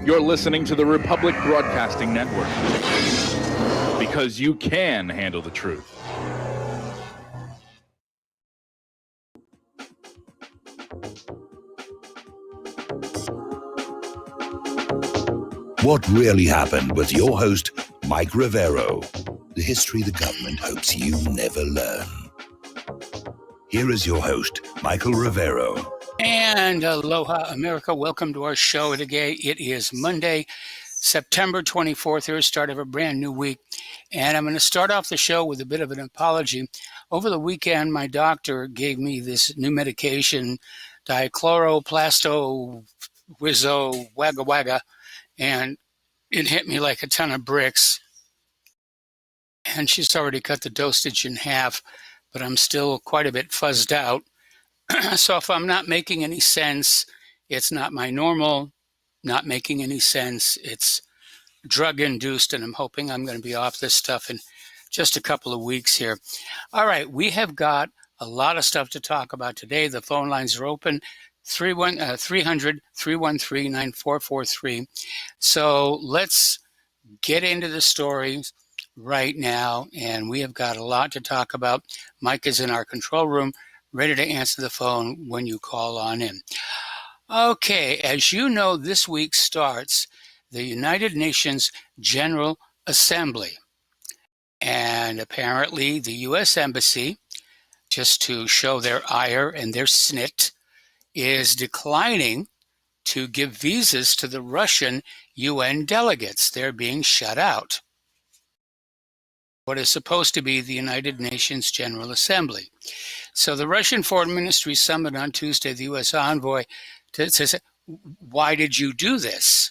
You're listening to the Republic Broadcasting Network, because you can handle the truth. What Really Happened with your host, Mike Rivero. The history the government hopes you never learn. Here is your host, Michael Rivero. And aloha, America. Welcome to our show today. It is Monday, September 24th, here, start of a brand new week. And I'm going to start off the show with a bit of an apology. Over the weekend, my doctor gave me this new medication, dichloroplasto, wizzo, wagga wagga, and it hit me like a ton of bricks. And she's already cut the dosage in half, but I'm still quite a bit fuzzed out. So if I'm not making any sense, it's not my normal not making any sense. It's drug-induced, and I'm hoping I'm going to be off this stuff in just a couple of weeks here. All right, we have got a lot of stuff to talk about today. The phone lines are open, 300-313-9443. So let's get into the stories right now, and we have got a lot to talk about. Mike is in our control room, ready to answer the phone when you call on in. Okay, as you know, this week starts the United Nations General Assembly. And apparently the U.S. Embassy, just to show their ire and their snit, is declining to give visas to the Russian UN delegates. They're being shut out. What is supposed to be the United Nations General Assembly. So the Russian Foreign Ministry summoned on Tuesday the U.S. envoy to say, why did you do this?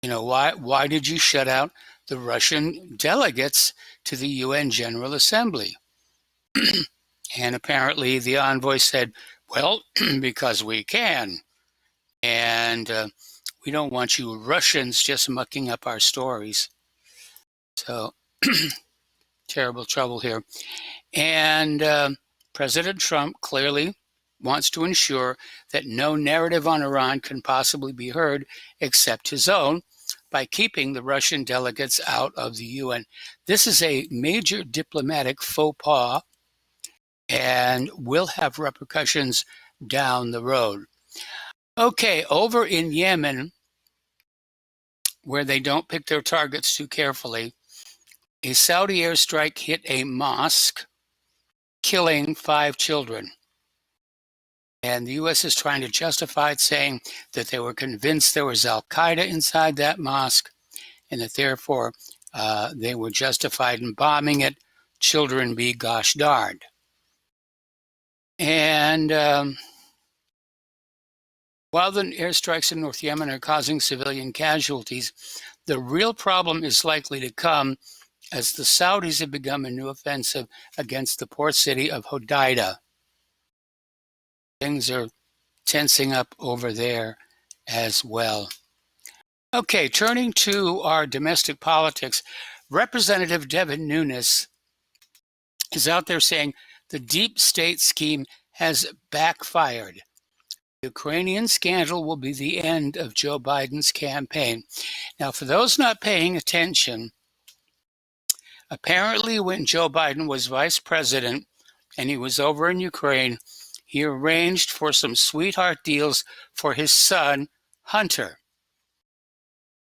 You know, why did you shut out the Russian delegates to the UN General Assembly? And apparently the envoy said, well, because we can. And we don't want you Russians just mucking up our stories. So terrible trouble here. And President Trump clearly wants to ensure that no narrative on Iran can possibly be heard except his own by keeping the Russian delegates out of the UN. This is a major diplomatic faux pas and will have repercussions down the road. Okay, over in Yemen, where they don't pick their targets too carefully, a Saudi airstrike hit a mosque, killing 5 children. And the U.S. is trying to justify it, saying that they were convinced there was al-Qaeda inside that mosque, and that therefore they were justified in bombing it. Children be gosh darned. And while the airstrikes in North Yemen are causing civilian casualties, the real problem is likely to come as the Saudis have begun a new offensive against the port city of Hodeidah. Things are tensing up over there as well. Okay, turning to our domestic politics, Representative Devin Nunes is out there saying the deep state scheme has backfired. The Ukrainian scandal will be the end of Joe Biden's campaign. Now, for those not paying attention, apparently when Joe Biden was vice president and he was over in Ukraine, he arranged for some sweetheart deals for his son, Hunter.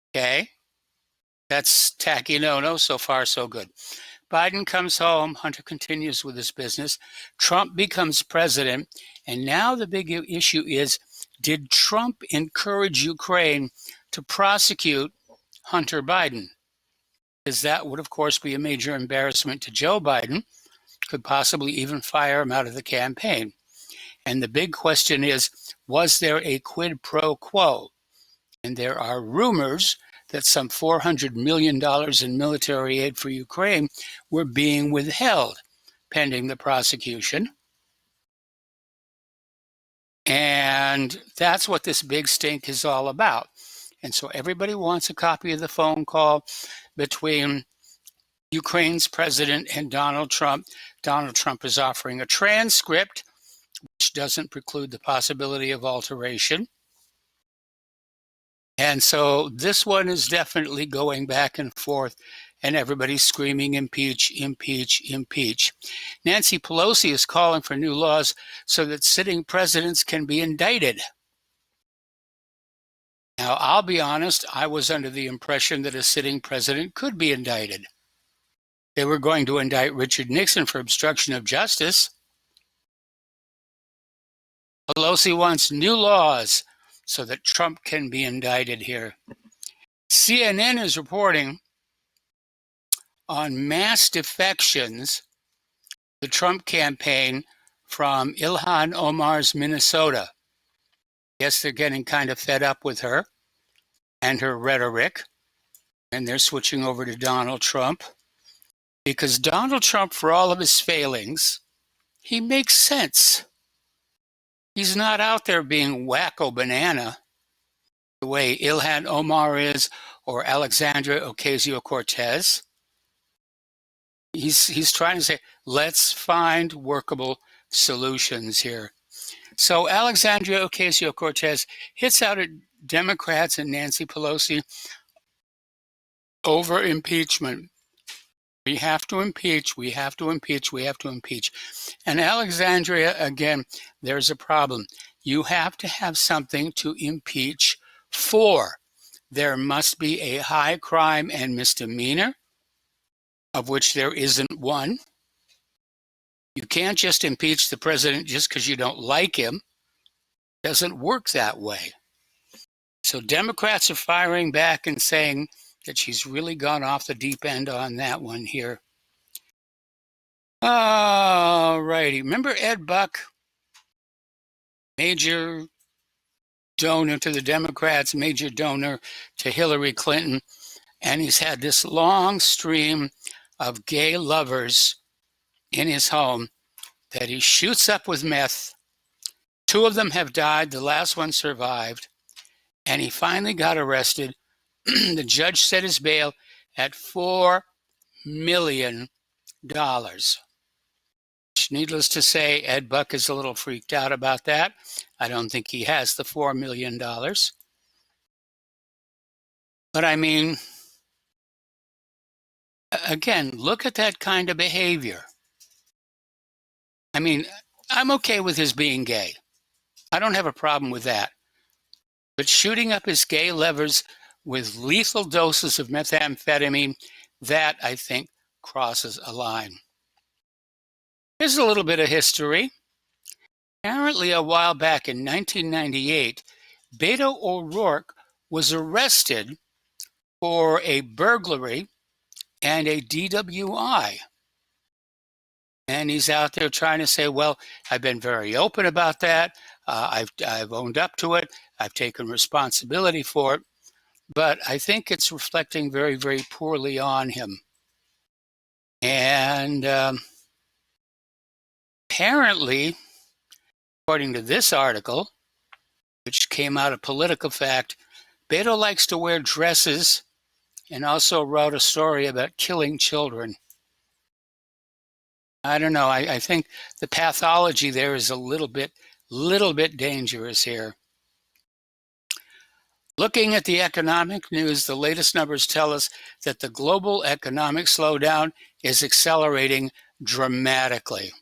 Okay? That's tacky no-no. So far, so good. Biden comes home. Hunter continues with his business. Trump becomes president. And now the big issue is, did Trump encourage Ukraine to prosecute Hunter Biden? Because that would, of course, be a major embarrassment to Joe Biden. Could possibly even fire him out of the campaign. And the big question is, was there a quid pro quo? And there are rumors that some $400 million in military aid for Ukraine were being withheld pending the prosecution. And that's what this big stink is all about. And so everybody wants a copy of the phone call between Ukraine's president and Donald Trump. Donald Trump is offering a transcript, which doesn't preclude the possibility of alteration. And so this one is definitely going back and forth, and everybody's screaming, impeach, impeach, impeach. Nancy Pelosi is calling for new laws so that sitting presidents can be indicted. Now, I'll be honest, I was under the impression that a sitting president could be indicted. They were going to indict Richard Nixon for obstruction of justice. Pelosi wants new laws so that Trump can be indicted here. CNN is reporting on mass defections, the Trump campaign from Ilhan Omar's Minnesota. Yes, they're getting kind of fed up with her and her rhetoric, and they're switching over to Donald Trump. Because Donald Trump, for all of his failings, he makes sense. He's not out there being wacko banana the way Ilhan Omar is or Alexandria Ocasio-Cortez. He's trying to say, let's find workable solutions here. So Alexandria Ocasio-Cortez hits out at Democrats and Nancy Pelosi over impeachment. We have to impeach, we have to impeach, we have to impeach. And Alexandria, again, there's a problem. You have to have something to impeach for. There must be a high crime and misdemeanor, of which there isn't one. You can't just impeach the president just because you don't like him. It doesn't work that way. So Democrats are firing back and saying that she's really gone off the deep end on that one here. All righty. Remember Ed Buck, major donor to the Democrats, major donor to Hillary Clinton, and he's had this long stream of gay lovers in his home that he shoots up with meth. 2 of them have died. The last one survived. And he finally got arrested. The judge set his bail at $4 million. Needless to say, Ed Buck is a little freaked out about that. I don't think he has the $4 million. But I mean, again, look at that kind of behavior. I mean, I'm okay with his being gay. I don't have a problem with that. But shooting up his gay lovers with lethal doses of methamphetamine, that, I think, crosses a line. Here's a little bit of history. Apparently, a while back in 1998, Beto O'Rourke was arrested for a burglary and a DWI. And he's out there trying to say, well, I've been very open about that. I've owned up to it. I've taken responsibility for it. But I think it's reflecting very, very poorly on him. And apparently, according to this article, which came out of Political Fact, Beto likes to wear dresses and also wrote a story about killing children. I don't know. I think the pathology there is a little bit dangerous here. Looking at the economic news, the latest numbers tell us that the global economic slowdown is accelerating dramatically.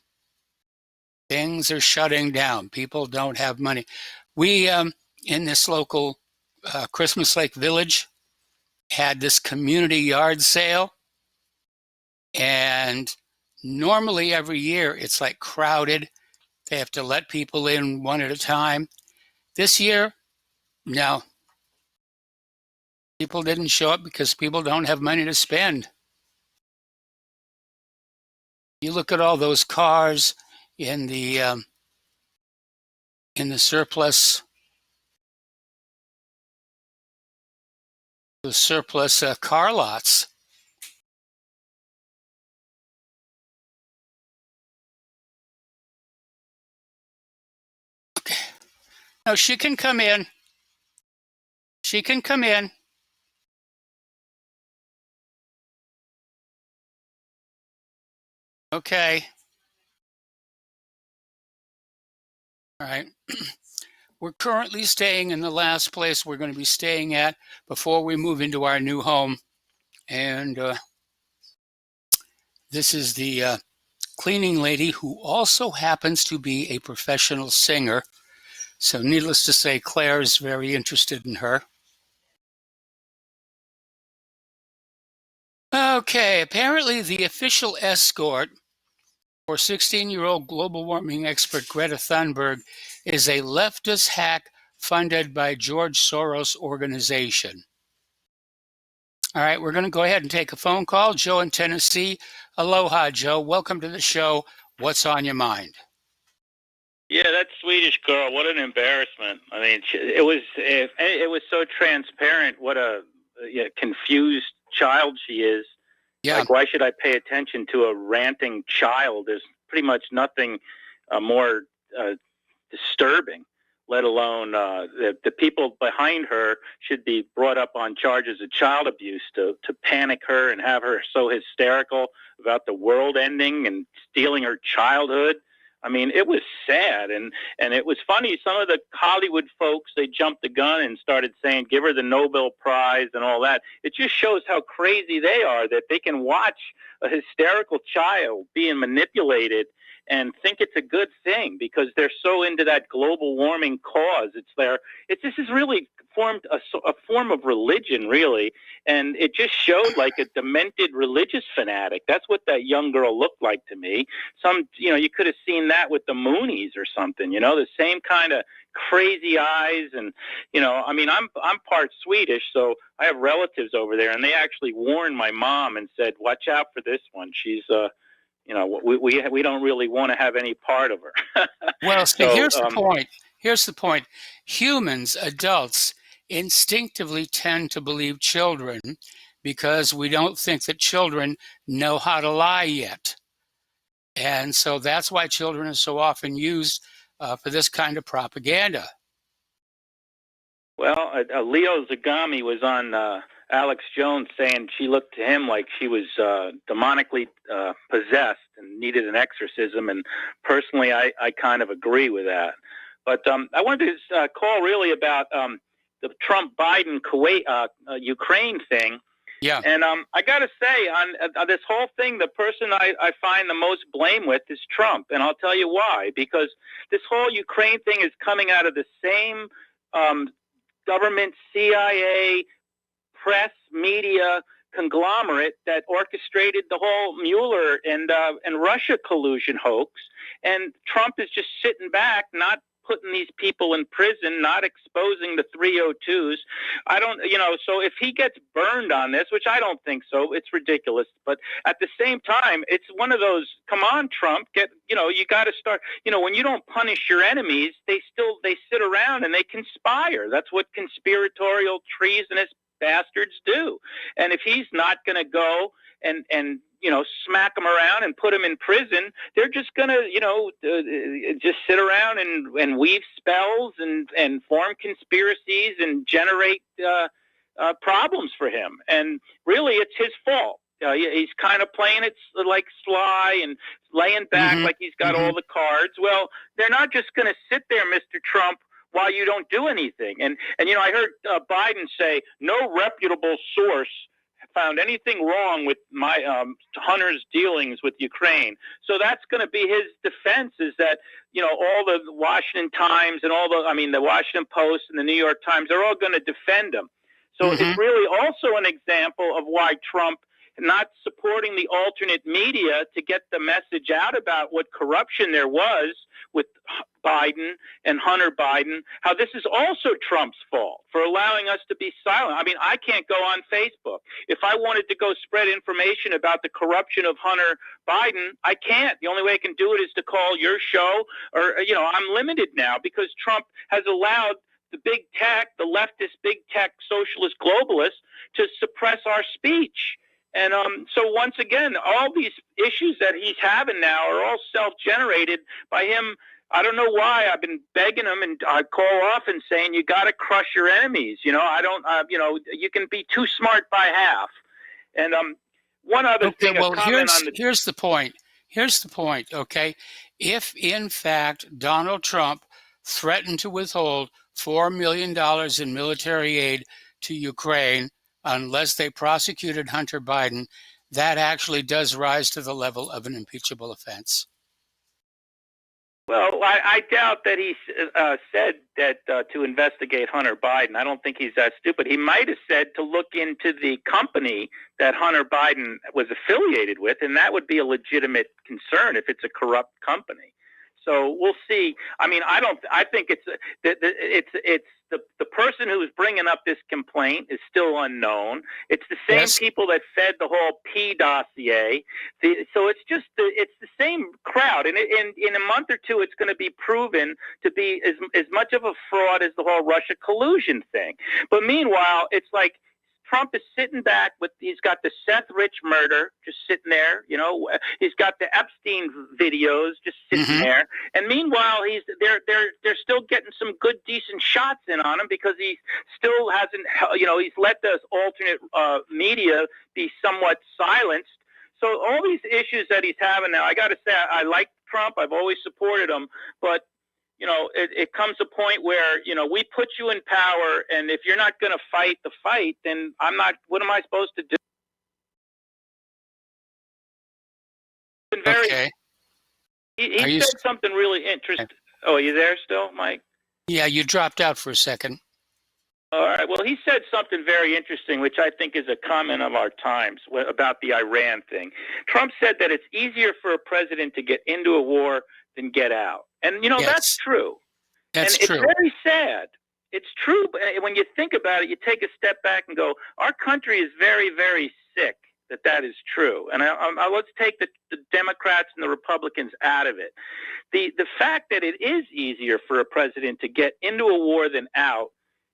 Things are shutting down. People don't have money. We, in this local Christmas Lake Village, had this community yard sale. And normally every year it's like crowded. They have to let people in one at a time. This year, no. People didn't show up because people don't have money to spend. You look at all those cars in the surplus, car lots. Okay. No, she can come in. She can come in. Okay. All right. we're currently staying in the last place we're going to be staying at before we move into our new home. And this is the cleaning lady, who also happens to be a professional singer. So needless to say, Claire's very interested in her. Okay, apparently the official escort for 16-year-old global warming expert Greta Thunberg is a leftist hack funded by George Soros organization. All right, we're going to go ahead and take a phone call. Joe in Tennessee. Aloha, Joe. Welcome to the show. What's on your mind? Yeah, that Swedish girl. What an embarrassment! I mean, it was so transparent. What a confused child she is. Yeah. Like, why should I pay attention to a ranting child? There's pretty much nothing more disturbing. Let alone the people behind her should be brought up on charges of child abuse to panic her and have her so hysterical about the world ending and stealing her childhood. I mean, it was sad, and it was funny. Some of the Hollywood folks, they jumped the gun and started saying, give her the Nobel Prize and all that. It just shows how crazy they are, that they can watch a hysterical child being manipulated and think it's a good thing because they're so into that global warming cause. This has really formed a form of religion, really, and it just showed like a demented religious fanatic. That's what that young girl looked like to me. You could have seen that with the Moonies or something, the same kind of crazy eyes. And, I mean, I'm part Swedish, so I have relatives over there, and they actually warned my mom and said, watch out for this one. She's, we don't really want to have any part of her. Well, see, here's the point. Here's the point. Humans, adults, instinctively tend to believe children because we don't think that children know how to lie yet. And so that's why children are so often used for this kind of propaganda. Well, Leo Zagami was on Alex Jones saying she looked to him like she was demonically possessed and needed an exorcism. And personally, I kind of agree with that. But I wanted to call really about the Trump-Biden Ukraine thing. Yeah. And I got to say, on this whole thing, the person I find the most blame with is Trump. And I'll tell you why. Because this whole Ukraine thing is coming out of the same government, CIA, press, media conglomerate that orchestrated the whole Mueller and Russia collusion hoax. And Trump is just sitting back, not putting these people in prison, not exposing the 302s. So if he gets burned on this, which I don't think so, it's ridiculous. But at the same time, it's one of those, come on, Trump, you got to start, when you don't punish your enemies, they sit around and they conspire. That's what conspiratorial, treasonous bastards do. And if he's not going to go and smack them around and put them in prison, they're just going to, just sit around and weave spells and form conspiracies and generate problems for him. And really, it's his fault. He's kind of playing it like sly and laying back like he's got all the cards. Well, they're not just going to sit there, Mr. Trump, while you don't do anything. And I heard Biden say, no reputable source found anything wrong with my Hunter's dealings with Ukraine. So that's going to be his defense, is that, all the Washington Times and the Washington Post and the New York Times, they're all going to defend him. So it's really also an example of why Trump not supporting the alternate media to get the message out about what corruption there was with Biden and Hunter Biden, how this is also Trump's fault for allowing us to be silent. I mean, I can't go on Facebook. If I wanted to go spread information about the corruption of Hunter Biden, I can't. The only way I can do it is to call your show, or, I'm limited now because Trump has allowed the big tech, the leftist big tech socialist globalists to suppress our speech. And so once again, all these issues that he's having now are all self-generated by him. I don't know why. I've been begging him, and I call often saying, you got to crush your enemies. You can be too smart by half. And one other thing. Well, here's the point. Here's the point, okay? If, in fact, Donald Trump threatened to withhold $4 million in military aid to Ukraine unless they prosecuted Hunter Biden, that actually does rise to the level of an impeachable offense. Well, I doubt that he said that to investigate Hunter Biden. I don't think he's that stupid. He might have said to look into the company that Hunter Biden was affiliated with, and that would be a legitimate concern if it's a corrupt company. So we'll see. I mean, I think it's the person who's bringing up this complaint is still unknown. It's the same people that fed the whole P dossier. So it's just it's the same crowd. And in a month or two, it's going to be proven to be as much of a fraud as the whole Russia collusion thing. But meanwhile, it's like Trump is sitting back he's got the Seth Rich murder just sitting there, he's got the Epstein videos just sitting there. And meanwhile, they're still getting some good, decent shots in on him because he still hasn't, he's let the alternate media be somewhat silenced. So all these issues that he's having now, I got to say, I like Trump. I've always supported him, but it comes a point where, we put you in power, and if you're not going to fight the fight, then what am I supposed to do? Okay. He said something really interesting. Oh, are you there still, Mike? Yeah, you dropped out for a second. All right. Well, he said something very interesting, which I think is a comment of our times about the Iran thing. Trump said that it's easier for a president to get into a war than get out. And, that's true. That's true. It's very sad. It's true. But when you think about it, you take a step back and go, our country is very, very sick that is true. And let's take the Democrats and the Republicans out of it. The fact that it is easier for a president to get into a war than out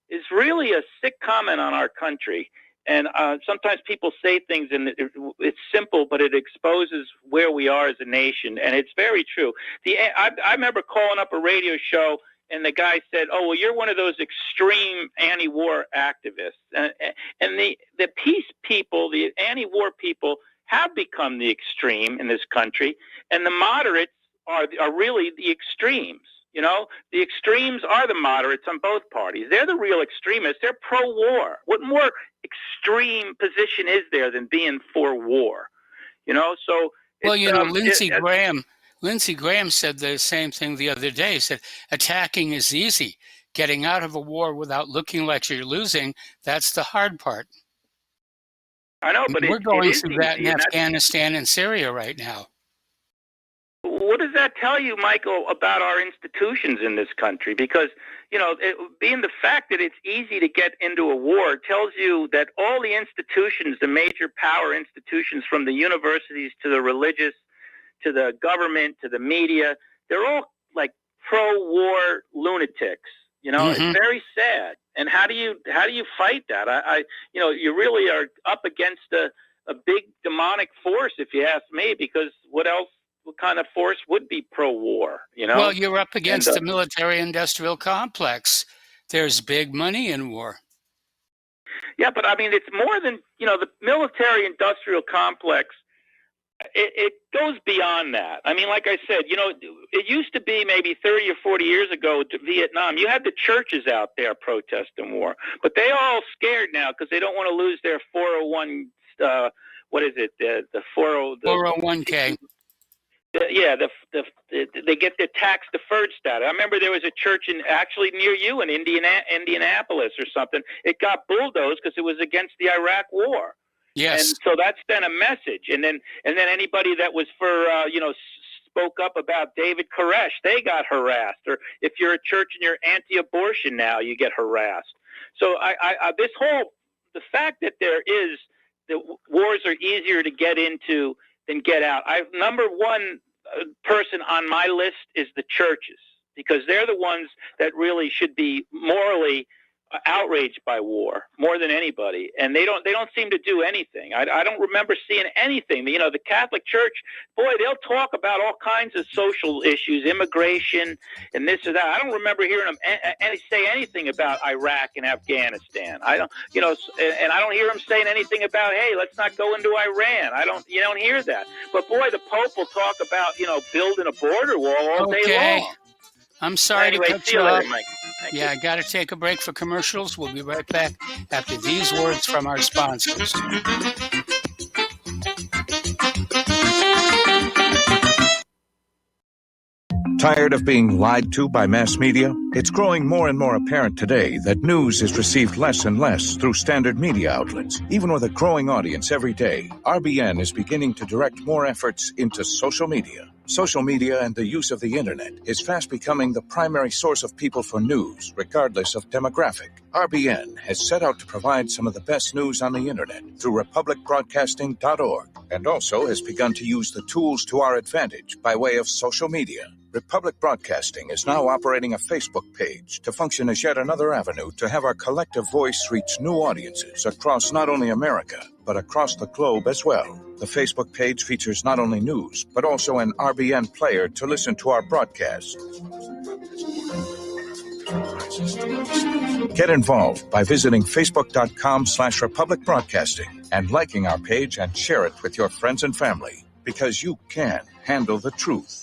is really a sick comment on our country. And sometimes people say things and it's simple, but it exposes where we are as a nation. And it's very true. I remember calling up a radio show and the guy said, "Oh, well, you're one of those extreme anti-war activists." And the peace people, the anti-war people have become the extreme in this country. And the moderates are really the extremes. The extremes are the moderates on both parties. They're the real extremists. They're pro-war. What more extreme position is there than being for war? So well, Lindsey Graham said the same thing the other day. He said attacking is easy. Getting out of a war without looking like you're losing, that's the hard part. I know, but we're going through that in Afghanistan and Syria right now. What does that tell you, Michael, about our institutions in this country? Because, being the fact that it's easy to get into a war tells you that all the institutions, the major power institutions, from the universities to the religious, to the government, to the media, they're all like pro-war lunatics. It's very sad. And how do you fight that? You really are up against a big demonic force, if you ask me, because what kind of force would be pro-war, Well, you're up against the military-industrial complex. There's big money in war. Yeah, but I mean, it's more than, the military-industrial complex. It goes beyond that. I mean, like I said, it used to be maybe 30 or 40 years ago to Vietnam. You had the churches out there protesting war, but they are all scared now because they don't want to lose their 401. What is it? The 401k. They get their tax deferred status. I remember there was a church actually near you in Indianapolis or something. It got bulldozed because it was against the Iraq War. Yes. And so that's then a message. And then anybody that was for spoke up about David Koresh, they got harassed. Or if you're a church and you're anti-abortion now, you get harassed. So the fact that the wars are easier to get into than get out. Number one person on my list is the churches, because they're the ones that really should be morally outraged by war more than anybody, and they don't seem to do anything. I don't remember seeing anything. The Catholic Church, boy, they'll talk about all kinds of social issues, immigration, and this or that. I don't remember hearing them say anything about Iraq and Afghanistan. I don't, and I don't hear them saying anything about, hey, let's not go into Iran. You don't hear that. But boy, the Pope will talk about, building a border wall all day long. I'm sorry Anyway, to cut see you you later, off. Mike. Thank Yeah, you. I got to take a break for commercials. We'll be right back after these words from our sponsors. Tired of being lied to by mass media? It's growing more and more apparent today that news is received less and less through standard media outlets. Even with a growing audience every day, RBN is beginning to direct more efforts into social media. Social media and the use of the internet is fast becoming the primary source of people for news, regardless of demographic. RBN has set out to provide some of the best news on the internet through republicbroadcasting.org, and also has begun to use the tools to our advantage by way of social media. Republic Broadcasting is now operating a Facebook page to function as yet another avenue to have our collective voice reach new audiences across not only America, but across the globe as well. The Facebook page features not only news, but also an RBN player to listen to our broadcast. Get involved by visiting facebook.com/Republic Broadcasting and liking our page and share it with your friends and family, because you can handle the truth.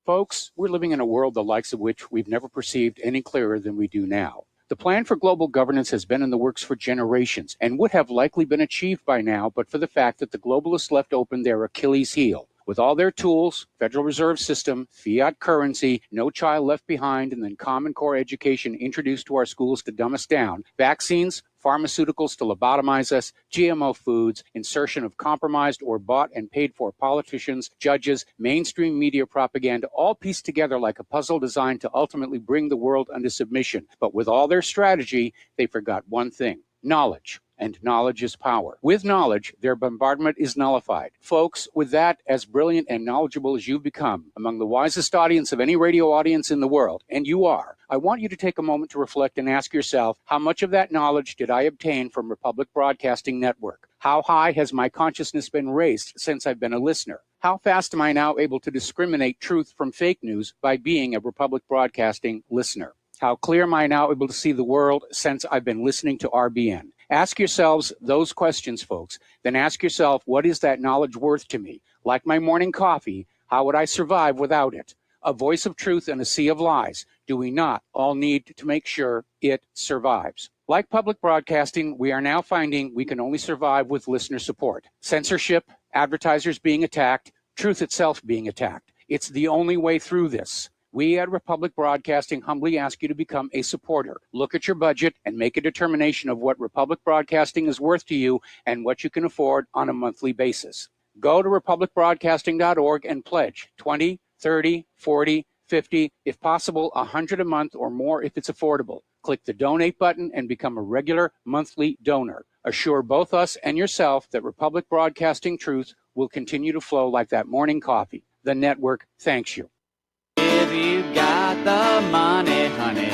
Folks, we're living in a world the likes of which we've never perceived any clearer than we do now. The plan for global governance has been in the works for generations and would have likely been achieved by now, but for the fact that the globalists left open their Achilles heel. With all their tools, Federal Reserve System, fiat currency, no child left behind, and then Common Core education introduced to our schools to dumb us down, vaccines, pharmaceuticals to lobotomize us, GMO foods, insertion of compromised or bought and paid for politicians, judges, mainstream media propaganda, all pieced together like a puzzle designed to ultimately bring the world under submission. But with all their strategy, they forgot one thing: knowledge. And knowledge is power. With knowledge, their bombardment is nullified. Folks, with that, as brilliant and knowledgeable as you've become, among the wisest audience of any radio audience in the world, and you are, I want you to take a moment to reflect and ask yourself, how much of that knowledge did I obtain from Republic Broadcasting Network? How high has my consciousness been raised since I've been a listener? How fast am I now able to discriminate truth from fake news by being a Republic Broadcasting listener? How clear am I now able to see the world since I've been listening to RBN? Ask yourselves those questions, folks. Then ask yourself, what is that knowledge worth to me? Like my morning coffee, how would I survive without it? A voice of truth in a sea of lies. Do we not all need to make sure it survives? Like public broadcasting, we are now finding we can only survive with listener support. Censorship, advertisers being attacked, truth itself being attacked. It's the only way through this. We at Republic Broadcasting humbly ask you to become a supporter. Look at your budget and make a determination of what Republic Broadcasting is worth to you and what you can afford on a monthly basis. Go to republicbroadcasting.org and pledge 20, 30, 40, 50, if possible, 100 a month or more if it's affordable. Click the donate button and become a regular monthly donor. Assure both us and yourself that Republic Broadcasting truth will continue to flow like that morning coffee. The network thanks you. If you got the money, honey,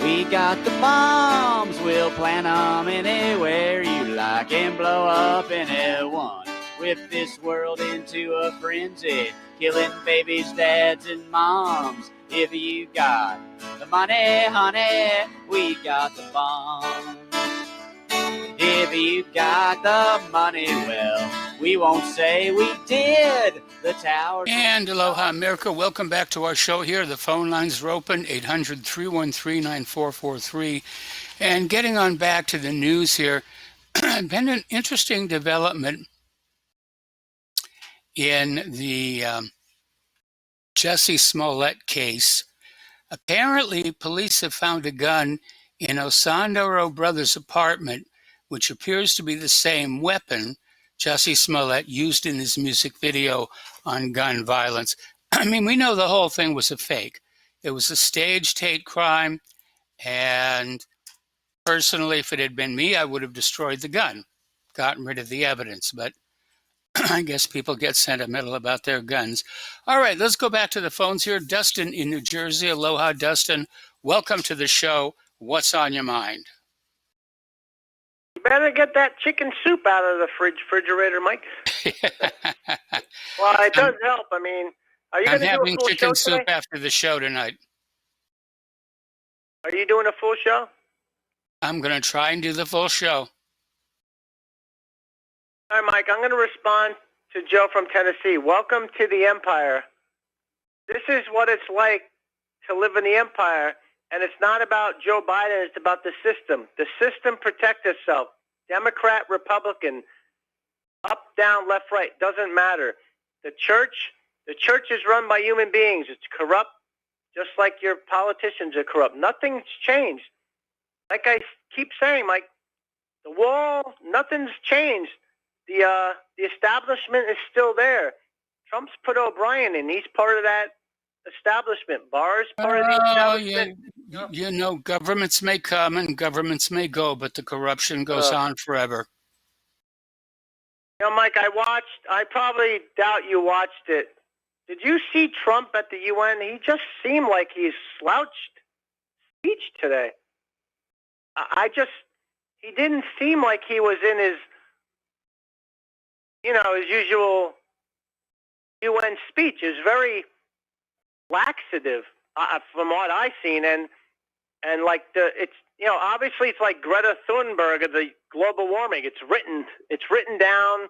we got the bombs. We'll plant 'em anywhere you like and blow up anyone. Whip this world into a frenzy, killing babies, dads, and moms. If you got the money, honey, we got the bombs. If you got the money, well, we won't say we did. The towers. And aloha, America. Welcome back to our show here. The phone lines are open, 800-313-9443. And getting on back to the news here, been an interesting development in the Jussie Smollett case. Apparently, police have found a gun in Osundairo Brothers' apartment, which appears to be the same weapon Jussie Smollett used in his music video on gun violence. I mean, we know the whole thing was a fake. It was a staged hate crime, and personally, if it had been me, I would have destroyed the gun, gotten rid of the evidence, but I guess people get sentimental about their guns. All right, let's go back to the phones here. Dustin in New Jersey. Aloha, Dustin. Welcome to the show. What's on your mind? You better get that chicken soup out of the refrigerator, Mike. Well, it does help. I mean, are you going to do a having full chicken show soup today? after the show tonight. Are you doing a full show? I'm going to try and do the full show. All right, Mike, I'm going to respond to Joe from Tennessee. Welcome to the Empire. This is what it's like to live in the empire. And it's not about Joe Biden. It's about the system. The system protects itself. Democrat, Republican, up, down, left, right, doesn't matter. The church is run by human beings. It's corrupt, just like your politicians are corrupt. Nothing's changed. Like I keep saying, Mike, the wall, nothing's changed. The establishment is still there. Trump's put O'Brien in. He's part of that establishment. Barr's part of the establishment. You know, governments may come and governments may go, but the corruption goes on forever. You know, Mike, I probably doubt you watched it. Did you see Trump at the UN? He just seemed like he slouched speech today. He didn't seem like he was in his, his usual UN speech. It was very laxative from what I've seen. And like obviously it's like Greta Thunberg of the global warming. It's written down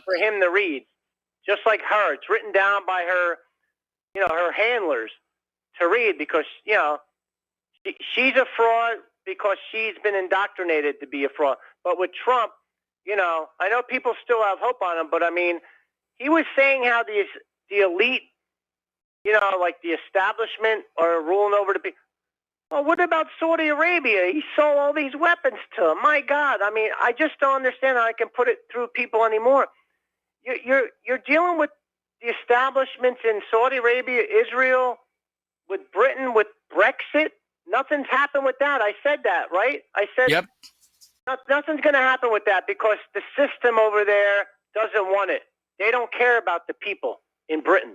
for him to read. Just like her, it's written down by her, her handlers to read because, she's a fraud because she's been indoctrinated to be a fraud. But with Trump, I know people still have hope on him, but I mean, he was saying how the elite, like the establishment are ruling over the people. Well, what about Saudi Arabia? He sold all these weapons to them. My God. I mean, I just don't understand how I can put it through people anymore. You're dealing with the establishments in Saudi Arabia, Israel, with Britain, with Brexit. Nothing's happened with that. I said that, right? I said nothing's going to happen with that because the system over there doesn't want it. They don't care about the people in Britain.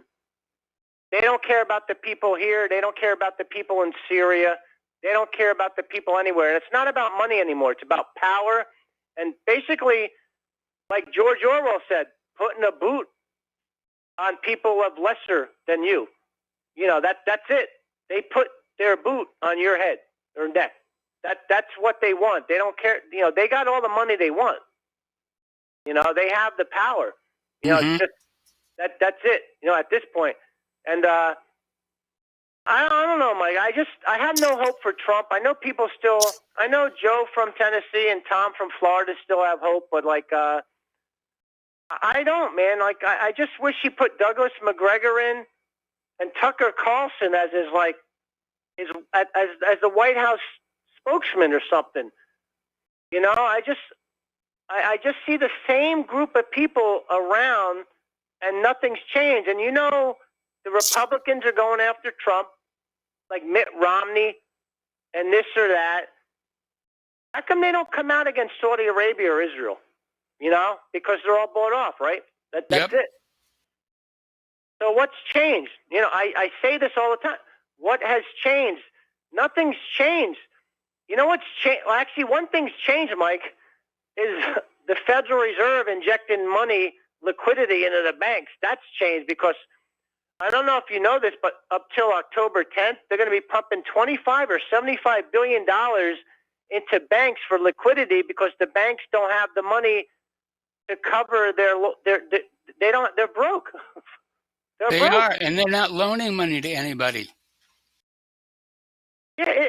They don't care about the people here. They don't care about the people in Syria. They don't care about the people anywhere. And it's not about money anymore. It's about power. And basically, like George Orwell said, putting a boot on people of lesser than you. That's it. They put their boot on your head or neck. That's what they want. They don't care. They got all the money they want. They have the power. It's just, that's it. At this point. And I don't know, Mike. I have no hope for Trump. I know people still. I know Joe from Tennessee and Tom from Florida still have hope, but like I don't, man. Like I just wish he put Douglas McGregor in and Tucker Carlson as as the White House spokesman or something. I just see the same group of people around, and nothing's changed. And the Republicans are going after Trump, like Mitt Romney and this or that. How come they don't come out against Saudi Arabia or Israel? Because they're all bought off, right? That's it. So what's changed? I say this all the time. What has changed? Nothing's changed. What's changed? Well, actually, one thing's changed, Mike, is the Federal Reserve injecting money, liquidity into the banks. That's changed because I don't know if you know this, but up till October 10th, they're going to be pumping $25 or $75 billion into banks for liquidity because the banks don't have the money to cover they're broke. They broke. Are, and they're not loaning money to anybody. Yeah,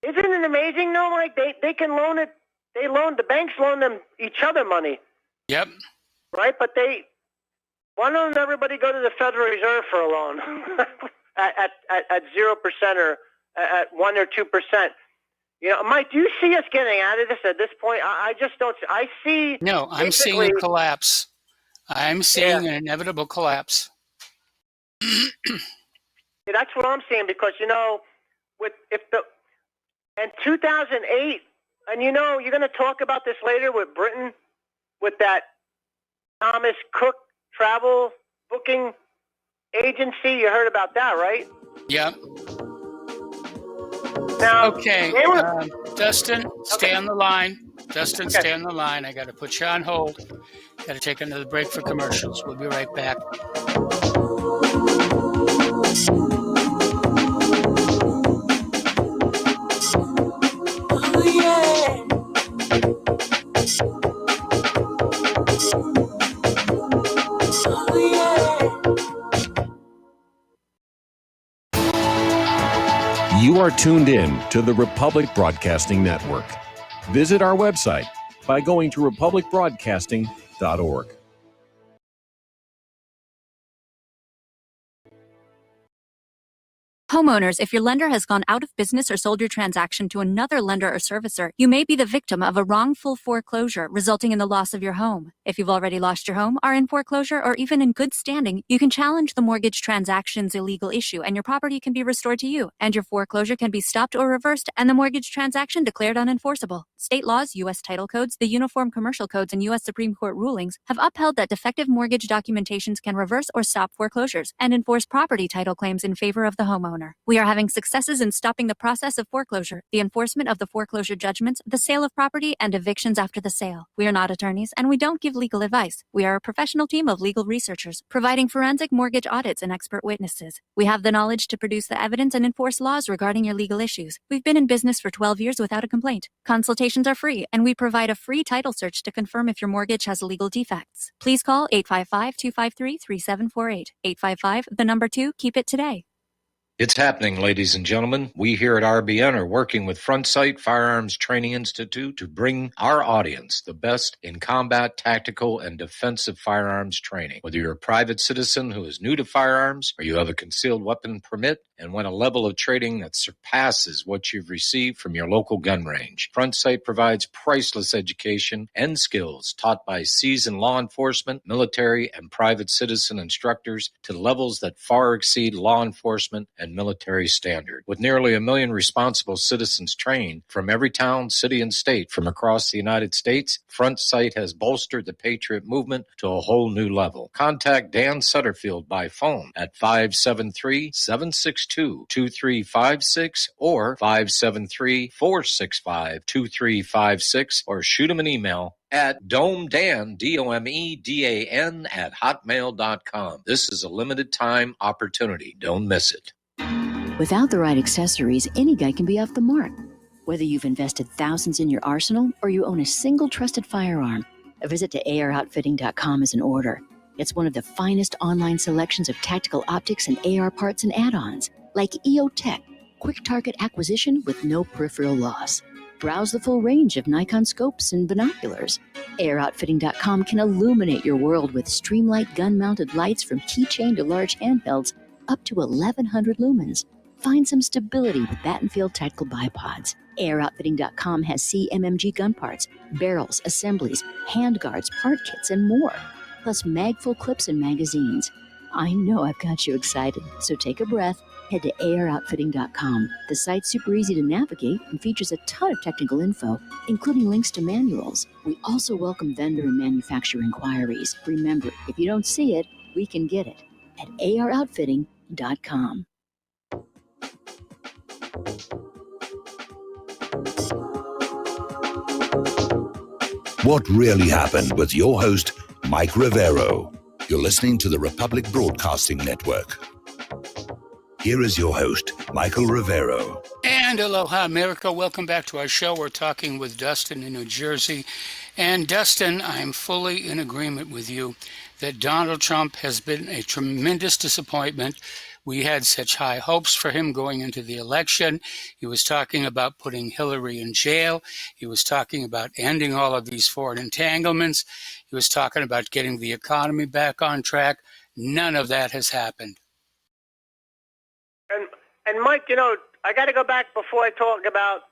isn't it amazing? No, Mike, they can loan it. The banks loan them each other money. Yep. Right, but why don't everybody go to the Federal Reserve for a loan at 0% or at 1 or 2%? Mike, do you see us getting out of this at this point? I just don't. I see. No, I'm seeing a collapse. I'm seeing an inevitable collapse. That's what I'm saying because in 2008, and you're going to talk about this later with Britain, with that Thomas Cook travel booking agency. You heard about that, right? Yep. Now, okay, Dustin, stay on the line. Dustin, stay on the line. I got to put you on hold. Got to take another break for commercials. We'll be right back. are tuned in to the Republic Broadcasting Network. Visit our website by going to republicbroadcasting.org. Homeowners, if your lender has gone out of business or sold your transaction to another lender or servicer, you may be the victim of a wrongful foreclosure, resulting in the loss of your home. If you've already lost your home, are in foreclosure, or even in good standing, you can challenge the mortgage transaction's illegal issue, and your property can be restored to you, and your foreclosure can be stopped or reversed, and the mortgage transaction declared unenforceable. State laws, U.S. title codes, the Uniform Commercial Codes, and U.S. Supreme Court rulings have upheld that defective mortgage documentations can reverse or stop foreclosures and enforce property title claims in favor of the homeowner. We are having successes in stopping the process of foreclosure, the enforcement of the foreclosure judgments, the sale of property, and evictions after the sale. We are not attorneys, and we don't give legal advice. We are a professional team of legal researchers, providing forensic mortgage audits and expert witnesses. We have the knowledge to produce the evidence and enforce laws regarding your legal issues. We've been in business for 12 years without a complaint. Consultations are free, and we provide a free title search to confirm if your mortgage has legal defects. Please call 855-253-3748. 855, keep it today. It's happening, ladies and gentlemen. We here at RBN are working with Front Sight Firearms Training Institute to bring our audience the best in combat, tactical, and defensive firearms training. Whether you're a private citizen who is new to firearms or you have a concealed weapon permit and want a level of training that surpasses what you've received from your local gun range, Front Sight provides priceless education and skills taught by seasoned law enforcement, military, and private citizen instructors to levels that far exceed law enforcement and military standard. With nearly 1 million responsible citizens trained from every town, city, and state from across the United States, Front Sight has bolstered the Patriot movement to a whole new level. Contact Dan Sutterfield by phone at 573-762-2356 or 573-465-2356 or shoot him an email at domedan, DOMEDAN, at hotmail.com. This is a limited time opportunity. Don't miss it. Without the right accessories, any guy can be off the mark. Whether you've invested thousands in your arsenal or you own a single trusted firearm, a visit to AROutfitting.com is in order. It's one of the finest online selections of tactical optics and AR parts and add-ons, like EOTech, quick target acquisition with no peripheral loss. Browse the full range of Nikon scopes and binoculars. AROutfitting.com can illuminate your world with Streamlight gun-mounted lights from keychain to large handhelds up to 1,100 lumens. Find some stability with Battenfield tactical bipods. AirOutfitting.com has CMMG gun parts, barrels, assemblies, handguards, part kits, and more, plus mag-full clips and magazines. I know I've got you excited, so take a breath. Head to AirOutfitting.com. The site's super easy to navigate and features a ton of technical info, including links to manuals. We also welcome vendor and manufacturer inquiries. Remember, if you don't see it, we can get it at AirOutfitting.com. What really happened with your host, Mike Rivero. You're listening to the Republic Broadcasting Network. Here is your host, Michael Rivero. And aloha, America. Welcome back to our show. We're talking with Dustin in New Jersey. And Dustin, I'm fully in agreement with you that Donald Trump has been a tremendous disappointment. We had such high hopes for him going into the election. He was talking about putting Hillary in jail. He was talking about ending all of these foreign entanglements. He was talking about getting the economy back on track. None of that has happened. And Mike, I got to go back before I talk about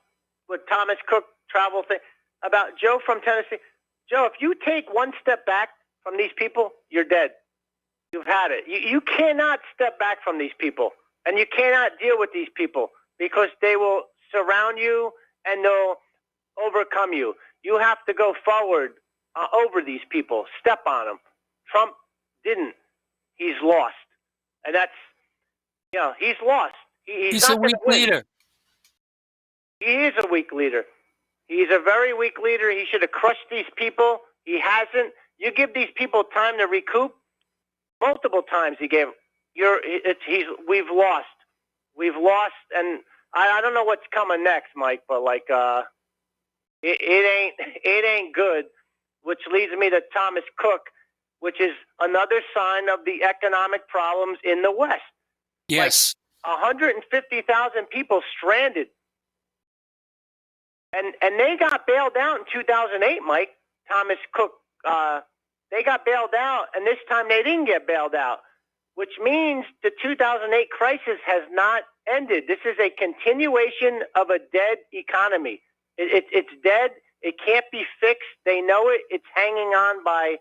what Thomas Cook travel thing, about Joe from Tennessee. Joe, if you take one step back from these people, you're dead. You've had it. You cannot step back from these people, and you cannot deal with these people because they will surround you and they'll overcome you. You have to go forward over these people, step on them. Trump didn't. He's lost. And that's, he's lost. He's a weak leader. He is a weak leader. He's a very weak leader. He should have crushed these people. He hasn't. You give these people time to recoup. Multiple times he gave. We've lost. We've lost, and I don't know what's coming next, Mike. But it ain't good. Which leads me to Thomas Cook, which is another sign of the economic problems in the West. Yes. 150,000 people stranded. And they got bailed out in 2008, Mike. Thomas Cook, they got bailed out, and this time they didn't get bailed out, which means the 2008 crisis has not ended. This is a continuation of a dead economy. It's dead. It can't be fixed. They know it. It's hanging on by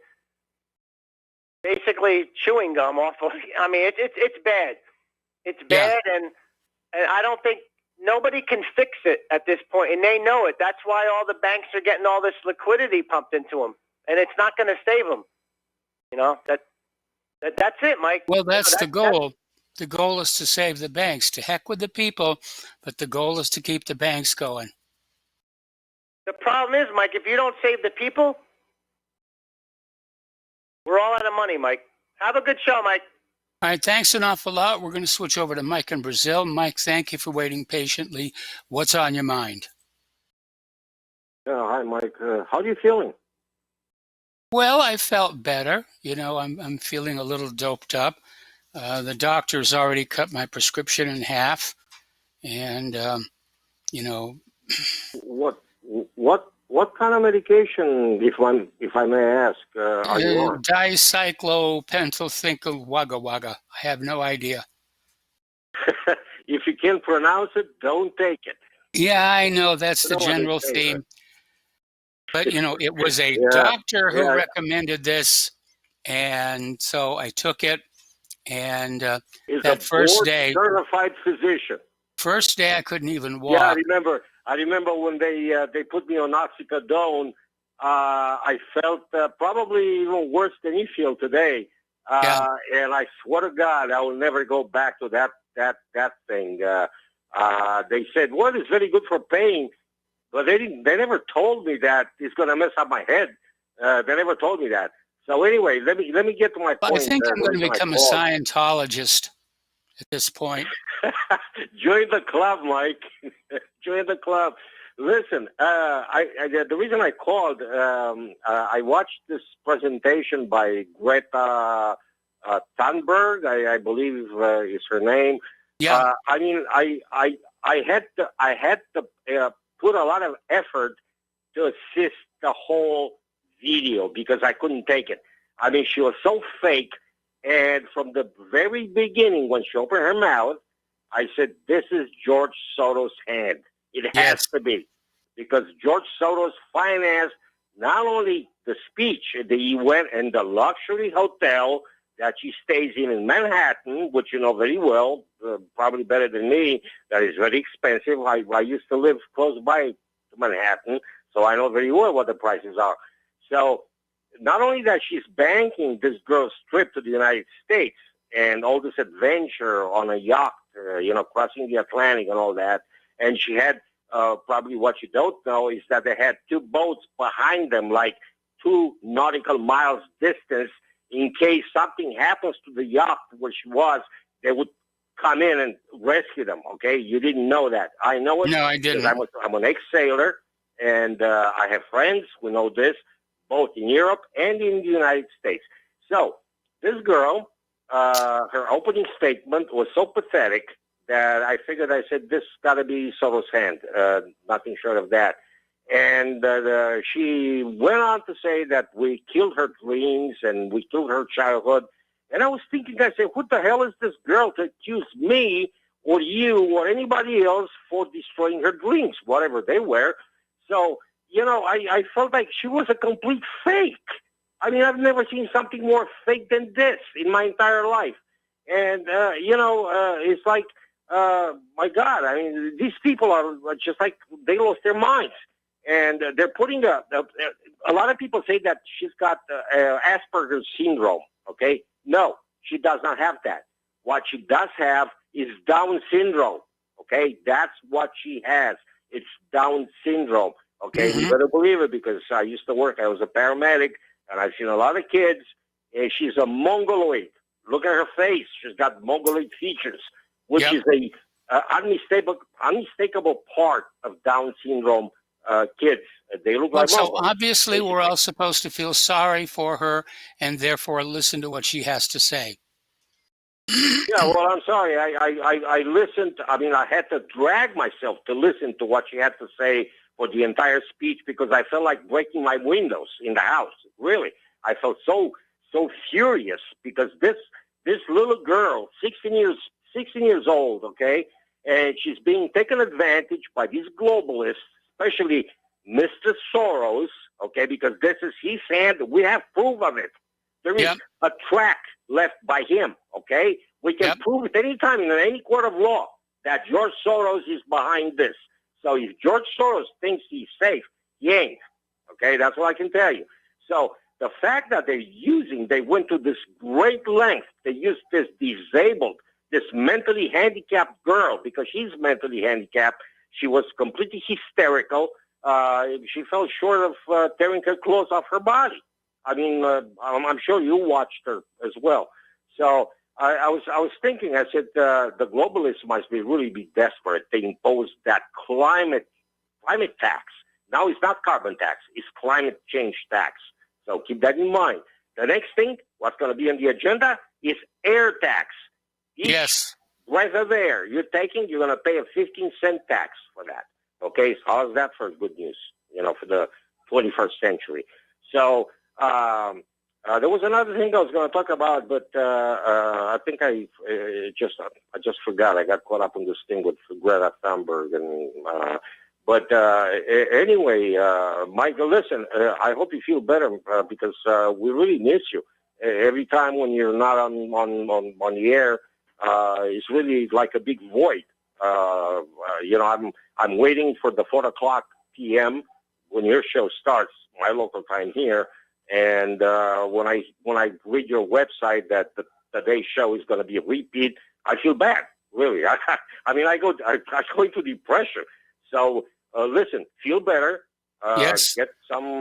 basically chewing gum off of. I mean, it's bad. It's bad, and I don't think nobody can fix it at this point, and they know it. That's why all the banks are getting all this liquidity pumped into them, and it's not going to save them. You know, that's it, Mike. Well, that's the goal. The goal is to save the banks. To heck with the people, but the goal is to keep the banks going. The problem is, Mike, if you don't save the people, we're all out of money, Mike. Have a good show, Mike. All right, thanks an awful lot. We're going to switch over to Mike in Brazil. Mike, thank you for waiting patiently. What's on your mind? Hi, Mike. How are you feeling? Well, I felt better. You know, I'm feeling a little doped up. The doctor's already cut my prescription in half, and you know. What kind of medication, if I may ask, are you on? Dicyclopentylthinkel Wagga Wagga. I have no idea. If you can't pronounce it, don't take it. Yeah, I know that's the general theme. But you know, it was a doctor who recommended this, and so I took it. And that first day, certified physician. First day, I couldn't even walk. Yeah, I remember when they put me on oxycodone. I felt probably even worse than you feel today. And I swear to God, I will never go back to that thing. They said, well, it's very good for pain, but they never told me that it's going to mess up my head. They never told me that. So anyway, let me get to my point. I think I'm going to become a Scientologist at this point. Join the club, Mike. Join the club. Listen, the reason I called, I watched this presentation by Greta Thunberg, I believe is her name. Yeah. I mean, I had to put a lot of effort to assist the whole video because I couldn't take it. I mean, she was so fake. And from the very beginning, when she opened her mouth, I said, this is George Soros' hand. It has to be. Because George Soros financed not only the speech, he went in the luxury hotel that she stays in Manhattan, which you know very well, probably better than me, that is very expensive. I used to live close by to Manhattan, so I know very well what the prices are. So not only that she's banking this girl's trip to the United States and all this adventure on a yacht, crossing the Atlantic and all that, and she had probably what you don't know is that they had two boats behind them, like 2 nautical miles distance, in case something happens to the yacht where she was, they would come in and rescue them, okay? You didn't know that. I know it. No, I didn't. I'm an ex-sailor, and I have friends who know this, both in Europe and in the United States. So this girl, her opening statement was so pathetic that I figured, I said, this got to be Soros' hand, nothing short of that. And she went on to say that we killed her dreams and we killed her childhood. And I was thinking, I said, what the hell is this girl to accuse me or you or anybody else for destroying her dreams, whatever they were? So, I felt like she was a complete fake. I mean, I've never seen something more fake than this in my entire life. And, it's like, my God, I mean, these people are just like, they lost their minds. And they're putting a lot of people say that she's got Asperger's syndrome, okay? No, she does not have that. What she does have is Down syndrome, okay? That's what she has. It's Down syndrome, okay? You better believe it because I used to work. I was a paramedic, and I've seen a lot of kids, and she's a mongoloid. Look at her face. She's got mongoloid features, which is a unmistakable part of Down syndrome kids. They look like so obviously we're all supposed to feel sorry for her and therefore listen to what she has to say. Yeah, well, I'm sorry. I listened. I mean, I had to drag myself to listen to what she had to say for the entire speech because I felt like breaking my windows in the house. Really, I felt so furious because this little girl, 16 years old, okay, and she's being taken advantage by these globalists, especially Mr. Soros, okay, because this is his hand. We have proof of it. There is a track left by him, okay? We can prove it anytime in any court of law that George Soros is behind this. So if George Soros thinks he's safe, he ain't, okay? That's what I can tell you. So the fact that they went to this great length, they used this disabled, this mentally handicapped girl, because she's mentally handicapped. She was completely hysterical. She fell short of tearing her clothes off her body. I mean, I'm sure you watched her as well. So I was thinking, I said, the globalists must really be desperate. They imposed that climate tax. Now it's not carbon tax, it's climate change tax. So keep that in mind. The next thing, what's going to be on the agenda is air tax. Each breath of air you're taking, you're going to pay a 15-cent tax for that. Okay, so how's that for good news, for the 21st century? So there was another thing I was going to talk about, but I think I just forgot. I got caught up in this thing with Greta Thunberg. Anyway, Michael, listen, I hope you feel better because we really miss you. Every time when you're not on the air, it's really like a big void. I'm waiting for the 4:00 p.m. when your show starts, my local time here. And when I read your website that today's show is going to be a repeat, I feel bad. Really, I mean, I go into depression. So listen, feel better. Get some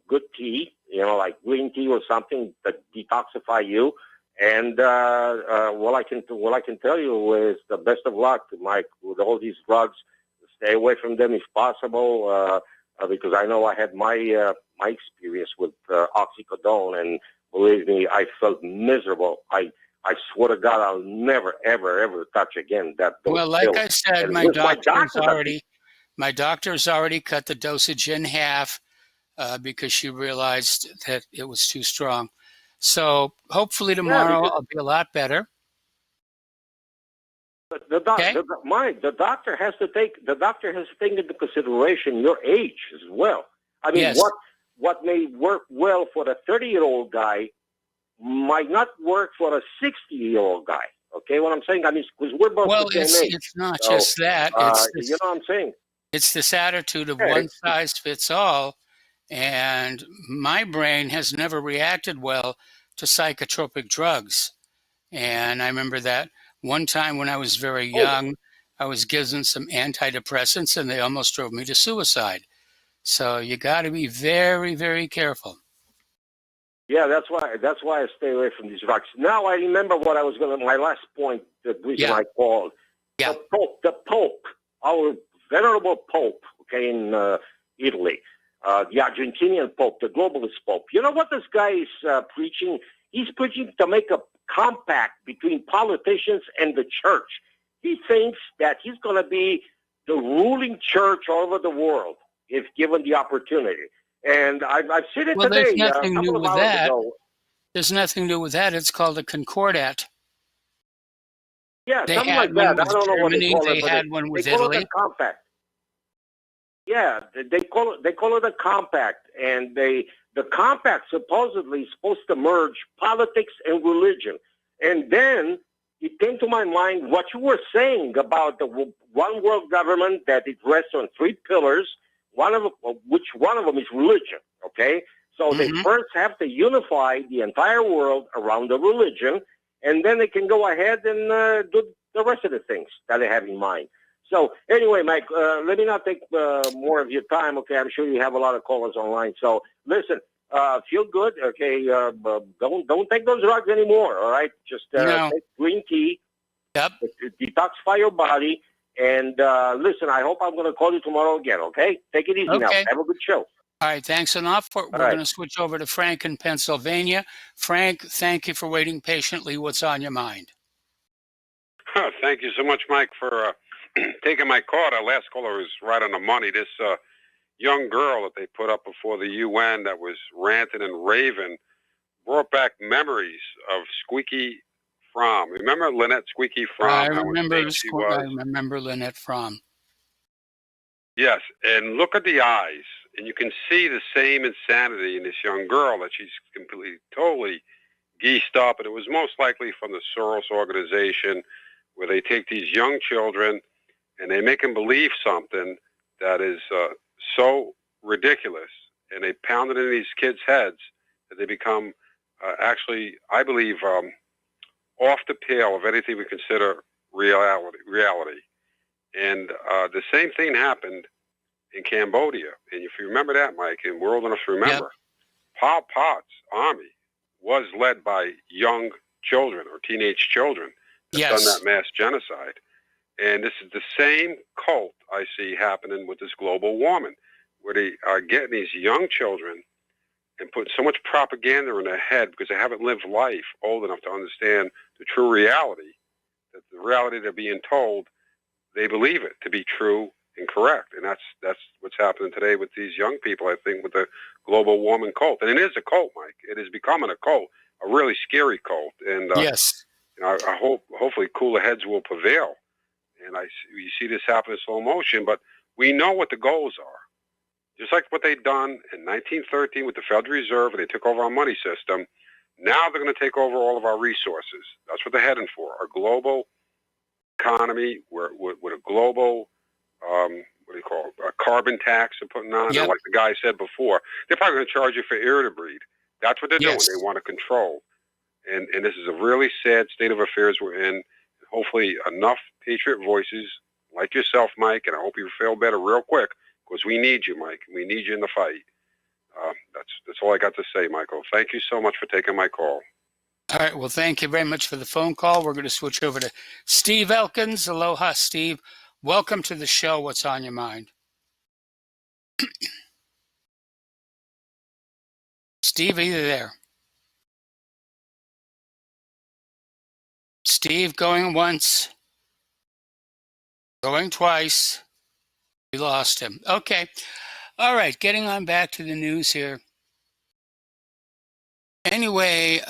good tea, like green tea or something that detoxify you. And what I can tell you is the best of luck, Mike, with all these drugs. Stay away from them if possible, because I know I had my experience with oxycodone, and believe me, I felt miserable. I swear to God, I'll never, ever, ever touch again that dose. Well, like I said, my doctor's already cut the dosage in half because she realized that it was too strong. So hopefully tomorrow I'll be a lot better. The doctor has to take into consideration your age as well. I mean, what may work well for the 30-year-old guy might not work for a 60-year-old guy. Okay, what I'm saying? I mean, because we're both the same age. It's not just that. You know what I'm saying? It's this attitude of one size fits all, and my brain has never reacted well to psychotropic drugs. And I remember that one time when I was very young, I was given some antidepressants, and they almost drove me to suicide. So you got to be very, very careful. Yeah, that's why I stay away from these drugs. Now I remember what I was my last point, the reason I called. The Pope, our venerable Pope, okay, in Italy, the Argentinian Pope, the globalist Pope. You know what this guy is preaching? He's preaching to make a compact between politicians and the church. He thinks that he's going to be the ruling church all over the world if given the opportunity. And I've seen it today. There's nothing new with that. There's nothing new with that. It's called a concordat. Yeah, something like that. I don't know what they call it. They had one with Italy. Italy. They call it a compact. Yeah, they call it a compact, and the compact supposedly is supposed to merge politics and religion. And then it came to my mind what you were saying about the one world government, that it rests on three pillars. Which one of them is religion, okay? So they first have to unify the entire world around the religion, and then they can go ahead and do the rest of the things that they have in mind. So anyway, Mike, let me not take more of your time, okay? I'm sure you have a lot of callers online. So listen, feel good, okay? Don't take those drugs anymore, all right? Just take green tea, detoxify your body. And listen, I hope I'm going to call you tomorrow again, okay? Take it easy now. Have a good show. All right, thanks enough. We're going to switch over to Frank in Pennsylvania. Frank, thank you for waiting patiently. What's on your mind? Thank you so much, Mike, for taking my call. That last caller was right on the money. This young girl that they put up before the UN that was ranting and raving brought back memories of Squeaky Fromm. Remember Lynette Squeaky Fromm? I How remember. insane she was? I remember Lynette Fromm. Yes, and look at the eyes, and you can see the same insanity in this young girl that she's completely, totally geesed up, and it was most likely from the Soros organization, where they take these young children and they make them believe something that is so ridiculous, and they pound it into these kids' heads that they become actually, I believe, off the pale of anything we consider reality. And the same thing happened in Cambodia. And if you remember that, Mike, and we're old enough to remember, Pol Pot's army was led by young children or teenage children that done that mass genocide. And this is the same cult I see happening with this global warming, where they are getting these young children and putting so much propaganda in their head because they haven't lived life old enough to understand the true reality, that the reality they're being told, they believe it to be true and correct. And that's what's happening today with these young people, I think, with the global warming cult. And it is a cult, Mike. It is becoming a cult, a really scary cult. And I hope, hopefully, cooler heads will prevail. And you see this happen in slow motion, but we know what the goals are. Just like what they've done in 1913 with the Federal Reserve, and they took over our money system. Now they're going to take over all of our resources. That's what they're heading for, our global economy, with a global, what do you call it, a carbon tax they're putting on. And like the guy said before, they're probably going to charge you for air to breathe. That's what they're doing. They want to control. And this is a really sad state of affairs we're in. Hopefully enough patriot voices like yourself, Mike, and I hope you feel better real quick, because we need you, Mike. We need you in the fight. That's all I got to say, Michael. Thank you so much for taking my call. All right. Well, thank you very much for the phone call. We're going to switch over to Steve Elkins. Aloha, Steve. Welcome to the show. What's on your mind? Steve, are you there? Steve, going once, going twice. We lost him. Okay. All right. Getting on back to the news here. Anyway,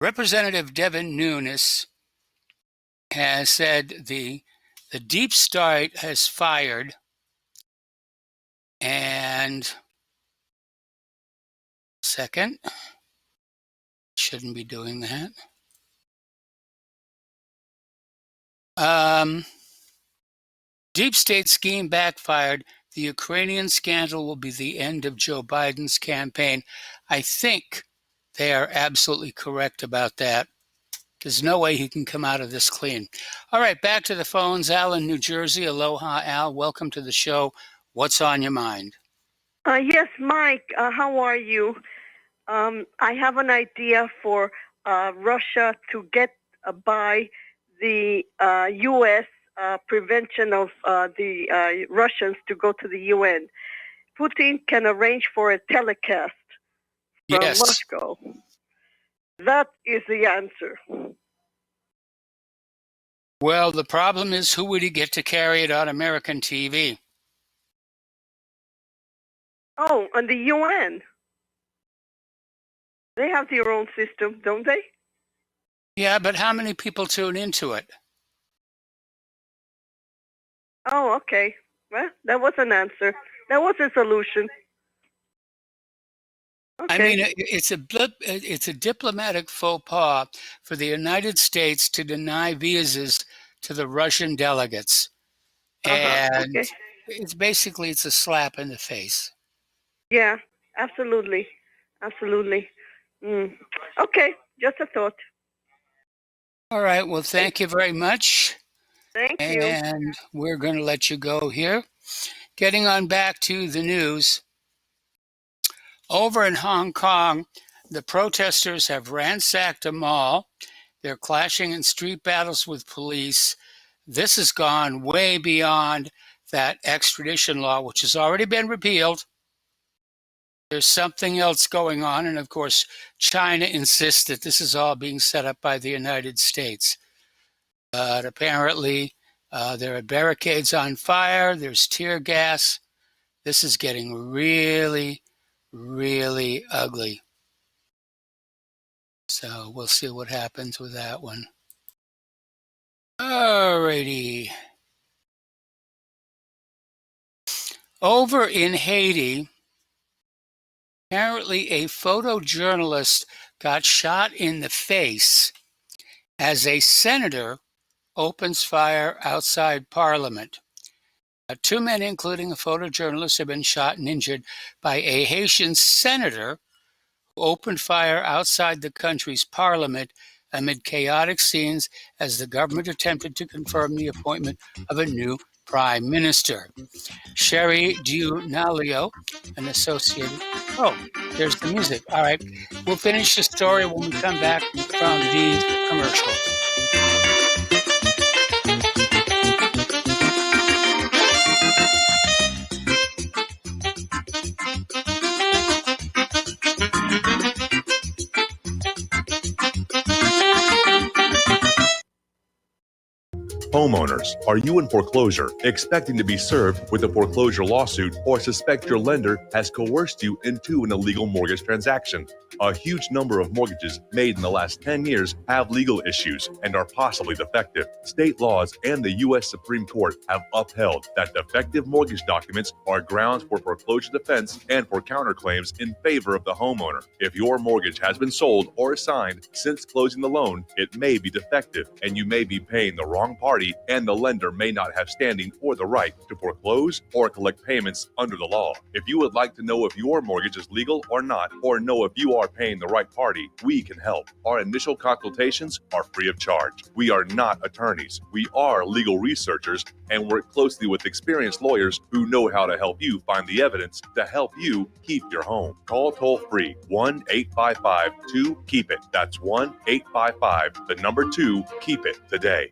Representative Devin Nunes has said the Deep State has fired, and second, shouldn't be doing that. Deep State scheme backfired. The Ukrainian scandal will be the end of Joe Biden's campaign. I think they are absolutely correct about that. There's no way he can come out of this clean. All right, back to the phones. Al in New Jersey. Aloha, Al. Welcome to the show. What's on your mind? Yes, Mike. How are you? I have an idea for Russia to get by the U.S. Prevention of the Russians to go to the UN. Putin can arrange for a telecast from Moscow. That is the answer. Well, the problem is, who would he get to carry it on American TV? Oh, and the UN. They have their own system, don't they? Yeah, but how many people tune into it? Oh, okay. Well, that was an answer. That was a solution. Okay. I mean, it's a diplomatic faux pas for the United States to deny visas to the Russian delegates. And it's a slap in the face. Yeah, absolutely. Absolutely. Okay, just a thought. All right, well, thank you very much. Thank you. And we're going to let you go here. Getting on back to the news. Over in Hong Kong, the protesters have ransacked a mall. They're clashing in street battles with police. This has gone way beyond that extradition law, which has already been repealed. There's something else going on. And of course, China insists that this is all being set up by the United States. But apparently, there are barricades on fire. There's tear gas. This is getting really, really ugly. So we'll see what happens with that one. Alrighty. Over in Haiti, apparently a photojournalist got shot in the face as a senator opens fire outside Parliament. 2 men, including a photojournalist, have been shot and injured by a Haitian senator who opened fire outside the country's parliament amid chaotic scenes as the government attempted to confirm the appointment of a new prime minister. Sherry Dunalio, an associated... Oh, there's the music. All right. We'll finish the story when we come back from these commercials. Homeowners, are you in foreclosure, expecting to be served with a foreclosure lawsuit, or suspect your lender has coerced you into an illegal mortgage transaction? A huge number of mortgages made in the last 10 years have legal issues and are possibly defective. State laws and the U.S. Supreme Court have upheld that defective mortgage documents are grounds for foreclosure defense and for counterclaims in favor of the homeowner. If your mortgage has been sold or assigned since closing the loan, it may be defective and you may be paying the wrong party, and the lender may not have standing or the right to foreclose or collect payments under the law. If you would like to know if your mortgage is legal or not, or know if you are paying the right party, we can help. Our initial consultations are free of charge. We are not attorneys. We are legal researchers and work closely with experienced lawyers who know how to help you find the evidence to help you keep your home. Call toll-free 1-855-2-KEEP-IT. That's 1-855-2-KEEP-IT today.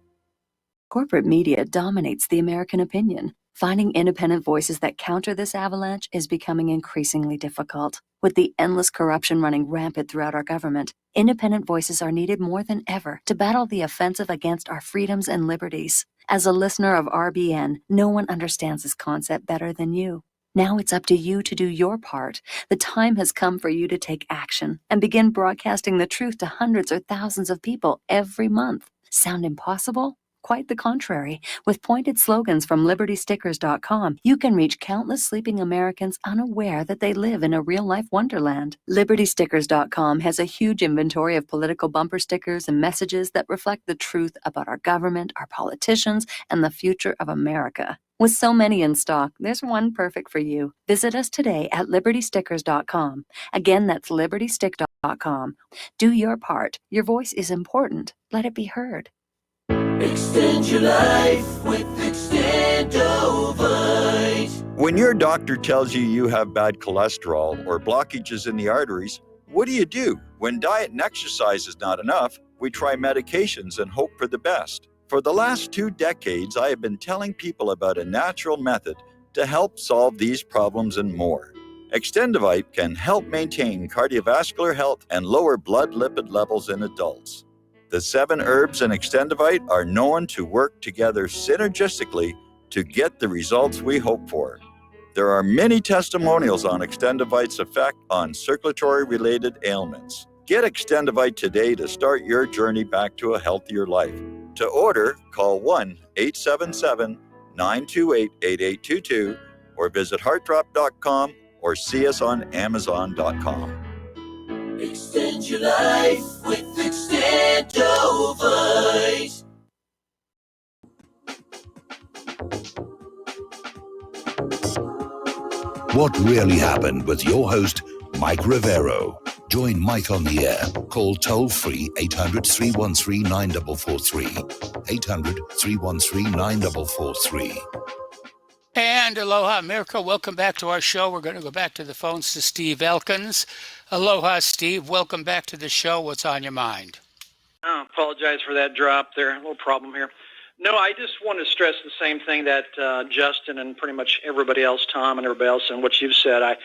Corporate media dominates the American opinion. Finding independent voices that counter this avalanche is becoming increasingly difficult. With the endless corruption running rampant throughout our government, independent voices are needed more than ever to battle the offensive against our freedoms and liberties. As a listener of RBN, no one understands this concept better than you. Now it's up to you to do your part. The time has come for you to take action and begin broadcasting the truth to hundreds or thousands of people every month. Sound impossible? Quite the contrary. With pointed slogans from LibertyStickers.com, you can reach countless sleeping Americans unaware that they live in a real-life wonderland. LibertyStickers.com has a huge inventory of political bumper stickers and messages that reflect the truth about our government, our politicians, and the future of America. With so many in stock, there's one perfect for you. Visit us today at LibertyStickers.com. Again, that's LibertyStick.com. Do your part. Your voice is important. Let it be heard. Extend your life with Extendovite. When your doctor tells you have bad cholesterol or blockages in the arteries, what do? When diet and exercise is not enough, we try medications and hope for the best. For the last 2 decades, I have been telling people about a natural method to help solve these problems and more. Extendovite can help maintain cardiovascular health and lower blood lipid levels in adults. The 7 herbs in Extendovite are known to work together synergistically to get the results we hope for. There are many testimonials on Extendovite's effect on circulatory-related ailments. Get Extendovite today to start your journey back to a healthier life. To order, call 1-877-928-8822 or visit heartdrop.com or see us on amazon.com. Extend your life with Extendovite. What really happened with your host, Mike Rivero. Join Mike on the air. Call toll-free 800-313-9443. 800-313-9443. And aloha, America. Welcome back to our show. We're going to go back to the phones to Steve Elkins. Aloha, Steve. Welcome back to the show. What's on your mind? I apologize for that drop there. A little problem here. No, I just want to stress the same thing that Justin and pretty much everybody else, Tom and everybody else, and what you've said. I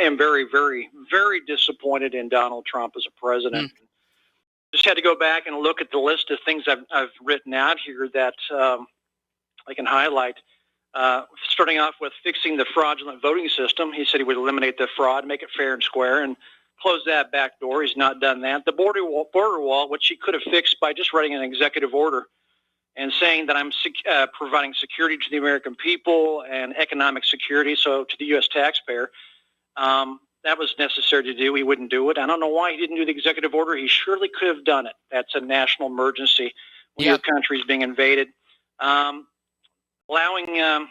am very, very, very disappointed in Donald Trump as a president. Just had to go back and look at the list of things I've written out here that I can highlight. Starting off with fixing the fraudulent voting system. He said he would eliminate the fraud, make it fair and square, and close that back door. He's not done that. The border wall, which he could have fixed by just writing an executive order and saying that I'm providing security to the American people and economic security, so to the U.S. taxpayer. That was necessary to do. He wouldn't do it. I don't know why he didn't do the executive order. He surely could have done it. That's a national emergency when your country is being invaded. Allowing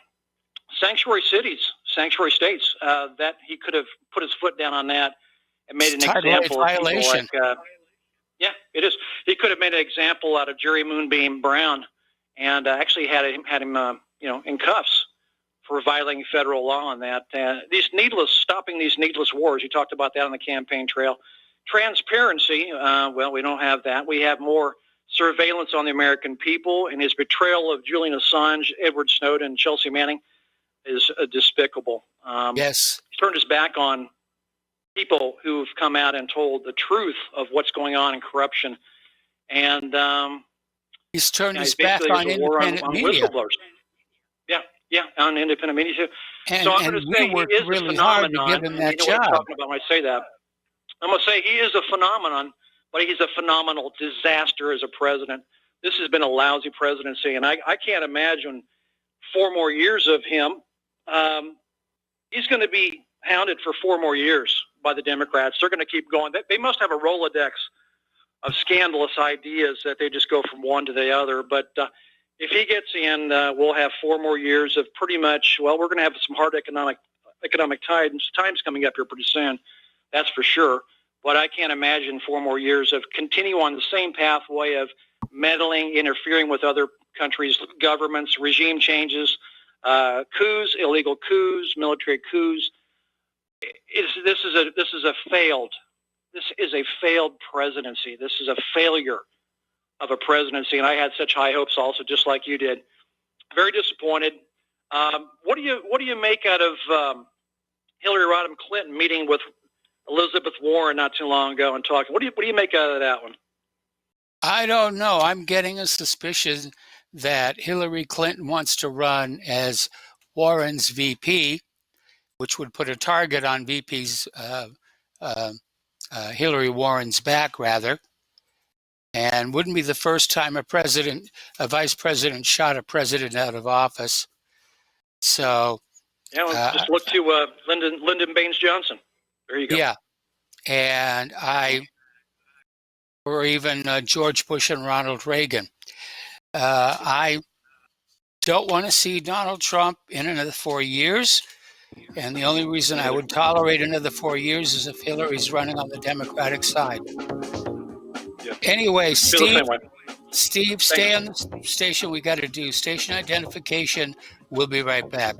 sanctuary cities, sanctuary states, that he could have put his foot down on that and made an example of people like, yeah, it is. He could have made an example out of Jerry Moonbeam Brown and actually had him in cuffs for violating federal law on that. Stopping these needless wars. You talked about that on the campaign trail. Transparency, well, we don't have that. We have more surveillance on the American people, and his betrayal of Julian Assange, Edward Snowden, and Chelsea Manning is despicable. Yes. He's turned his back on people who've come out and told the truth of what's going on in corruption. And he's turned his back on independent media. Yeah, on independent media too. And, so I'm going to say he is really a phenomenon. hard to give him that you know what I'm job. talking about when I say that. I'm going to say he is a phenomenon, but he's a phenomenal disaster as a president. This has been a lousy presidency, and I can't imagine 4 more years of him. He's going to be hounded for 4 more years by the Democrats. They're going to keep going. They must have a Rolodex of scandalous ideas that they just go from one to the other. But if he gets in, we'll have 4 more years of pretty much, well, we're going to have some hard economic times coming up here pretty soon. That's for sure. But I can't imagine 4 more years of continue on the same pathway of meddling, interfering with other countries' governments, regime changes, coups, illegal coups, military coups. This is a failed presidency. This is a failure of a presidency, and I had such high hopes also, just like you did. Very disappointed. What do you make out of Hillary Rodham Clinton meeting with Elizabeth Warren not too long ago and talking? What do you make out of that one? I don't know. I'm getting a suspicion that Hillary Clinton wants to run as Warren's VP, which would put a target on VP's Hillary Warren's back, rather. And wouldn't be the first time a vice president shot a president out of office. So, just look to Lyndon Baines Johnson. There you go. Yeah, and or even George Bush and Ronald Reagan. I don't want to see Donald Trump in another 4 years. And the only reason I would tolerate another 4 years is if Hillary's running on the Democratic side. Yeah. Anyway, Steve, Thanks. stay on the station. We got to do station identification. We'll be right back.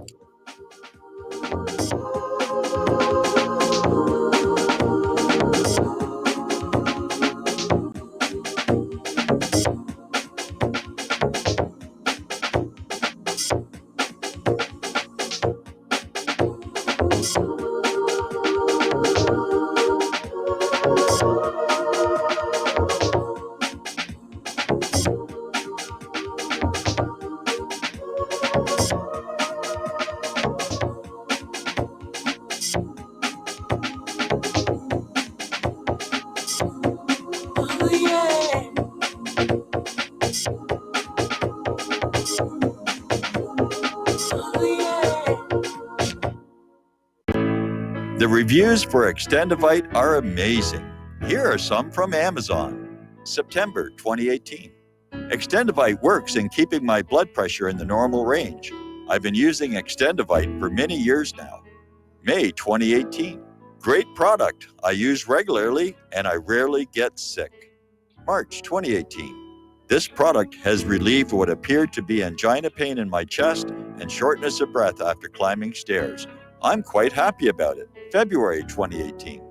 The reviews for Extendivite are amazing. Here are some from Amazon. September 2018. Extendivite works in keeping my blood pressure in the normal range. I've been using Extendivite for many years now. May 2018. Great product. I use regularly and I rarely get sick. March 2018. This product has relieved what appeared to be angina pain in my chest and shortness of breath after climbing stairs. I'm quite happy about it. February 2018.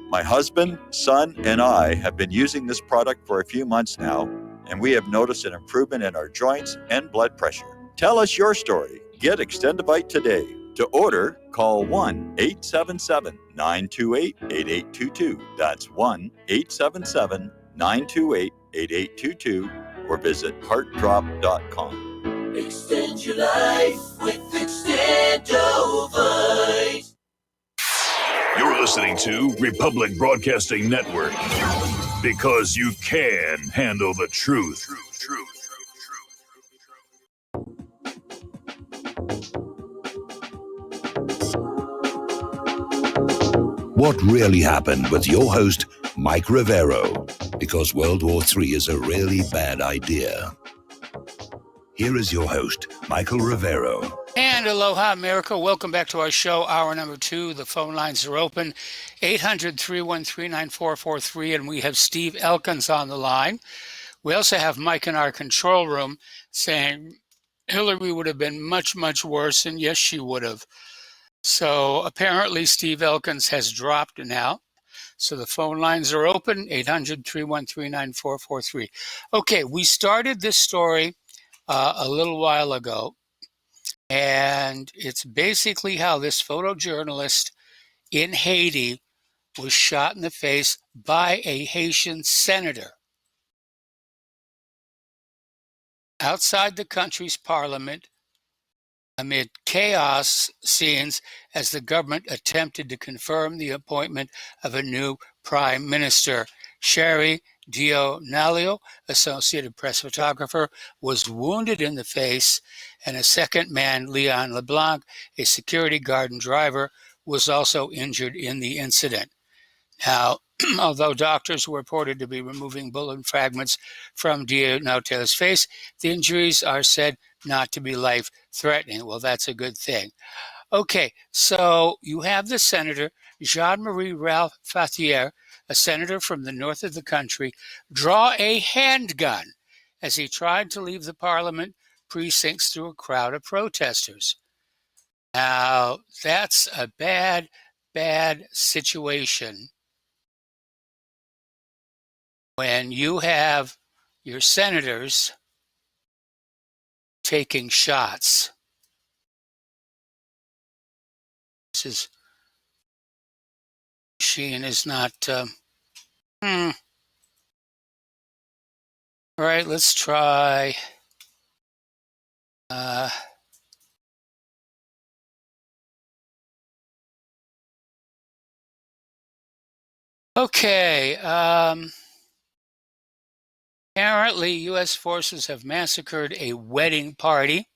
My husband, son, and I have been using this product for a few months now, and we have noticed an improvement in our joints and blood pressure. Tell us your story. Get Extendivite today. To order, call 1-877-928-8822. That's 1-877-928-8822. 928-8822 or visit heartdrop.com. Extend your life with Extendovite. You're listening to Republic Broadcasting Network because you can handle the truth. What really happened with your host, Mike Rivero, because World War III is a really bad idea. Here is your host, Michael Rivero. And aloha, America. Welcome back to our show, hour number 2. The phone lines are open, 800-313-9443, and we have Steve Elkins on the line. We also have Mike in our control room saying Hillary would have been much, much worse, and yes, she would have. So apparently Steve Elkins has dropped now. So the phone lines are open, 800-313-9443. Okay, we started this story a little while ago, and it's basically how this photojournalist in Haiti was shot in the face by a Haitian senator outside the country's parliament amid chaos scenes as the government attempted to confirm the appointment of a new prime minister. Sherry Dionalio, Associated Press photographer, was wounded in the face, and a second man, Leon LeBlanc, a security guard and driver, was also injured in the incident. Now, although doctors were reported to be removing bullet fragments from Dionalio's face, the injuries are said not to be life-threatening. Well, that's a good thing. Okay, so you have the senator, Jean-Marie Ralph Fathier, a senator from the north of the country, draw a handgun as he tried to leave the parliament precincts through a crowd of protesters. Now, that's a bad, bad situation when you have your senators taking shots. This is machine is not all right, let's try okay. Apparently U.S. forces have massacred a wedding party,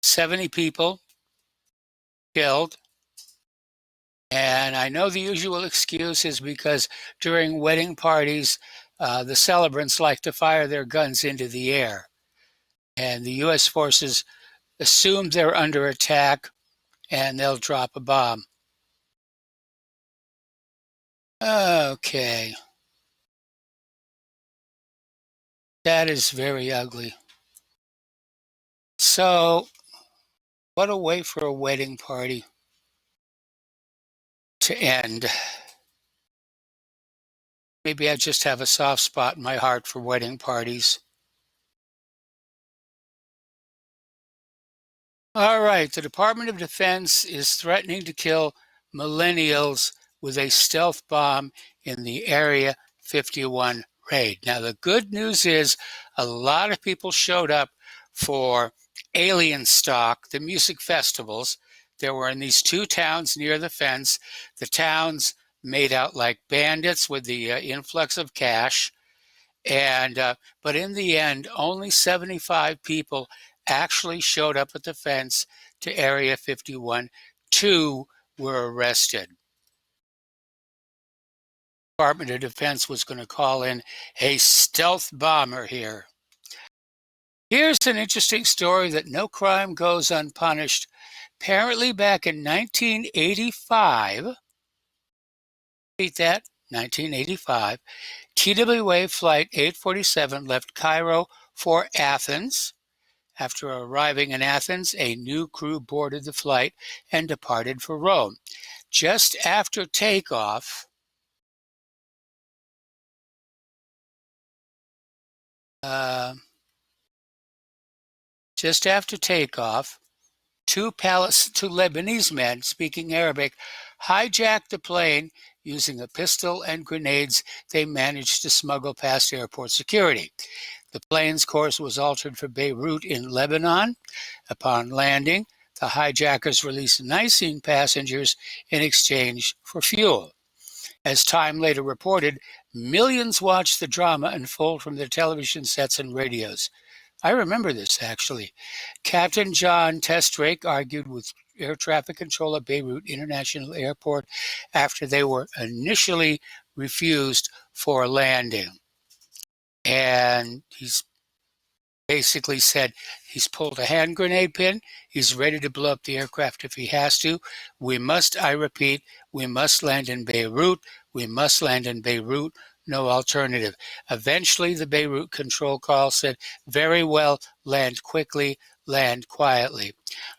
70 people killed. And I know the usual excuse is because during wedding parties, the celebrants like to fire their guns into the air. And the U.S. forces assume they're under attack and they'll drop a bomb. Okay. That is very ugly. So, what a way for a wedding party to end. Maybe I just have a soft spot in my heart for wedding parties. All right, the Department of Defense is threatening to kill millennials with a stealth bomb in the Area 51 raid. Now, the good news is a lot of people showed up for Alien Stock, the music festivals. There were in these two towns near the fence. The towns made out like bandits with the influx of cash. And but in the end, only 75 people actually showed up at the fence to Area 51. 2 were arrested. Department of Defense was going to call in a stealth bomber here. Here's an interesting story that no crime goes unpunished. Apparently back in 1985, repeat that, 1985, TWA Flight 847 left Cairo for Athens. After arriving in Athens, a new crew boarded the flight and departed for Rome. Just after takeoff, two Lebanese men speaking Arabic hijacked the plane using a pistol and grenades they managed to smuggle past airport security. The plane's course was altered for Beirut in Lebanon. Upon landing, the hijackers released 19 passengers in exchange for fuel. As Time later reported, millions watched the drama unfold from their television sets and radios. I remember this, actually. Captain John Testrake argued with air traffic control at Beirut International Airport after they were initially refused for a landing. And he's basically said he's pulled a hand grenade pin. He's ready to blow up the aircraft if he has to. We must, I repeat, we must land in Beirut. We must land in Beirut. No alternative. Eventually, the Beirut control call said, very well, land quickly, land quietly.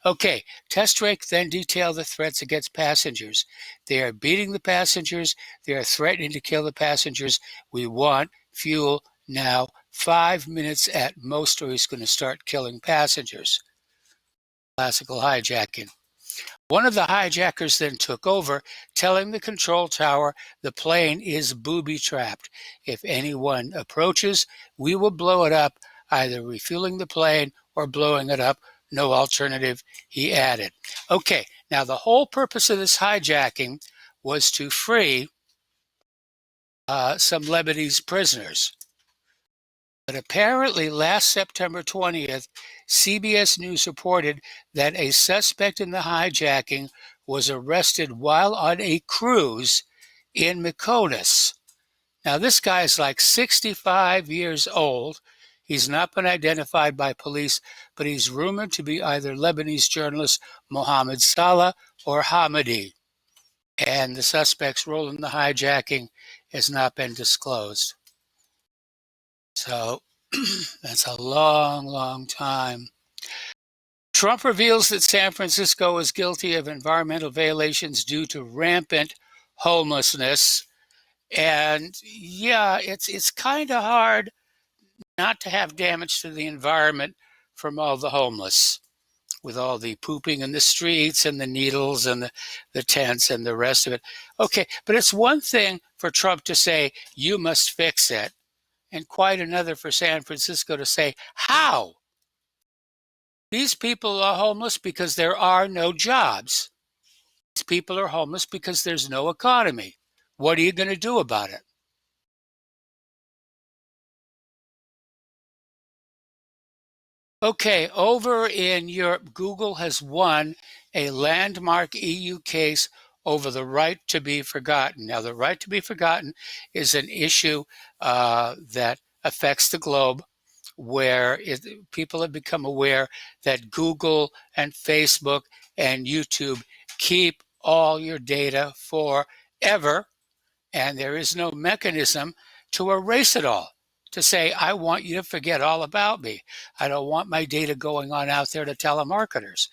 Okay, Testrake then detailed the threats against passengers. They are beating the passengers. They are threatening to kill the passengers. We want fuel now. 5 minutes at most, or he's going to start killing passengers. Classical hijacking. One of the hijackers then took over, telling the control tower the plane is booby-trapped. If anyone approaches, we will blow it up, either refueling the plane or blowing it up. No alternative, he added. Okay, now the whole purpose of this hijacking was to free some Lebanese prisoners. But apparently last September 20th, CBS News reported that a suspect in the hijacking was arrested while on a cruise in Mykonos. Now, this guy is like 65 years old. He's not been identified by police, but he's rumored to be either Lebanese journalist Mohammed Salah or Hamidi. And the suspect's role in the hijacking has not been disclosed. So that's a long, long time. Trump reveals that San Francisco is guilty of environmental violations due to rampant homelessness. And yeah, it's kind of hard not to have damage to the environment from all the homeless, with all the pooping in the streets and the needles and the tents and the rest of it. Okay, but it's one thing for Trump to say, you must fix it. And quite another for San Francisco to say, how? These people are homeless because there are no jobs. These people are homeless because there's no economy. What are you going to do about it? Okay, over in Europe, Google has won a landmark EU case over the right to be forgotten. Now, the right to be forgotten is an issue that affects the globe, where people have become aware that Google and Facebook and YouTube keep all your data forever, and there is no mechanism to erase it all, to say, I want you to forget all about me. I don't want my data going on out there to telemarketers.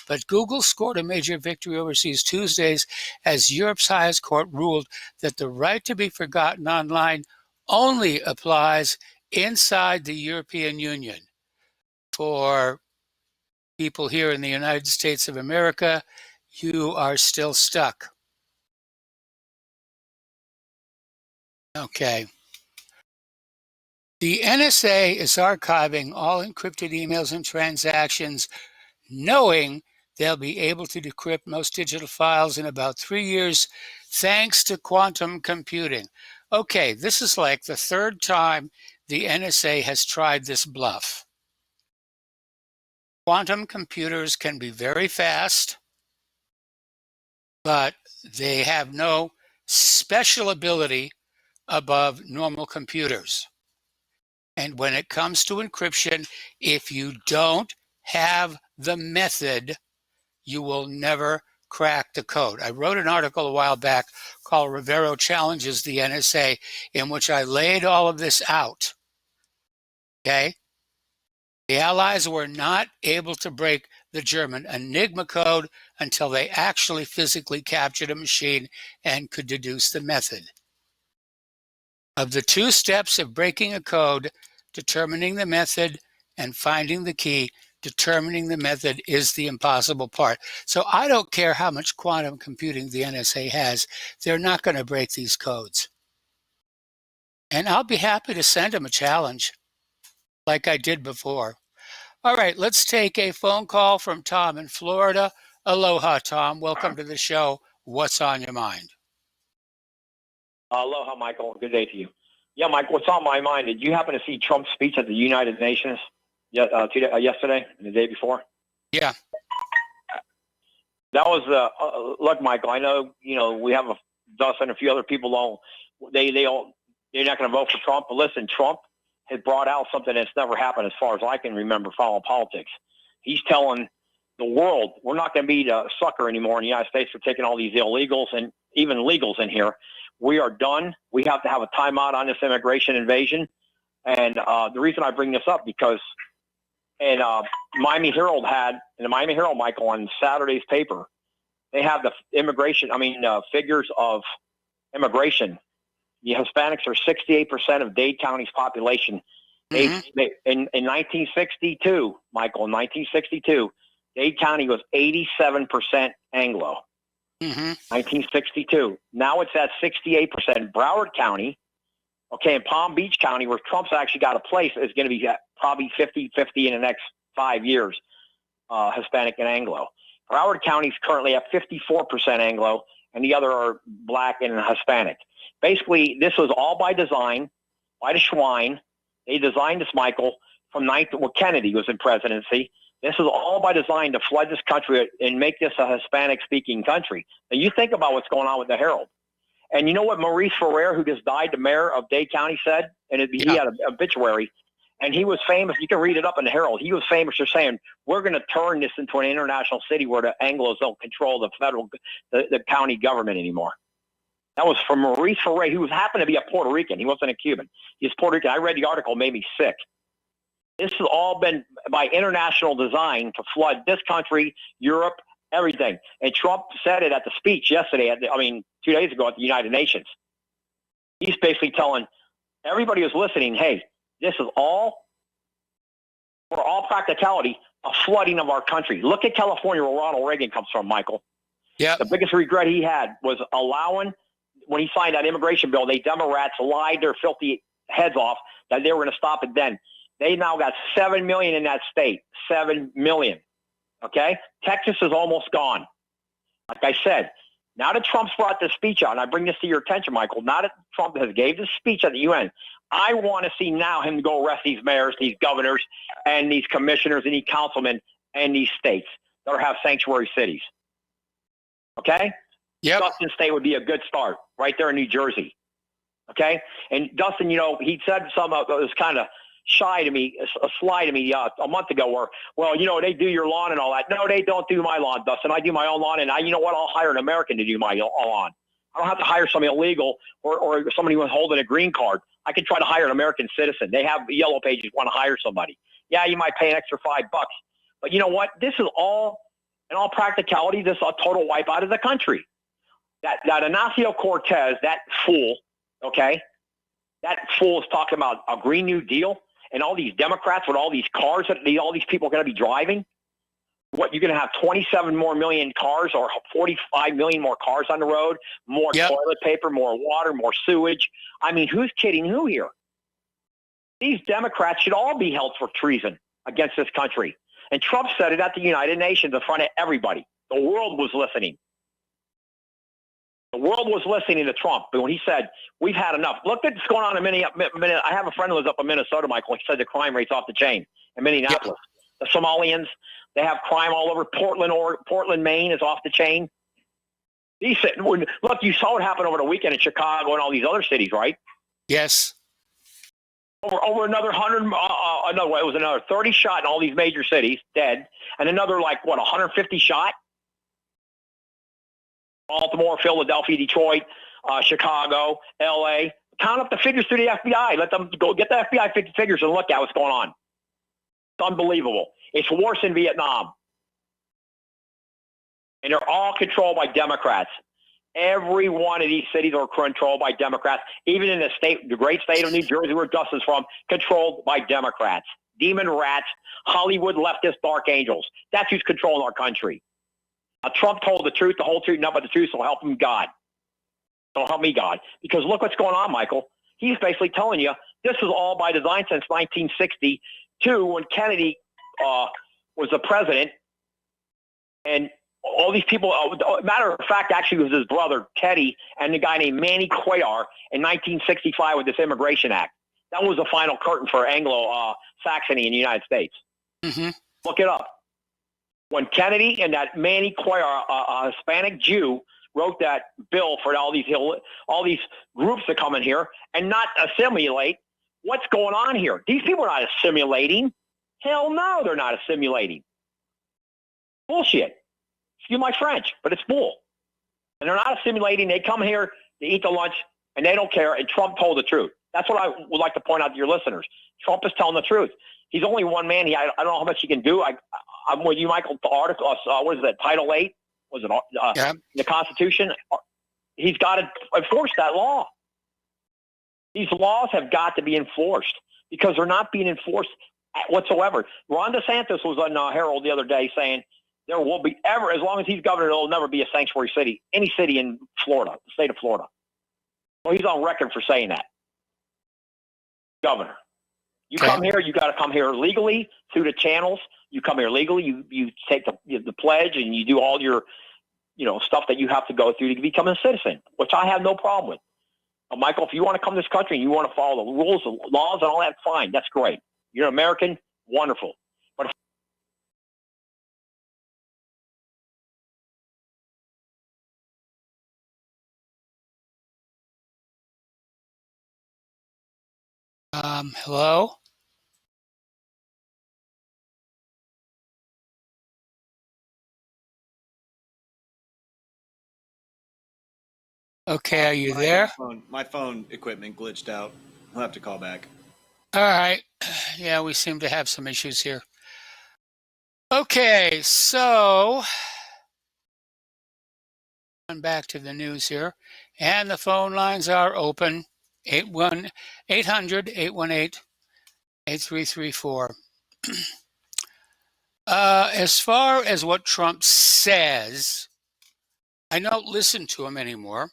But Google scored a major victory overseas Tuesdays as Europe's highest court ruled that the right to be forgotten online only applies inside the European Union. For people here in the United States of America, you are still stuck. Okay. The NSA is archiving all encrypted emails and transactions, knowing they'll be able to decrypt most digital files in about 3 years, thanks to quantum computing. Okay, this is like the third time the NSA has tried this bluff. Quantum computers can be very fast, but they have no special ability above normal computers. And when it comes to encryption, if you don't have the method, you will never crack the code. I wrote an article a while back called Rivero Challenges the NSA, in which I laid all of this out. Okay? The Allies were not able to break the German Enigma code until they actually physically captured a machine and could deduce the method. Of the two steps of breaking a code, determining the method and finding the key, Determining the method is the impossible part. So I don't care how much quantum computing the NSA has. They're not going to break these codes. And I'll be happy to send them a challenge like I did before. All right, let's take a phone call from Tom in Florida. Aloha, Tom. Welcome to the show. What's on your mind? Aloha, Michael. Good day to you. Yeah, Mike, what's on my mind? Did you happen to see Trump's speech at the United Nations yesterday and the day before? Yeah. That was, look, Michael, I know, we have Dustin and a few other people they're not going to vote for Trump, but listen, Trump has brought out something that's never happened as far as I can remember following politics. He's telling the world we're not going to be the sucker anymore in the United States for taking all these illegals and even legals in here. We are done. We have to have a timeout on this immigration invasion. And the reason I bring this up because Miami Herald Michael, on Saturday's paper, they have the figures of immigration. The Hispanics are 68% of Dade County's population. Mm-hmm. In 1962, Michael, Dade County was 87% Anglo. Mm-hmm. 1962. Now it's at 68%. Broward County, and Palm Beach County, where Trump's actually got a place, is going to be probably 50-50 in the next 5 years, Hispanic and Anglo. Broward County is currently at 54% Anglo, and the other are black and Hispanic. Basically, this was all by design, by the Schwein. They designed this, Michael, from Kennedy was in presidency. This is all by design to flood this country and make this a Hispanic-speaking country. Now, you think about what's going on with the Herald. And you know what Maurice Ferrer, who just died, the mayor of Dade County, said? And he had an obituary. And he was famous. You can read it up in the Herald. He was famous for saying, we're going to turn this into an international city where the Anglos don't control the county government anymore. That was from Maurice Ferrer, who happened to be a Puerto Rican. He wasn't a Cuban. He's Puerto Rican. I read the article, made me sick. This has all been by international design to flood this country, Europe, everything. And Trump said it at the speech yesterday, 2 days ago at the United Nations. He's basically telling everybody who's listening, hey, this is all, for all practicality, a flooding of our country. Look at California, where Ronald Reagan comes from, Michael. Yeah. The biggest regret he had was allowing, when he signed that immigration bill, they Democrats lied their filthy heads off that they were going to stop it then. They now got 7 million in that state. 7 million. Okay? Texas is almost gone. Like I said, now that Trump's brought this speech out, and I bring this to your attention, Michael, now that Trump has gave this speech at the UN, I want to see now him go arrest these mayors, these governors, and these commissioners, and these councilmen, and these states that have sanctuary cities. Okay? Yep. Dustin State would be a good start right there in New Jersey. Okay? And Dustin, he said something that was kind of sly to me a month ago where, they do your lawn and all that. No, they don't do my lawn, Dustin. I do my own lawn, and you know what? I'll hire an American to do my lawn. I don't have to hire somebody illegal or somebody who's holding a green card. I can try to hire an American citizen. They have yellow pages, want to hire somebody. Yeah, you might pay an extra $5. But you know what? This is all, in all practicality, this is a total wipeout of the country. That Ignacio Cortez, that fool, okay, that fool is talking about a Green New Deal and all these Democrats with all these cars that all these people are going to be driving. What, you're going to have 27 more million cars or 45 million more cars on the road, more toilet paper, more water, more sewage. Who's kidding who here? These Democrats should all be held for treason against this country. And Trump said it at the United Nations in front of everybody. The world was listening. The world was listening to Trump, but when he said, we've had enough. Look at what's going on in Minneapolis. I have a friend who lives up in Minnesota, Michael. He said the crime rate's off the chain in Minneapolis. The Somalians, they have crime all over. Portland, Maine is off the chain. Look, you saw what happened over the weekend in Chicago and all these other cities, right? Yes. Over another 100, it was another 30 shot in all these major cities, dead, and another 150 shot? Baltimore, Philadelphia, Detroit, Chicago, L.A. Count up the figures through the FBI. Let them go get the FBI figures and look at what's going on. It's unbelievable. It's worse than Vietnam. And they're all controlled by Democrats. Every one of these cities are controlled by Democrats. Even in the great state of New Jersey, where Dustin's from, controlled by Democrats. demon rats, Hollywood leftist dark angels. That's who's controlling our country. Trump told the truth, the whole truth, nothing but the truth, so help him God. So help me God. Because look what's going on, Michael. He's basically telling you this was all by design since 1962 when Kennedy was the president. And all these people, matter of fact, actually it was his brother, Teddy, and the guy named Manny Cuellar in 1965 with this Immigration Act. That was the final curtain for Anglo-Saxony in the United States. Mm-hmm. Look it up. When Kennedy and that Manny Cuellar, a Hispanic Jew, wrote that bill for all these groups to come in here and not assimilate, what's going on here? These people are not assimilating. Hell no, they're not assimilating. Bullshit. Excuse my French, but it's bull. And they're not assimilating. They come here, they eat the lunch, and they don't care, and Trump told the truth. That's what I would like to point out to your listeners. Trump is telling the truth. He's only one man. I don't know how much he can do. I'm with you, Michael. The article, what is that, Title 8? Was it the Constitution? He's got to enforce that law. These laws have got to be enforced because they're not being enforced whatsoever. Ron DeSantis was on Herald the other day saying there will be as long as he's governor, there will never be a sanctuary city, any city in Florida, the state of Florida. Well, he's on record for saying that. Governor. You come here, you got to come here legally through the channels. You come here legally, you take the pledge and you do all your, stuff that you have to go through to become a citizen, which I have no problem with. Michael, if you want to come to this country and you want to follow the rules, the laws, and all that, fine. That's great. You're an American, wonderful. But hello? Okay, are you there? My phone equipment glitched out. I'll have to call back. All right. Yeah, we seem to have some issues here. Okay, so back to the news here. And the phone lines are open. 800-818-8334. As far as what Trump says, I don't listen to him anymore.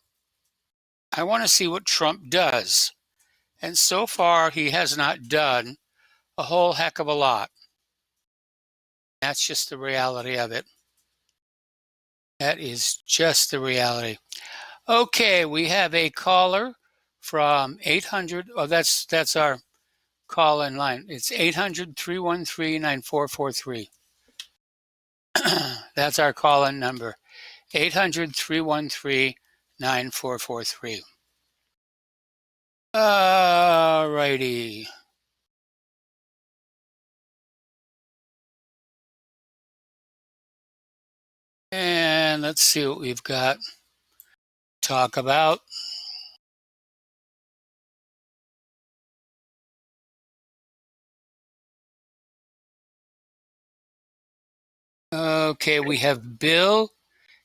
I want to see what Trump does. And so far, he has not done a whole heck of a lot. That's just the reality of it. That is just the reality. Okay, we have a caller from 800. Oh, that's our call-in line. It's 800-313-9443. That's our call-in number. 800-313-9443. All righty. And let's see what we've got to talk about. Okay, we have Bill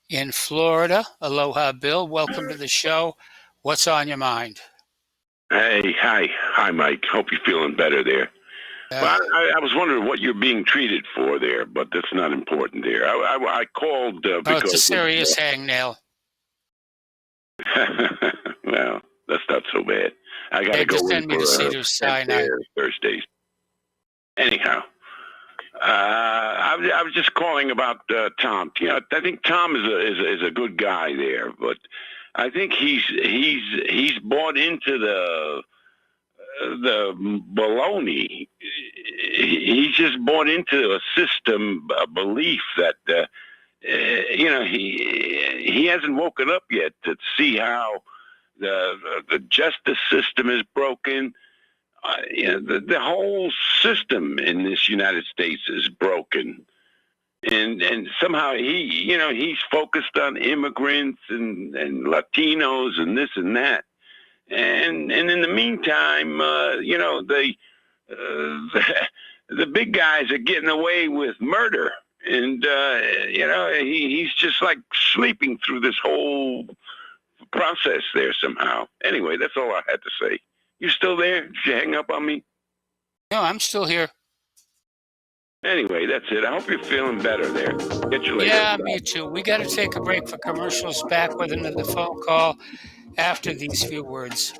in Florida. Aloha, Bill. Welcome to the show. What's on your mind? Hey, hi, Mike. Hope you're feeling better there. Well, I was wondering what you're being treated for there, but that's not important there. I called because it's a serious hangnail. Well, that's not so bad. I got to go in for Thursdays. Anyhow, I was just calling about Tom. I think Tom is a good guy there, but I think he's bought into the baloney. He's just bought into a system, a belief that he hasn't woken up yet to see how the justice system is broken. The whole system in this United States is broken, and somehow he's focused on immigrants and Latinos and this and that. And in the meantime, the big guys are getting away with murder, and he's just like sleeping through this whole process there somehow. Anyway, that's all I had to say. You still there? Did you hang up on me? No, I'm still here. Anyway, that's it. I hope you're feeling better there. Get you later. Yeah, me too. We got to take a break for commercials. Back with another phone call after these few words.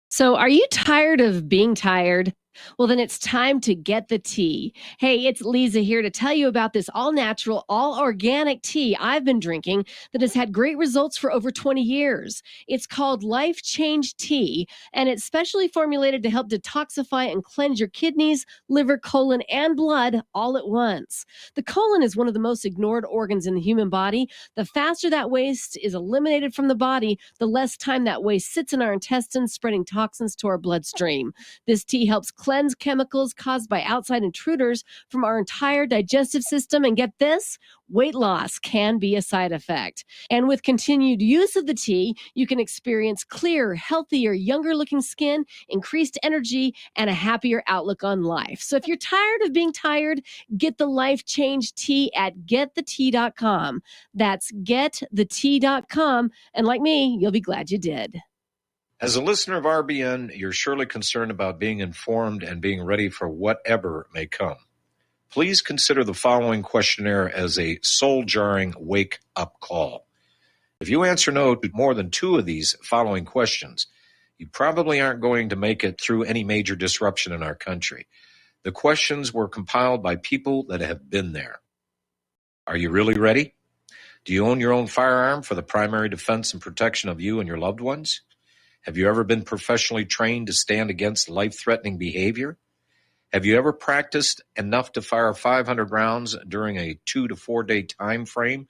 So, are you tired of being tired? Well, then it's time to get the tea. Hey, it's Lisa here to tell you about this all natural, all organic tea I've been drinking that has had great results for over 20 years. It's called Life Change Tea, and it's specially formulated to help detoxify and cleanse your kidneys, liver, colon, and blood all at once. The colon is one of the most ignored organs in the human body. The faster that waste is eliminated from the body, the less time that waste sits in our intestines, spreading toxins to our bloodstream. This tea helps cleanse chemicals caused by outside intruders from our entire digestive system. And get this, weight loss can be a side effect. And with continued use of the tea, you can experience clearer, healthier, younger looking skin, increased energy, and a happier outlook on life. So if you're tired of being tired, get the Life Change Tea at getthetea.com. That's getthetea.com. And like me, you'll be glad you did. As a listener of RBN, you're surely concerned about being informed and being ready for whatever may come. Please consider the following questionnaire as a soul-jarring wake-up call. If you answer no to more than 2 of these following questions, you probably aren't going to make it through any major disruption in our country. The questions were compiled by people that have been there. Are you really ready? Do you own your own firearm for the primary defense and protection of you and your loved ones? Have you ever been professionally trained to stand against life-threatening behavior? Have you ever practiced enough to fire 500 rounds during a 2 to 4 day time frame,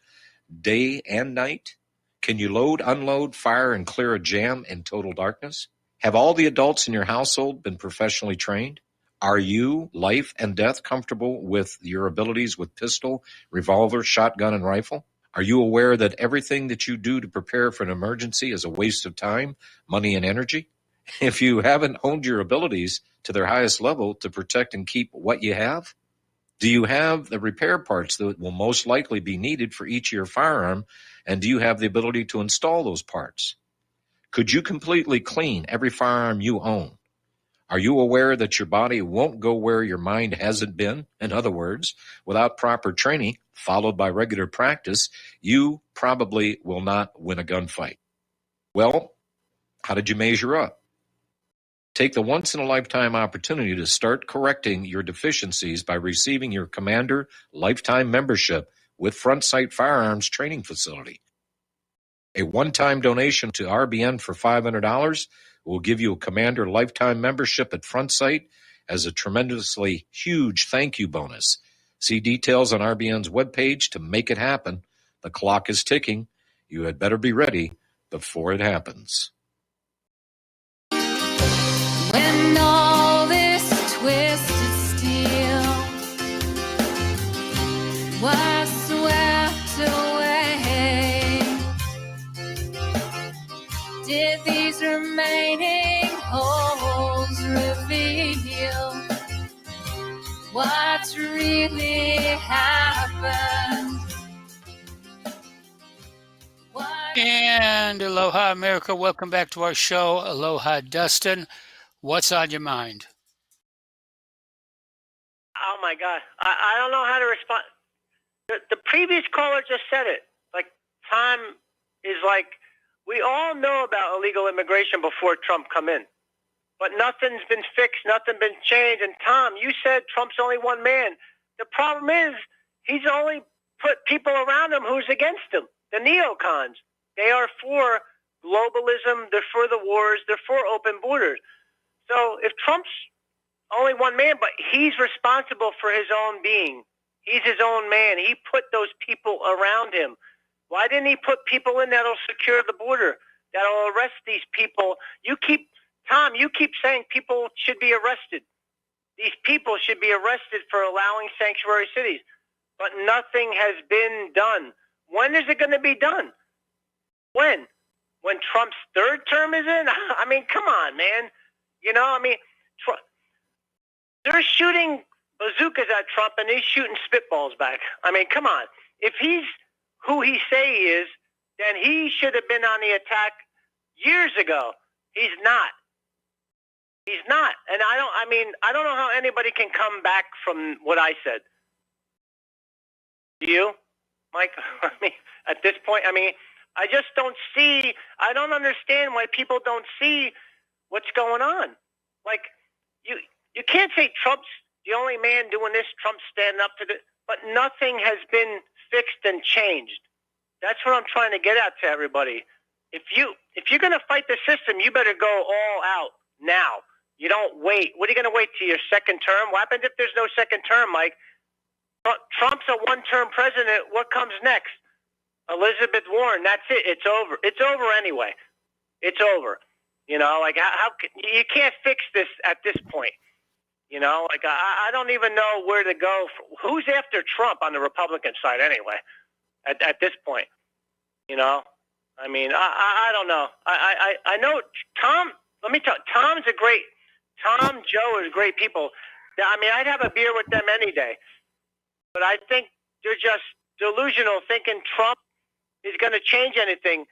day and night? Can you load, unload, fire, and clear a jam in total darkness? Have all the adults in your household been professionally trained? Are you, life and death, comfortable with your abilities with pistol, revolver, shotgun, and rifle? Are you aware that everything that you do to prepare for an emergency is a waste of time, money, and energy? If you haven't honed your abilities to their highest level to protect and keep what you have, do you have the repair parts that will most likely be needed for each of your firearm, and do you have the ability to install those parts? Could you completely clean every firearm you own? Are you aware that your body won't go where your mind hasn't been? In other words, without proper training, followed by regular practice, you probably will not win a gunfight. Well, how did you measure up? Take the once-in-a-lifetime opportunity to start correcting your deficiencies by receiving your Commander Lifetime Membership with Front Sight Firearms Training Facility. A one-time donation to RBN for $500 will give you a Commander Lifetime Membership at Front Sight as a tremendously huge thank you bonus. See details on RBN's webpage to make it happen. The clock is ticking. You had better be ready before it happens. When all this twisted steel was swept away, did these remaining holes reveal what's really happened? And aloha, America. Welcome back to our show. Aloha, Dustin. What's on your mind? Oh my God, I don't know how to respond. The previous caller just said it. Like, time is like, we all know about illegal immigration before Trump come in, but nothing's been fixed, nothing been changed. And Tom, you said Trump's only one man. The problem is he's only put people around him who's against him, the neocons. They are for globalism, they're for the wars, they're for open borders. So if Trump's only one man, but he's responsible for his own being, he's his own man, he put those people around him. Why didn't he put people in that'll secure the border, that'll arrest these people? Tom, you keep saying people should be arrested. These people should be arrested for allowing sanctuary cities, but nothing has been done. When is it going to be done? When when Trump's third term is in? I mean, come on, man. You know, I mean, they're shooting bazookas at Trump and he's shooting spitballs back. I mean, come on. If he's who he say he is, then he should have been on the attack years ago. He's not. He's not. And I don't know how anybody can come back from what I said. Do you, Mike? I mean, at this point, I mean, I just don't see, I don't understand why people don't see what's going on. Like, you can't say Trump's the only man doing this, Trump's standing up to the, but nothing has been fixed and changed. That's what I'm trying to get at to everybody. If you're going to fight the system, you better go all out now. You don't wait. What are you going to wait till your second term? What happens if there's no second term, Mike? Trump's a one-term president. What comes next? Elizabeth Warren. That's it. It's over. It's over anyway. It's over. You know, like how you can't fix this at this point. You know, like I don't even know where to go. Who's after Trump on the Republican side anyway? At this point, you know, I mean, I don't know. I know Tom. Let me tell you, Tom, Joe are great people. I mean, I'd have a beer with them any day. But I think they're just delusional, thinking Trump is going to change anything.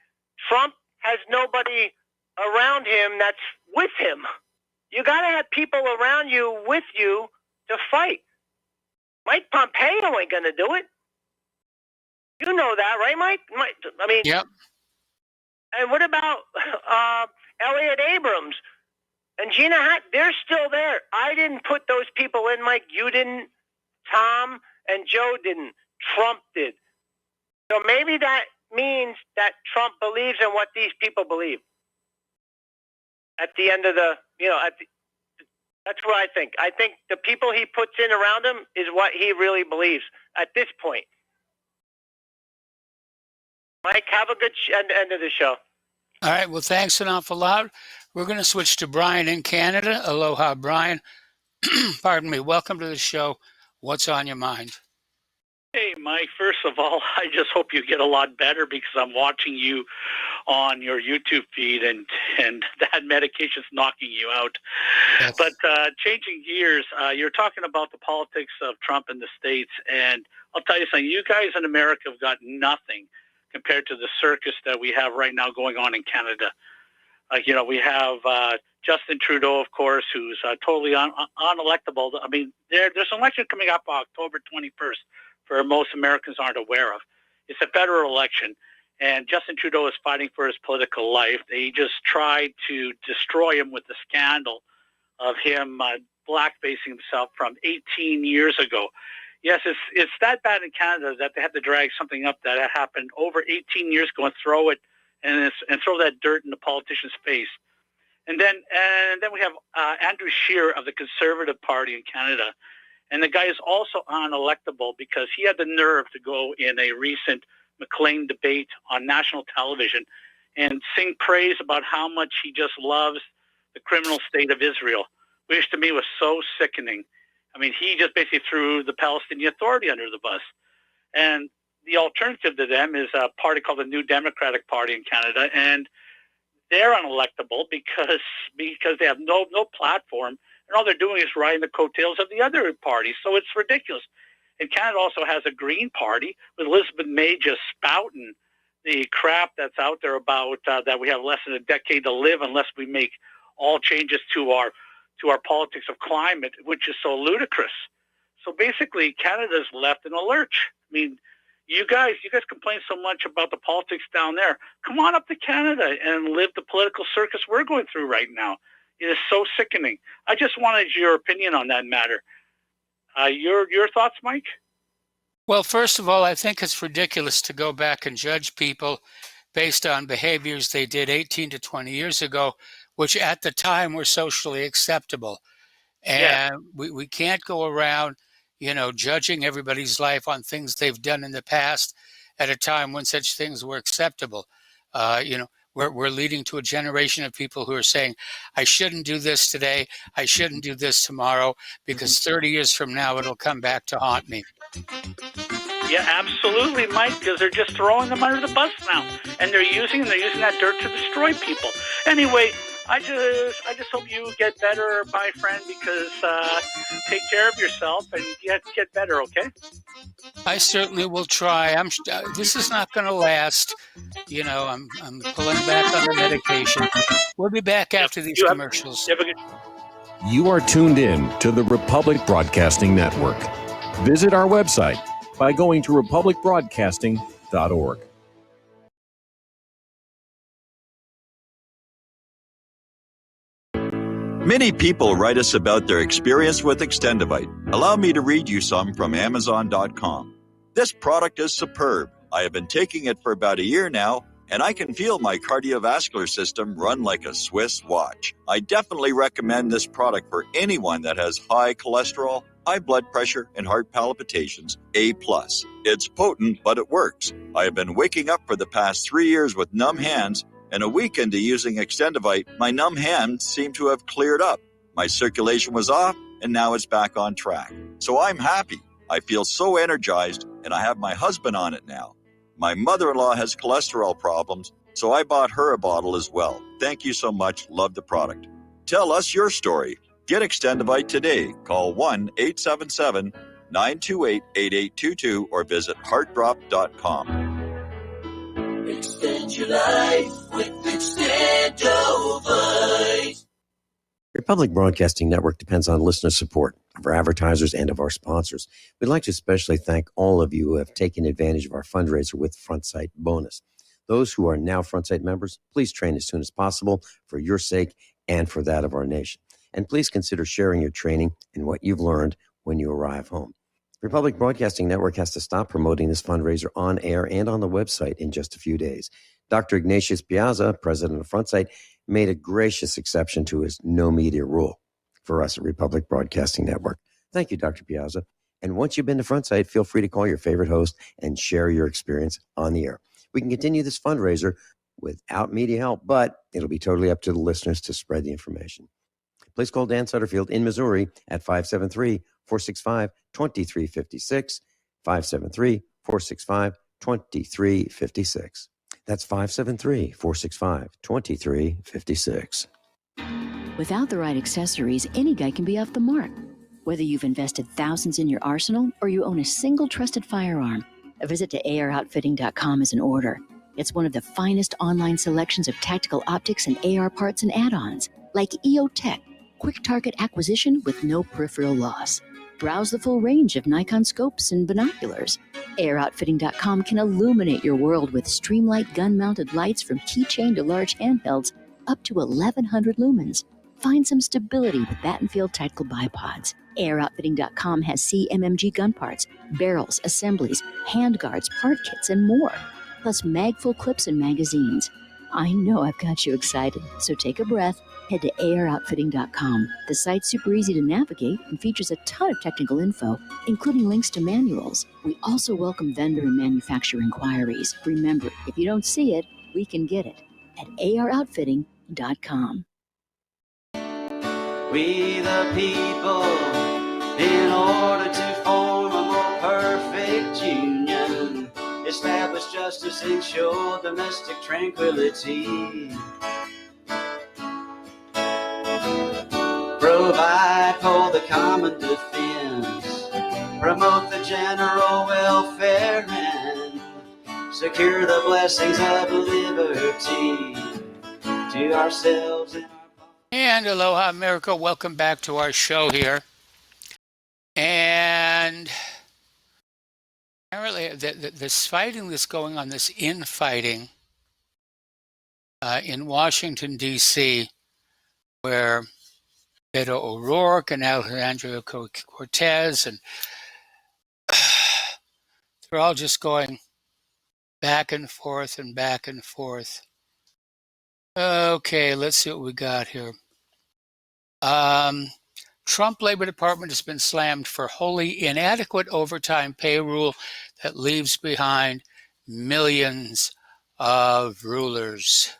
Trump has nobody around him that's with him. You got to have people around you with you to fight. Mike Pompeo ain't going to do it. You know that, right, Mike? I mean, yep. And what about Elliot Abrams and Gina Hatt? They're still there. I didn't put those people in, Mike. You didn't. Tom and Joe didn't. Trump did. So maybe that means that Trump believes in what these people believe. At the end of the, you know, that's what I think. I think the people he puts in around him is what he really believes at this point. Mike, have a good end of the show. All right. Well, thanks an awful lot. We're going to switch to Brian in Canada. Aloha, Brian. Pardon me. Welcome to the show. What's on your mind? Hey, Mike, first of all, I just hope you get a lot better because I'm watching you on your YouTube feed and that medication's knocking you out. Yes. But changing gears, you're talking about the politics of Trump in the States, and I'll tell you something, you guys in America have got nothing compared to the circus that we have right now going on in Canada. You know, we have Justin Trudeau, of course, who's totally unelectable. I mean, there's an election coming up October 21st. For most Americans aren't aware of. It's a federal election, and Justin Trudeau is fighting for his political life. They just tried to destroy him with the scandal of him blackfacing himself from 18 years ago. Yes, it's that bad in Canada that they have to drag something up that happened over 18 years ago and throw it and throw that dirt in the politician's face. And then we have Andrew Scheer of the Conservative Party in Canada. And the guy is also unelectable because he had the nerve to go in a recent McLean debate on national television and sing praise about how much he just loves the criminal state of Israel, which to me was so sickening. I mean, he just basically threw the Palestinian Authority under the bus. And the alternative to them is a party called the New Democratic Party in Canada, and they're unelectable because they have no platform. And all they're doing is riding the coattails of the other parties. So it's ridiculous. And Canada also has a Green Party with Elizabeth May just spouting the crap that's out there about that we have less than a decade to live unless we make all changes to our politics of climate, which is so ludicrous. So basically, Canada's left in a lurch. I mean, you guys complain so much about the politics down there. Come on up to Canada and live the political circus we're going through right now. It is so sickening. I just wanted your opinion on that matter. Your thoughts, Mike? Well, first of all, I think it's ridiculous to go back and judge people based on behaviors they did 18 to 20 years ago, which at the time were socially acceptable. And we can't go around, you know, judging everybody's life on things they've done in the past at a time when such things were acceptable. You know, we're leading to a generation of people who are saying, I shouldn't do this today. I shouldn't do this tomorrow, because 30 years from now, it'll come back to haunt me. Yeah, absolutely, Mike, because they're just throwing them under the bus now. And they're using that dirt to destroy people. Anyway, I just hope you get better, my friend, because take care of yourself and get better, okay? I certainly will try. This is not going to last. You know, I'm pulling back on the medication. We'll be back after these commercials. You are tuned in to the Republic Broadcasting Network. Visit our website by going to republicbroadcasting.org. Many people write us about their experience with Extendivite. Allow me to read you some from Amazon.com. This product is superb. I have been taking it for about a year now, and I can feel my cardiovascular system run like a Swiss watch. I definitely recommend this product for anyone that has high cholesterol, high blood pressure, and heart palpitations, A+. It's potent, but it works. I have been waking up for the past 3 years with numb hands, and a week into using Extendivite, my numb hands seem to have cleared up. My circulation was off, and now it's back on track. So I'm happy. I feel so energized, and I have my husband on it now. My mother-in-law has cholesterol problems, so I bought her a bottle as well. Thank you so much. Love the product. Tell us your story. Get Extendivite today. Call 1-877-928-8822 or visit heartdrop.com. Extend your life with Extendovite. Republic Broadcasting Network depends on listener support of our advertisers and of our sponsors. We'd like to especially thank all of you who have taken advantage of our fundraiser with FrontSight Bonus. Those who are now FrontSight members, please train as soon as possible for your sake and for that of our nation. And please consider sharing your training and what you've learned when you arrive home. Republic Broadcasting Network has to stop promoting this fundraiser on air and on the website in just a few days. Dr. Ignatius Piazza, president of FrontSight, made a gracious exception to his no media rule for us at Republic Broadcasting Network. Thank you, Dr. Piazza. And once you've been to FrontSight, feel free to call your favorite host and share your experience on the air. We can continue this fundraiser without media help, but it'll be totally up to the listeners to spread the information. Please call Dan Sutterfield in Missouri at 573-465-2356, 573-465-2356. That's 573-465-2356. Without the right accessories, any guy can be off the mark. Whether you've invested thousands in your arsenal or you own a single trusted firearm, a visit to AROutfitting.com is in order. It's one of the finest online selections of tactical optics and AR parts and add-ons, like EOTech, quick target acquisition with no peripheral loss. Browse the full range of Nikon scopes and binoculars. AROutfitting.com can illuminate your world with Streamlight gun-mounted lights from keychain to large handhelds up to 1,100 lumens. Find some stability with Battenfield tactical bipods. AirOutfitting.com has CMMG gun parts, barrels, assemblies, handguards, part kits, and more. Plus magful clips and magazines. I know I've got you excited, so take a breath. Head to AirOutfitting.com. The site's super easy to navigate and features a ton of technical info, including links to manuals. We also welcome vendor and manufacturer inquiries. Remember, if you don't see it, we can get it at AirOutfitting.com. We the people, in order to form a more perfect union, establish justice, ensure domestic tranquility, provide for the common defense, promote the general welfare, and secure the blessings of liberty to ourselves and aloha, America. Welcome back to our show here. And apparently this fighting that's going on, this infighting in Washington, D.C., where Beto O'Rourke and Alexandria Cortez, and they're all just going back and forth and back and forth. Okay, let's see what we got here. Trump Labor Department has been slammed for wholly inadequate overtime pay rule that leaves behind millions of rulers.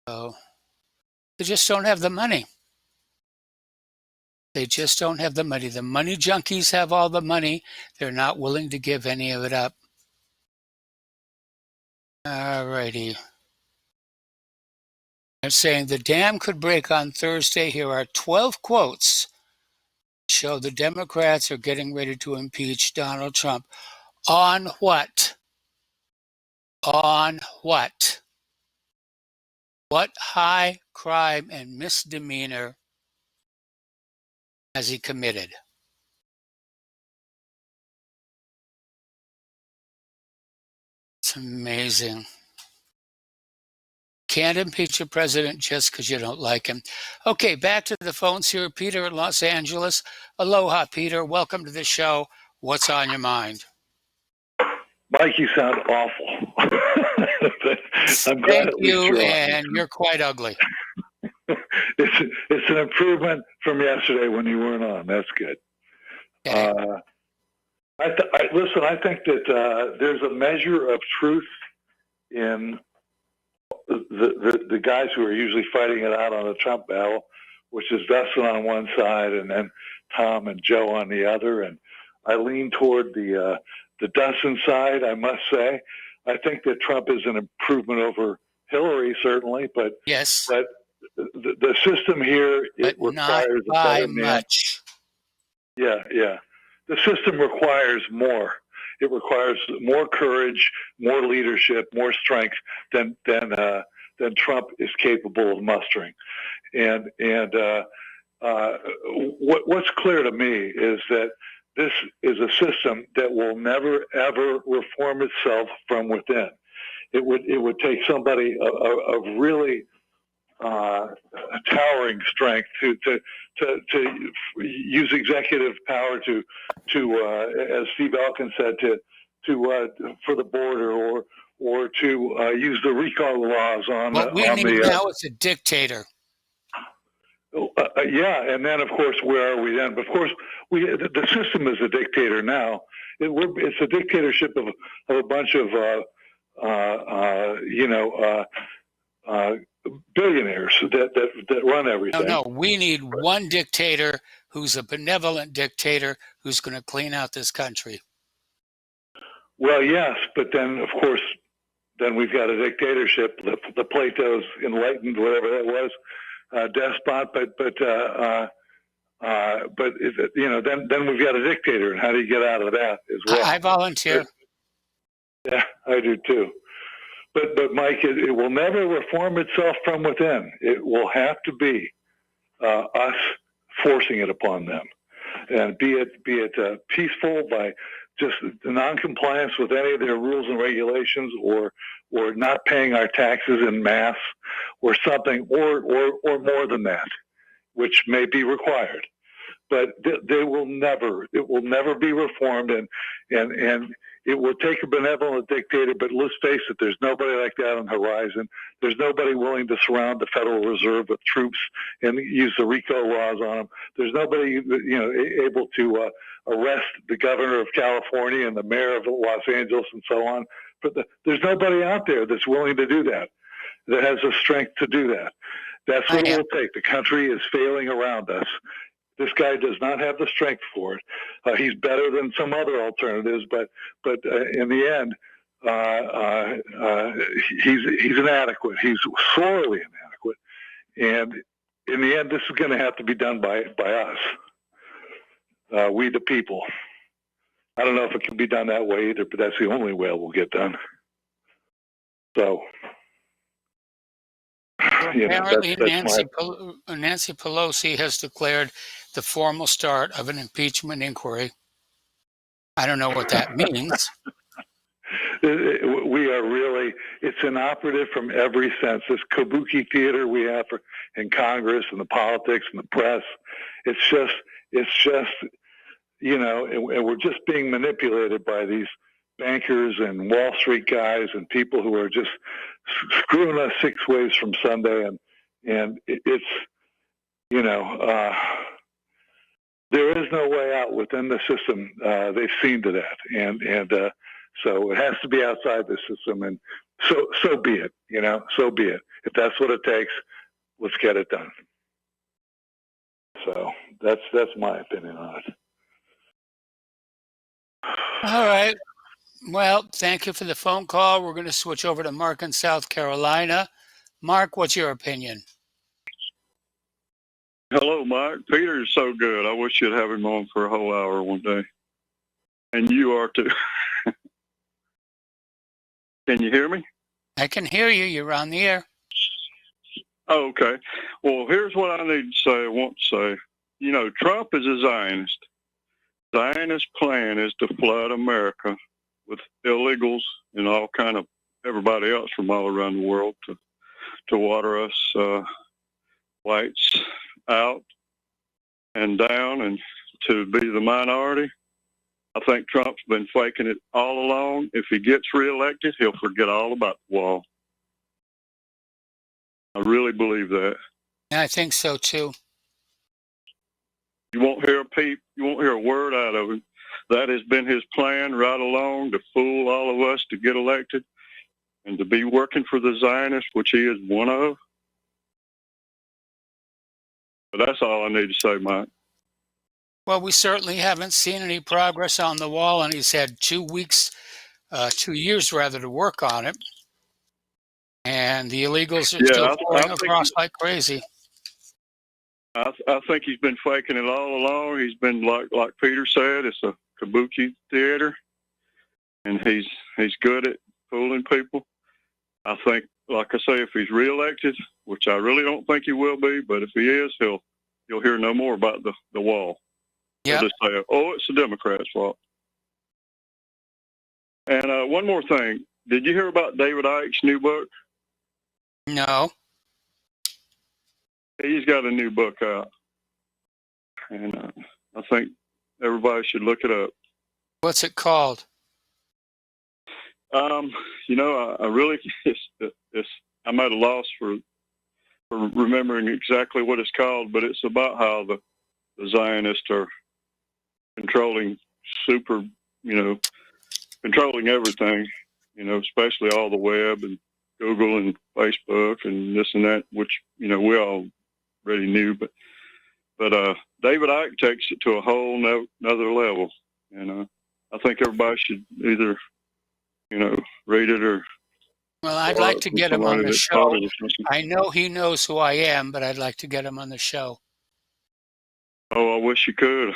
So they just don't have the money. They just don't have the money. The money junkies have all the money. They're not willing to give any of it up. All righty. They're saying the dam could break on Thursday. Here are 12 quotes show the Democrats are getting ready to impeach Donald Trump. On what? On what? What high crime and misdemeanor has he committed? It's amazing. Can't impeach a president just because you don't like him. Okay, back to the phones here. Peter in Los Angeles. Aloha, Peter. Welcome to the show. What's on your mind? Mike, you sound awful. I'm glad Thank at least you, you're on. and you're quite ugly. It's an improvement from yesterday when you weren't on. That's good. Okay. Listen, I think that there's a measure of truth in the guys who are usually fighting it out on the Trump battle, which is Dustin on one side and then Tom and Joe on the other. And I lean toward the Dustin side, I must say. I think that Trump is an improvement over Hillary, certainly, but yes, but the system here it requires a better man. Much. Yeah. The system requires more. It requires more courage, more leadership, more strength than Trump is capable of mustering. And what's clear to me is that this is a system that will never ever reform itself from within. It would take somebody of really towering strength to use executive power to as Steve Elkin said for the border or to use the RICO laws on what we need now is a dictator. Yeah, and then of course, where are we then? But of course, the system is a dictator now. It's a dictatorship of a bunch of billionaires that run everything. No, we need one dictator who's a benevolent dictator who's going to clean out this country. Well, yes, but then of course, then we've got a dictatorship, the Plato's enlightened, whatever that was. Despot, but then we've got a dictator, and how do you get out of that as well? I volunteer. Yeah, I do too. But Mike, it will never reform itself from within. It will have to be us forcing it upon them, and be it peaceful by just non-compliance with any of their rules and regulations, or not paying our taxes en masse, or something, or more than that, which may be required. But it will never be reformed, and it will take a benevolent dictator. But let's face it, there's nobody like that on the horizon. There's nobody willing to surround the Federal Reserve with troops and use the RICO laws on them. There's nobody able to arrest the governor of California and the mayor of Los Angeles and so on. But there's nobody out there that's willing to do that has the strength to do that. That's what it will take. The country is failing around us. This guy does not have the strength for it. He's better than some other alternatives, but in the end, he's inadequate. He's sorely inadequate, and in the end, this is going to have to be done by us, we the people. I don't know if it can be done that way either, but that's the only way it will get done. So. Apparently, Nancy Pelosi has declared the formal start of an impeachment inquiry. I don't know what that means. We are really, it's inoperative from every sense. This kabuki theater we have in Congress and the politics and the press, it's just, and we're just being manipulated by these bankers and Wall Street guys and people who are just screwing us 6 ways from Sunday, and it's there is no way out within the system. They've seen to that, and so it has to be outside the system, and so be it. So be it. If that's what it takes, let's get it done. So, That's my opinion on it. All right. Well, thank you for the phone call. We're going to switch over to Mark in South Carolina. Mark, what's your opinion? Hello, Mike. Peter is so good. I wish you'd have him on for a whole hour one day. And you are too. Can you hear me? I can hear you. You're on the air. Oh, okay. Well, here's what I need to say. I want to say, you know, Trump is a Zionist. Zionist plan is to flood America with illegals and all kind of everybody else from all around the world to water us whites out and down and to be the minority. I think Trump's been faking it all along. If he gets reelected, he'll forget all about the wall. I really believe that. I think so too. You won't hear a peep. You won't hear a word out of him. That has been his plan right along, to fool all of us to get elected and to be working for the Zionists, which he is one of. But that's all I need to say, Mike. Well, we certainly haven't seen any progress on the wall, and he's had 2 years rather, to work on it. And the illegals are still pouring across like crazy. I think he's been faking it all along. He's been, like Peter said, it's a kabuki theater, and he's good at fooling people. I think, like I say, if he's reelected, which I really don't think he will be, but if he is, you'll hear no more about the wall. Yeah. They'll just say, oh, it's the Democrats' fault. And one more thing. Did you hear about David Icke's new book? No. He's got a new book out. And I think everybody should look it up. What's it called? You know, I really, I'm at a loss for remembering exactly what it's called, but it's about how the Zionists are controlling controlling everything, especially all the web and Google and Facebook and this and that, which, we all already knew, but David Icke takes it to a whole nother level. And I think everybody should either, read it or. Well, I'd like to get him on the show. I know he knows who I am, but I'd like to get him on the show. Oh, I wish you could.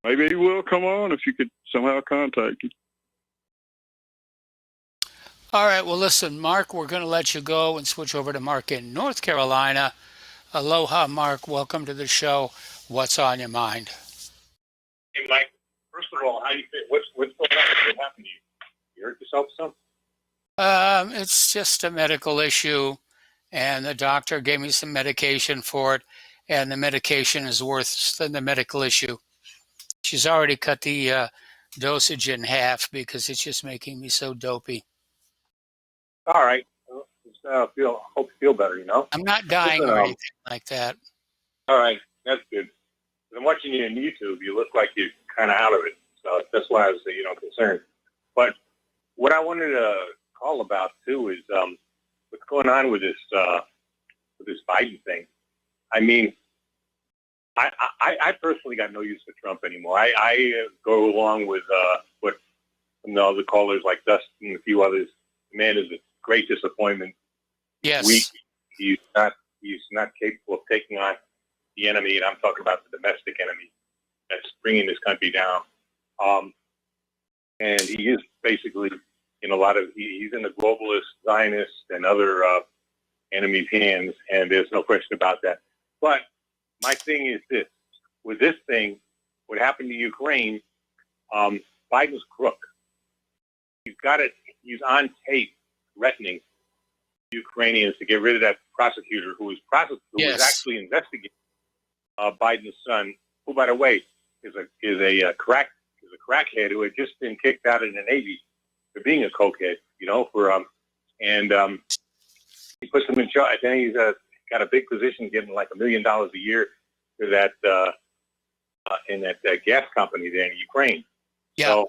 Maybe he will come on if you could somehow contact him. All right. Well, listen, Mark, we're going to let you go and switch over to Mark in North Carolina. Aloha, Mark. Welcome to the show. What's on your mind? Hey, Mike. First of all, how do you feel? What's going on? What happened to you? You hurt yourself or something? It's just a medical issue, and the doctor gave me some medication for it, and the medication is worse than the medical issue. She's already cut the dosage in half because it's just making me so dopey. All right. Well, hope you feel better, I'm not dying or anything like that. All right. That's good. I'm watching you on YouTube. You look like you're kind of out of it. So that's why I was, concerned. But what I wanted to call about, too, is what's going on with this Biden thing. I mean, I personally got no use for Trump anymore. I go along with what some of the other callers like Dustin and a few others. The man is a great disappointment. Yes. He's not capable of taking on the enemy, and I'm talking about the domestic enemy that's bringing this country down. And he is basically in he's in the globalist, Zionist, and other enemies' hands, and there's no question about that. But my thing is this: with this thing, what happened to Ukraine, Biden's crook. He's on tape threatening Ukrainians to get rid of that prosecutor who was actually investigating Biden's son, who, by the way, is a crackhead who had just been kicked out of the Navy for being a cokehead, and he puts him in charge. Then he's got a big position, getting like $1 million a year to that in that gas company there in Ukraine. Yeah. So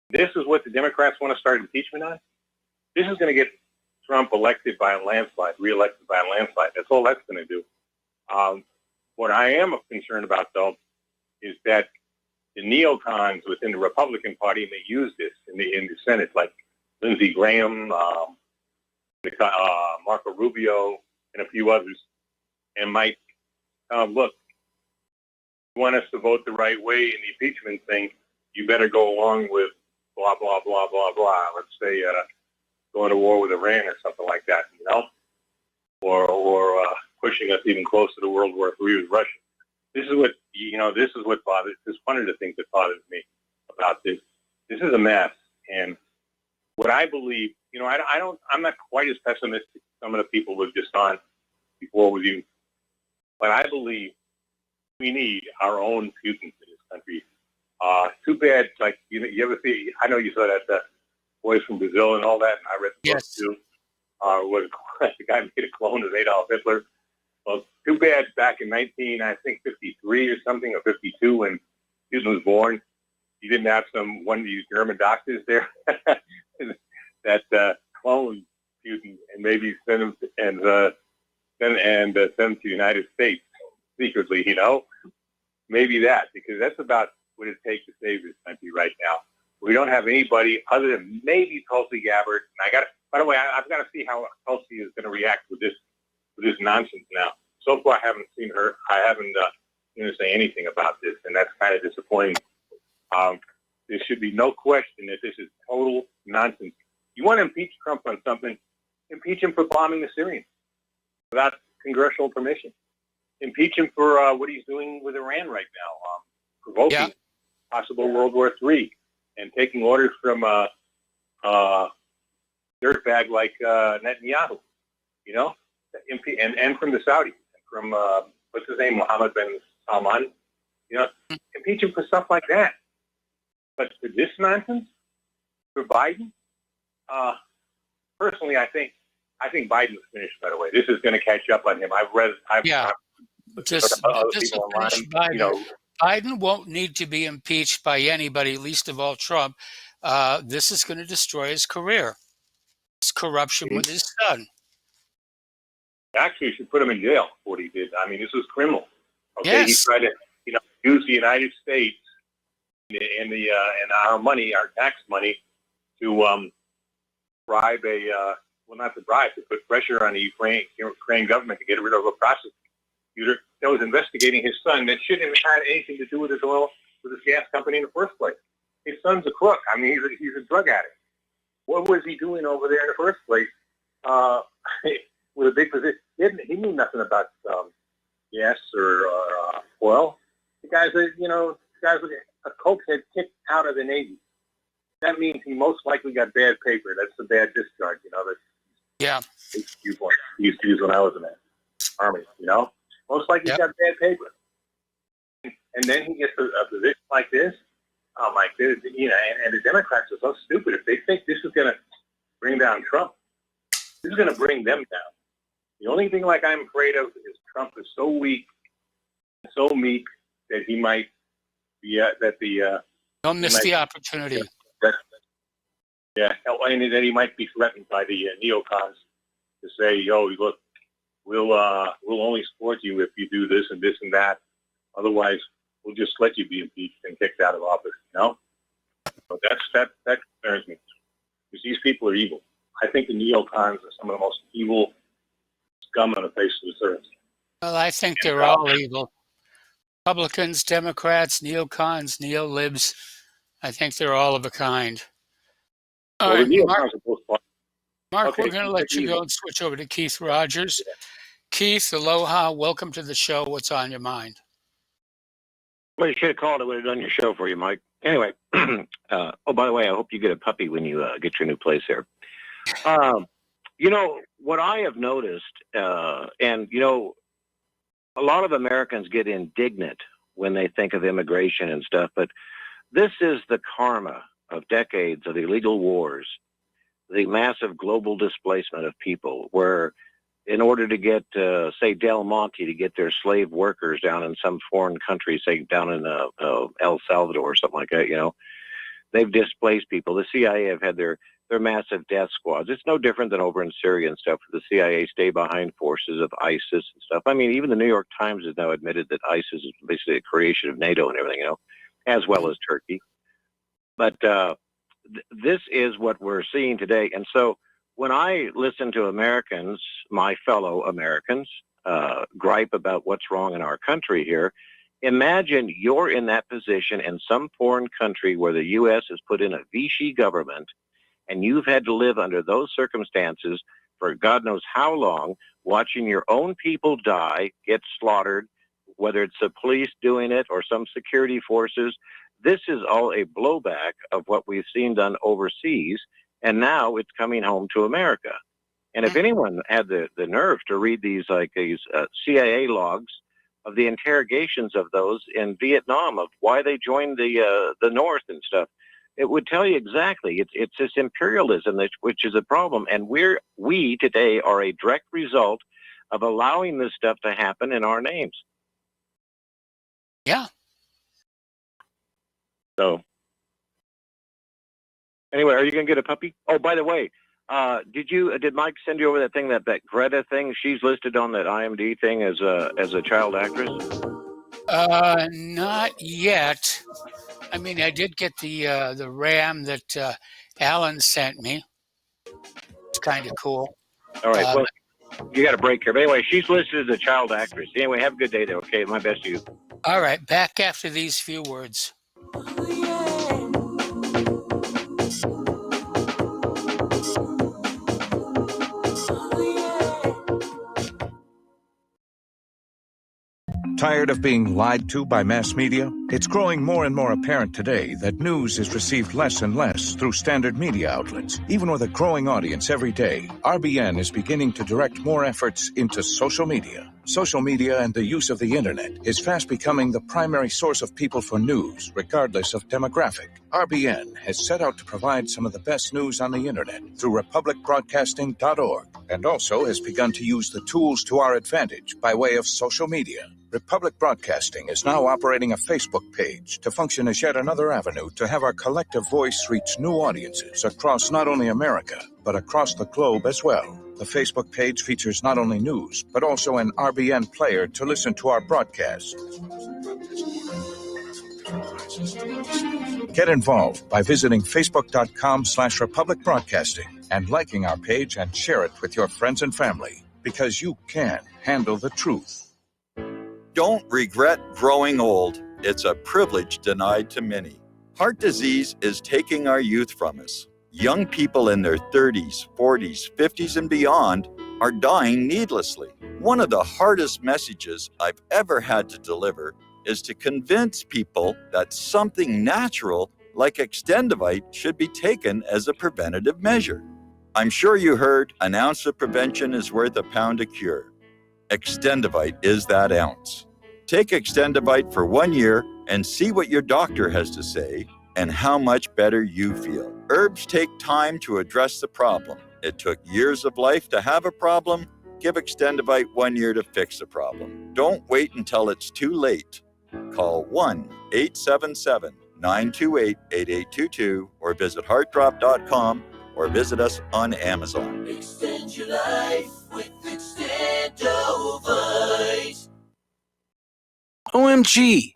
this is what the Democrats want to start impeachment on. This is going to get Trump elected by a landslide, reelected by a landslide. That's all that's going to do. What I am concerned about, though, is that the neocons within the Republican Party may use this in the Senate, like Lindsey Graham, Marco Rubio, and a few others, and might look. You want us to vote the right way in the impeachment thing, you better go along with blah, blah, blah, blah, blah. Let's say going to war with Iran or something like that, you know? Or pushing us even closer to World War III with Russia. This is what bothers, this is one of the things that bothers me about this. This is a mess. And what I believe, I'm not quite as pessimistic as some of the people who've just on before with you, but I believe we need our own Putin in this country. Too bad, like, you ever see, I know you saw that Boys from Brazil and all that, and I read the book too. The guy made a clone of Adolf Hitler. Well, too bad back in 1953 or something, or 52, when Putin was born, he didn't have one of these German doctors there that cloned Putin and maybe send him send him to the United States secretly, maybe that, because that's about what it takes to save this country right now. We don't have anybody other than maybe Tulsi Gabbard. And by the way, I've got to see how Tulsi is going to react with this nonsense now. So far, I haven't seen her. I haven't seen her say anything about this, and that's kind of disappointing. There should be no question that this is total nonsense. You want to impeach Trump on something, impeach him for bombing the Syrians without congressional permission. Impeach him for what he's doing with Iran right now, provoking possible World War III and taking orders from a dirtbag like Netanyahu, and from the Saudis, from what's his name, Mohammed bin Salman, impeach him for stuff like that. But for this nonsense, for Biden, personally, I think Biden's finished. By the way, this is going to catch up on him. Biden won't need to be impeached by anybody, least of all Trump. This is going to destroy his career. His corruption with his son. Actually, you should put him in jail for what he did. I mean, this was criminal. Okay, yes. He tried to, use the United States and our money, our tax money, to bribe not to bribe, to put pressure on the Ukraine government to get rid of a prosecutor that was investigating his son that shouldn't have had anything to do with his gas company in the first place. His son's a crook. I mean, he's a drug addict. What was he doing over there in the first place? With a big position, he knew nothing about gas or oil. The guys with a cokehead kicked out of the Navy. That means he most likely got bad paper. That's the bad discharge. He used to use when I was in the Army. Most likely he got bad paper. And then he gets a position like this. Oh my goodness! And the Democrats are so stupid. If they think this is going to bring down Trump, this is going to bring them down. The only thing I'm afraid of is Trump is so weak, so meek that he might be don't miss the opportunity. And then he might be threatened by the neocons to say, "Yo, look, we'll only support you if you do this and this and that. Otherwise, we'll just let you be impeached and kicked out of office." So that concerns me, because these people are evil. I think the neocons are some of the most evil scum on the face of this earth. Well, I think they're all evil. Republicans, Democrats, neocons, neo-libs. I think they're all of a kind. All right, Mark, we're going to let you go and switch over to Keith Rogers. Keith, aloha. Welcome to the show. What's on your mind? Well, you should have called. I would have done your show for you, Mike. Anyway, by the way, I hope you get a puppy when you get your new place here. What I have noticed, and a lot of Americans get indignant when they think of immigration and stuff, but this is the karma of decades of illegal wars, the massive global displacement of people, where in order to get, say, Del Monte to get their slave workers down in some foreign country, say down in El Salvador or something like that, they've displaced people. The CIA have had their They're massive death squads. It's no different than over in Syria and stuff, where the CIA stay behind forces of ISIS and stuff. I mean, even the New York Times has now admitted that ISIS is basically a creation of NATO and everything, as well as Turkey. But this is what we're seeing today. And so when I listen to Americans, my fellow Americans, gripe about what's wrong in our country here, imagine you're in that position in some foreign country where the U.S. has put in a Vichy government, and you've had to live under those circumstances for God knows how long, watching your own people die, get slaughtered, whether it's the police doing it or some security forces. This is all a blowback of what we've seen done overseas, and now it's coming home to America. And if anyone had the nerve to read these CIA logs of the interrogations of those in Vietnam, of why they joined the North and stuff, it would tell you exactly. It's this imperialism which is a problem, and we today are a direct result of allowing this stuff to happen in our names. Yeah. So, anyway, are you going to get a puppy? Oh, by the way, did Mike send you over that thing, that Greta thing? She's listed on that IMDb thing as a child actress. Not yet. I mean, I did get the RAM that Alan sent me. It's kind of cool. All right. Well, you got a break here. But anyway, she's listed as a child actress. Anyway, have a good day, though. Okay, my best to you. All right. Back after these few words. Tired of being lied to by mass media? It's growing more and more apparent today that news is received less and less through standard media outlets. Even with a growing audience every day, RBN is beginning to direct more efforts into social media. Social media and the use of the internet is fast becoming the primary source of people for news, regardless of demographic. RBN has set out to provide some of the best news on the internet through republicbroadcasting.org, and also has begun to use the tools to our advantage by way of social media. Republic Broadcasting is now operating a Facebook page to function as yet another avenue to have our collective voice reach new audiences across not only America, but across the globe as well. The Facebook page features not only news, but also an RBN player to listen to our broadcasts. Get involved by visiting facebook.com/Republic Broadcasting and liking our page and share it with your friends and family, because you can handle the truth. Don't regret growing old. It's a privilege denied to many. Heart disease is taking our youth from us. Young people in their 30s, 40s, 50s, and beyond are dying needlessly. One of the hardest messages I've ever had to deliver is to convince people that something natural like Extendivite should be taken as a preventative measure. I'm sure you heard an ounce of prevention is worth a pound of cure. Extendivite is that ounce. Take Extendivite for 1 year and see what your doctor has to say and how much better you feel. Herbs take time to address the problem. It took years of life to have a problem. Give Extendivite 1 year to fix the problem. Don't wait until it's too late. Call 1-877-928-8822 or visit heartdrop.com or visit us on Amazon. Extend your life with Extendovite. OMG!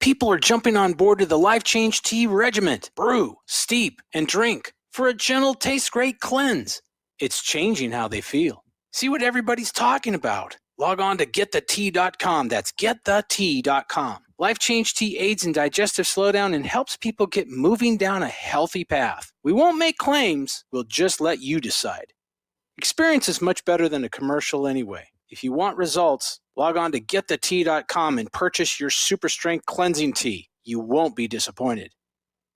People are jumping on board to the Life Change Tea Regiment. Brew, steep, and drink for a gentle, taste-great cleanse. It's changing how they feel. See what everybody's talking about. Log on to getthetea.com. That's getthetea.com. Life Change Tea aids in digestive slowdown and helps people get moving down a healthy path. We won't make claims. We'll just let you decide. Experience is much better than a commercial anyway. If you want results, log on to getthetea.com and purchase your super strength cleansing tea. You won't be disappointed.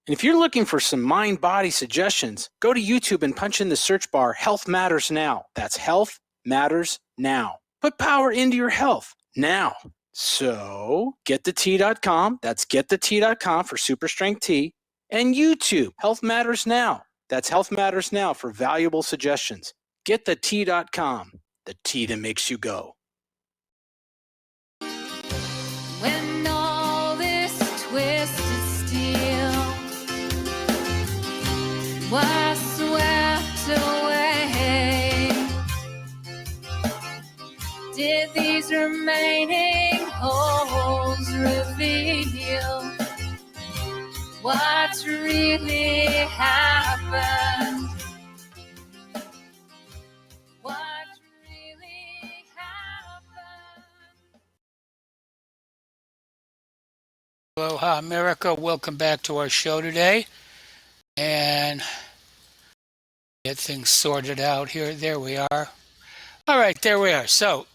And if you're looking for some mind-body suggestions, go to YouTube and punch in the search bar Health Matters Now. That's Health Matters Now. Put power into your health now. So, getthetea.com. That's getthetea.com for super strength tea. And YouTube, Health Matters Now. That's Health Matters Now for valuable suggestions. Getthetea.com. The tea that makes you go. When all this twisted steel was swept steps away. Did these remaining holes reveal what's really happened? What's really happened? Aloha, America. Welcome back to our show today. And get things sorted out here. There we are. All right, there we are. So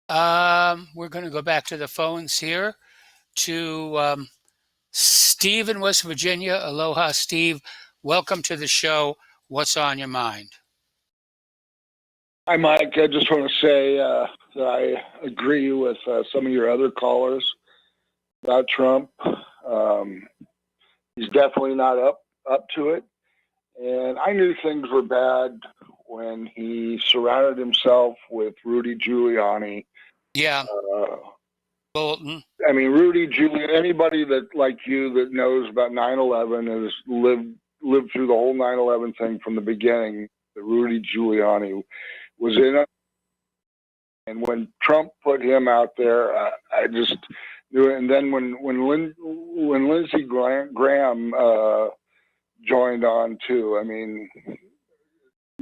we're going to go back to the phones here to Steve in West Virginia. Aloha, Steve. Welcome to the show. What's on your mind? Hi, Mike. I just want to say that I agree with some of your other callers about Trump. He's definitely not up to it. And I knew things were bad when he surrounded himself with Rudy Giuliani. Yeah. Bolton. I mean, Rudy Giuliani, anybody that, like you, that knows about 9/11 has lived through the whole 9/11 thing from the beginning, that Rudy Giuliani was in it. And when Trump put him out there, I just knew it. And then when Lindsey Graham joined on too, I mean,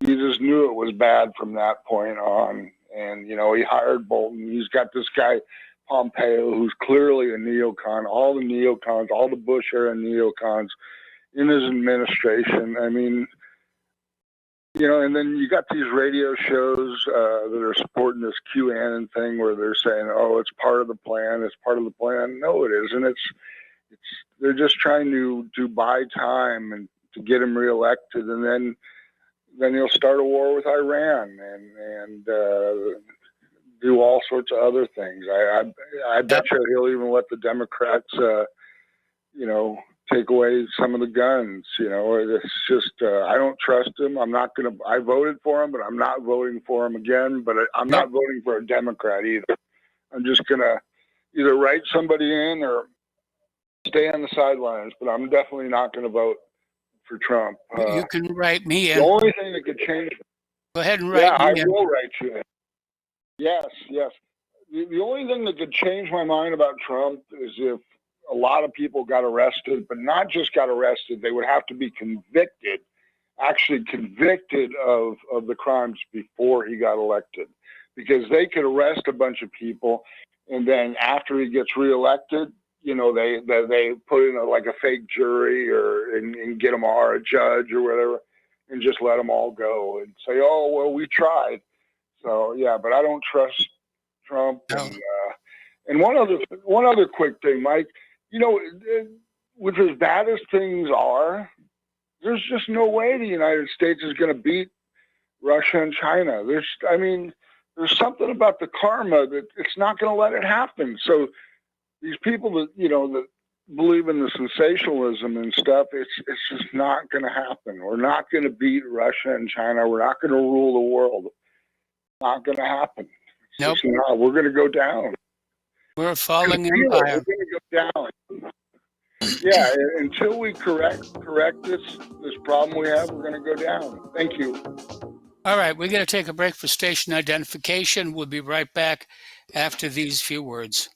you just knew it was bad from that point on. And, you know, he hired Bolton. He's got this guy, Pompeo, who's clearly a neocon, all the neocons, all the Bush era neocons in his administration. I mean, you know, and then you got these radio shows that are supporting this QAnon thing where they're saying, oh, it's part of the plan. It's part of the plan. No, it isn't. They're just trying to buy time and to get him reelected. And then he'll start a war with Iran and do all sorts of other things. I bet you he'll even let the Democrats, you know, take away some of the guns. You know, it's just, I don't trust him. I voted for him, but I'm not voting for him again. But I'm not voting for a Democrat either. I'm just going to either write somebody in or stay on the sidelines, but I'm definitely not going to vote for Trump. You can write me in. The only thing that could change. Go ahead and write me in. I will write you in. Yes. The only thing that could change my mind about Trump is if a lot of people got arrested, but not just got arrested, they would have to be convicted, actually convicted of the crimes before he got elected. Because they could arrest a bunch of people, and then after he gets reelected, you know, they put in like a fake jury and get them or a judge or whatever, and just let them all go and say, oh, well, we tried. So, yeah, but I don't trust Trump. And one other quick thing, Mike, you know, with as bad as things are, there's just no way the United States is going to beat Russia and China. There's something about the karma that it's not going to let it happen. So these people that, you know, that believe in the sensationalism and stuff, it's just not going to happen. We're not going to beat Russia and China. We're not going to rule the world. It's not going to happen. Nope. We're going to go down. We're falling We're empire. going to go down. Yeah, until we correct this problem we have, we're going to go down. Thank you. All right, we're going to take a break for station identification. We'll be right back after these few words.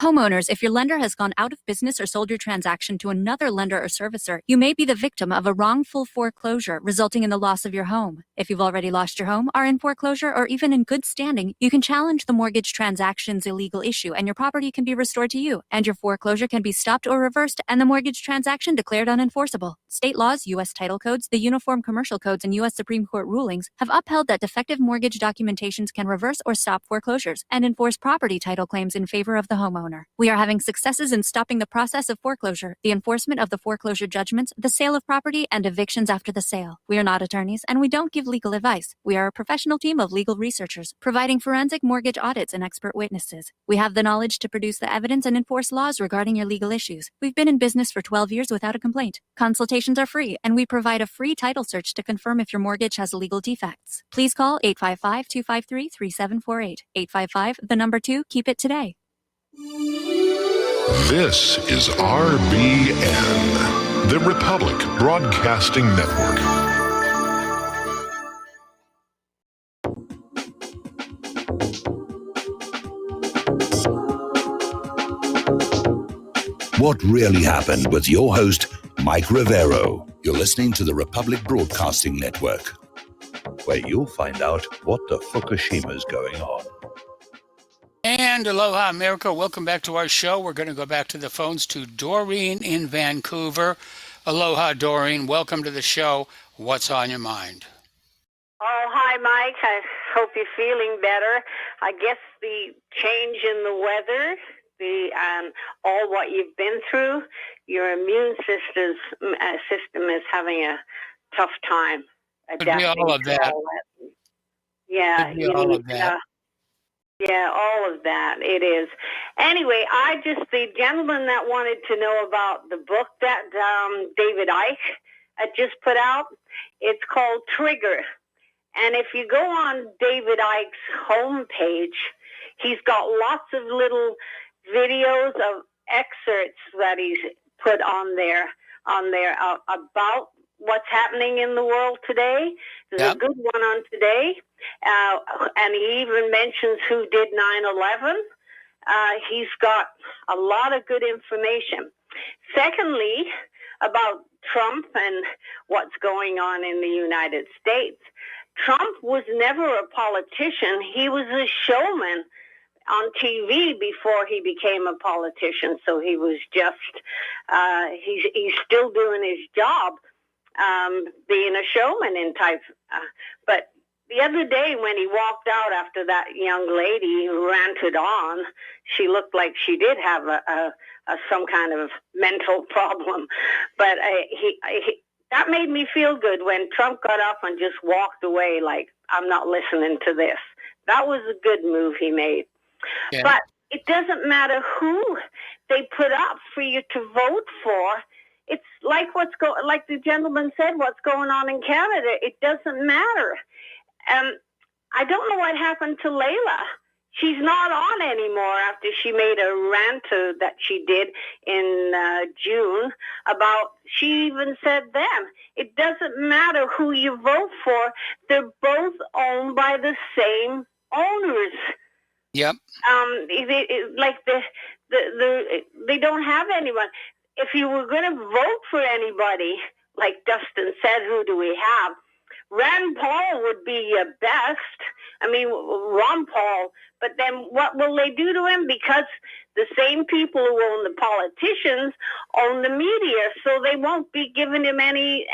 Homeowners, if your lender has gone out of business or sold your transaction to another lender or servicer, you may be the victim of a wrongful foreclosure, resulting in the loss of your home. If you've already lost your home, are in foreclosure, or even in good standing, you can challenge the mortgage transaction's illegal issue, and your property can be restored to you, and your foreclosure can be stopped or reversed, and the mortgage transaction declared unenforceable. State laws, U.S. title codes, the Uniform Commercial Codes, and U.S. Supreme Court rulings have upheld that defective mortgage documentations can reverse or stop foreclosures and enforce property title claims in favor of the homeowner. We are having successes in stopping the process of foreclosure, the enforcement of the foreclosure judgments, the sale of property, and evictions after the sale. We are not attorneys, and we don't give legal advice. We are a professional team of legal researchers, providing forensic mortgage audits and expert witnesses. We have the knowledge to produce the evidence and enforce laws regarding your legal issues. We've been in business for 12 years without a complaint. Consultations are free, and we provide a free title search to confirm if your mortgage has legal defects. Please call 855-253-3748. 855, the number 2, keep it today. This is RBN, the Republic Broadcasting Network. What really happened with your host, Mike Rivero. You're listening to the Republic Broadcasting Network, where you'll find out what the Fukushima's going on. And aloha, America. Welcome back to our show. We're going to go back to the phones to Doreen in Vancouver. Aloha, Doreen. Welcome to the show. What's on your mind? Oh, hi, Mike. I hope you're feeling better. I guess the change in the weather, all what you've been through, your immune system is having a tough time adapting all of that. to all that. Yeah, all of that. Yeah, all of that. It is. Anyway, the gentleman that wanted to know about the book that David Icke had just put out, it's called Trigger. And if you go on David Icke's homepage, he's got lots of little videos of excerpts that he's put on there about what's happening in the world today. There's a good one on today. And he even mentions who did 9/11. He's got a lot of good information. Secondly, about Trump and what's going on in the United States. Trump was never a politician. He was a showman on TV before he became a politician. So he was just, he's still doing his job, being a showman in type. But the other day when he walked out after that young lady ranted on, she looked like she did have some kind of mental problem. But that made me feel good when Trump got up and just walked away like, I'm not listening to this. That was a good move he made. Yeah. But it doesn't matter who they put up for you to vote for. It's like like the gentleman said, what's going on in Canada. It doesn't matter. I don't know what happened to Layla. She's not on anymore after she made a rant that she did in June about, she even said then, it doesn't matter who you vote for. They're both owned by the same owners. Yep. They don't have anyone. If you were going to vote for anybody, like Dustin said, who do we have? Rand Paul would be your best. I mean, Ron Paul. But then what will they do to him? Because the same people who own the politicians own the media, so they won't be giving him any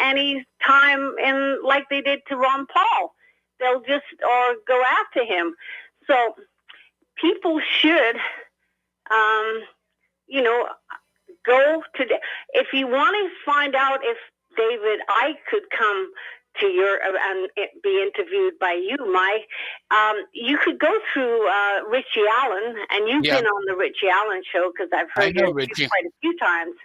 time in like they did to Ron Paul. They'll just go after him. So people should, go to. If you want to find out if David Icke could come to and be interviewed by you, Mike, you could go through Richie Allen, and you've been on the Richie Allen show because I've heard you quite a few times.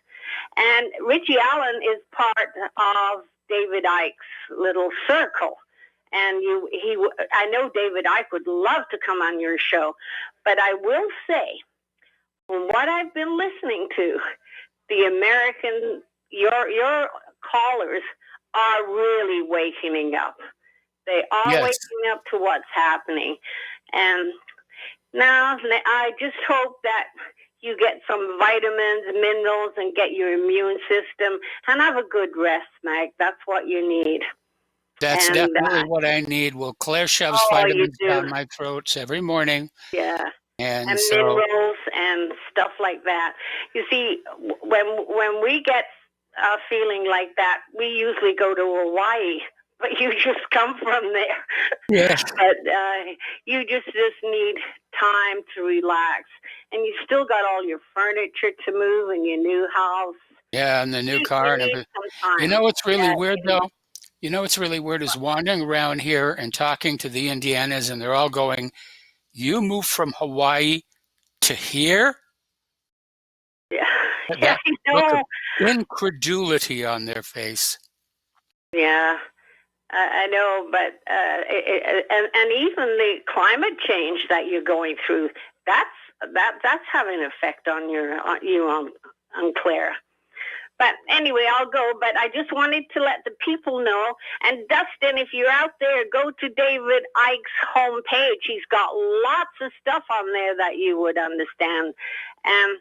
And Richie Allen is part of David Icke's little circle. And I know David Icke would love to come on your show, but I will say, from what I've been listening to, the American, your callers are really waking up. They are waking up to what's happening. And now I just hope that you get some vitamins, minerals, and get your immune system, and have a good rest, Meg. That's what you need. That's And, definitely what I need. Well, Claire shoves you vitamins do. down my throats every morning. Yeah. And so, minerals and stuff like that. You see, when we get feeling like that, we usually go to Hawaii. But you just come from there. Yes. But you just need time to relax. And you still got all your furniture to move in your new house. yeah, and the new car and everything. You know what's really weird, though? You know what's really weird is wandering around here and talking to the Indianas, and they're all going, "You moved from Hawaii to here?" Yeah, That I look know. of incredulity on their face. Yeah, I know, but and even the climate change that you're going through, that's having an effect on on Claire. But anyway, I'll go. But I just wanted to let the people know. And Dustin, if you're out there, go to David Icke's homepage. He's got lots of stuff on there that you would understand. And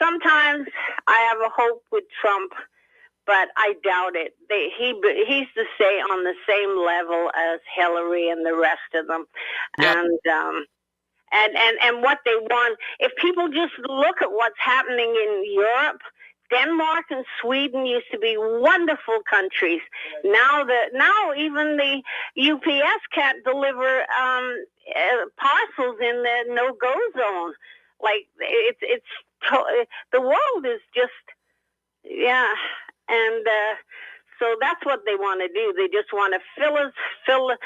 sometimes I have a hope with Trump, but I doubt it. He's to say on the same level as Hillary and the rest of them. Yep. And what they want, if people just look at what's happening in Europe, Denmark and Sweden used to be wonderful countries. Now even the UPS can't deliver parcels in the no-go zone. Like the world is just, yeah. And so that's what they want to do. They just want to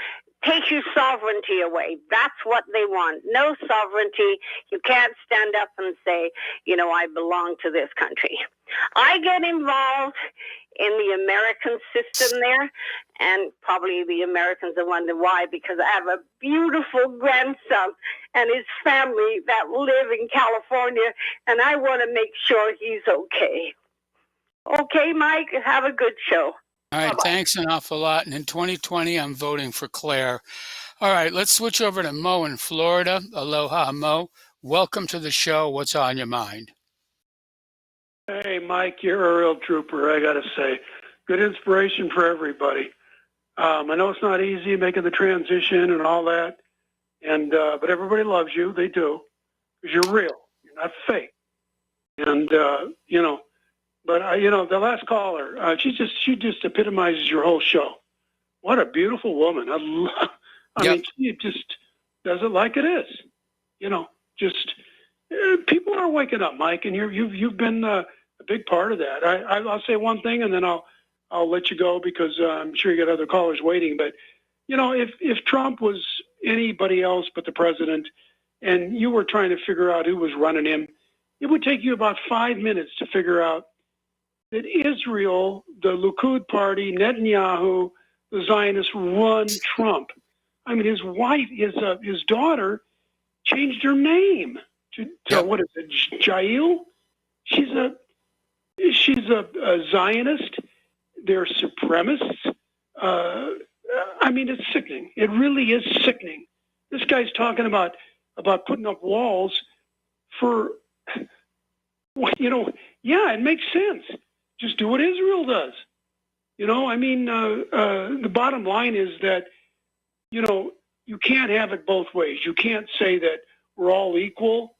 take your sovereignty away. That's what they want. No sovereignty. You can't stand up and say, I belong to this country. I get involved in the American system there, and probably the Americans are wondering why, because I have a beautiful grandson and his family that live in California, and I want to make sure he's okay. Okay, Mike, have a good show. All right, Bye-bye. thanks an awful lot. And in 2020, I'm voting for Claire. All right, let's switch over to Mo in Florida. Aloha, Mo. Welcome to the show. What's on your mind? Hey, Mike, you're a real trooper, I got to say. Good inspiration for everybody. I know it's not easy making the transition and all that, but everybody loves you. They do, because you're real. You're not fake. And, but the last caller, she just epitomizes your whole show. What a beautiful woman. I mean, she just does it like it is. People are waking up, Mike, and you've been a big part of that. I'll say one thing, and then I'll let you go, because I'm sure you got other callers waiting. But if Trump was anybody else but the president, and you were trying to figure out who was running him, it would take you about 5 minutes to figure out that Israel, the Likud party, Netanyahu, the Zionists run Trump. I mean, his wife, his daughter, changed her name to what is it, Jael? She's a Zionist. They're supremacists. I mean, it's sickening. It really is sickening. This guy's talking about putting up walls for, yeah, it makes sense. Just do what Israel does. The bottom line is that, you can't have it both ways. You can't say that we're all equal,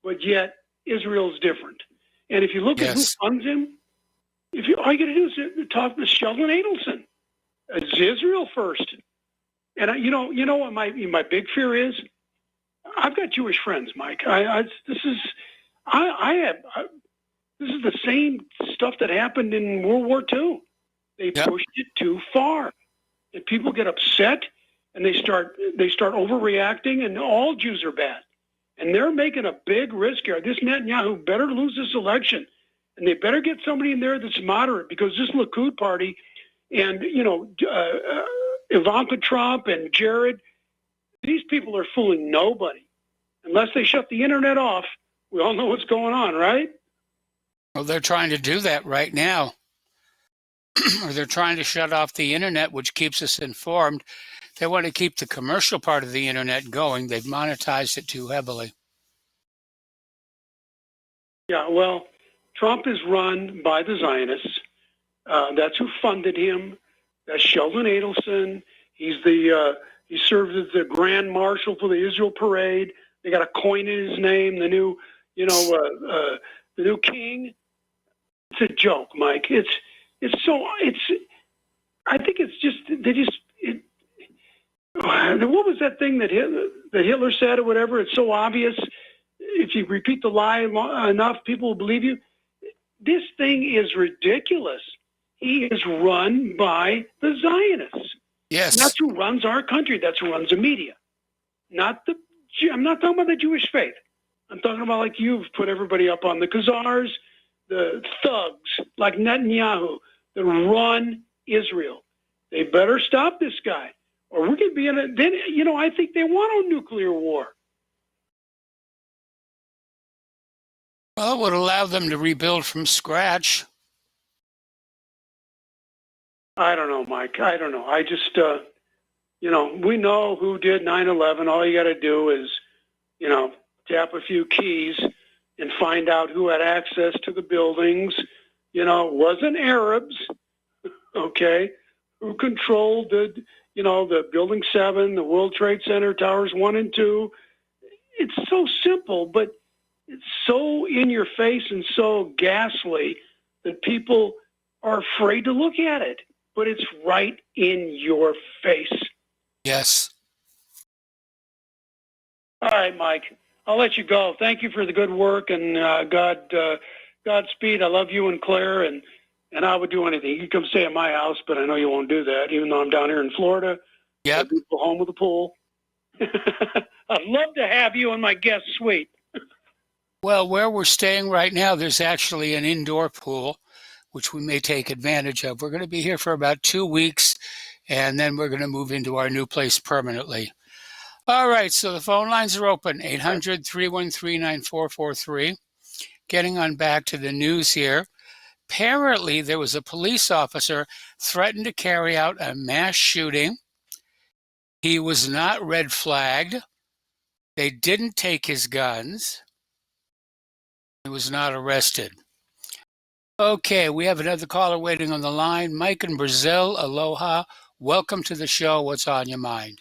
but yet Israel's different. And if you look at who funds him, all you got to do is talk to Sheldon Adelson. It's Israel first. And you know what my big fear is? I've got Jewish friends, Mike. This is the same stuff that happened in World War II. They pushed it too far, and people get upset, and they start overreacting, and all Jews are bad, and they're making a big risk here. This Netanyahu better lose this election, and they better get somebody in there that's moderate, because this Likud party, and Ivanka Trump and Jared, these people are fooling nobody unless they shut the internet off. We all know what's going on, right? Well, they're trying to do that right now. Or they're trying to shut off the internet, which keeps us informed. They want to keep the commercial part of the internet going. They've monetized it too heavily. Yeah, well, Trump is run by the Zionists. That's who funded him. That's Sheldon Adelson. He served as the Grand Marshal for the Israel Parade. They got a coin in his name, the new king. It's a joke, Mike. I think it's just what was that thing that Hitler said or whatever? It's so obvious. If you repeat the lie enough, people will believe you. This thing is ridiculous. He is run by the Zionists. Yes. And that's who runs our country. That's who runs the media. I'm not talking about the Jewish faith. I'm talking about like you've put everybody up on the Khazars, the thugs like Netanyahu that run Israel. They better stop this guy, or we're going to be in a. Then I think they want a nuclear war. Well, it would allow them to rebuild from scratch. I don't know, Mike. I don't know. I just, we know who did 9/11. All you got to do is, tap a few keys and find out who had access to the buildings. It wasn't Arabs, okay, who controlled the Building 7, the World Trade Center, Towers 1 and 2. It's so simple, but it's so in your face and so ghastly that people are afraid to look at it. But it's right in your face. Yes. All right, Mike. I'll let you go. Thank you for the good work, and Godspeed. I love you and Claire, and I would do anything. You can come stay at my house, but I know you won't do that, even though I'm down here in Florida. Yep. Beautiful home with a pool. I'd love to have you in my guest suite. Well, where we're staying right now, there's actually an indoor pool, which we may take advantage of. We're going to be here for about 2 weeks, and then we're going to move into our new place permanently. All right, so the phone lines are open, 800-313-9443. Getting on back to the news here. Apparently, there was a police officer threatened to carry out a mass shooting. He was not red flagged. They didn't take his guns. He was not arrested. Okay, we have another caller waiting on the line. Mike in Brazil, aloha. Welcome to the show. What's on your mind?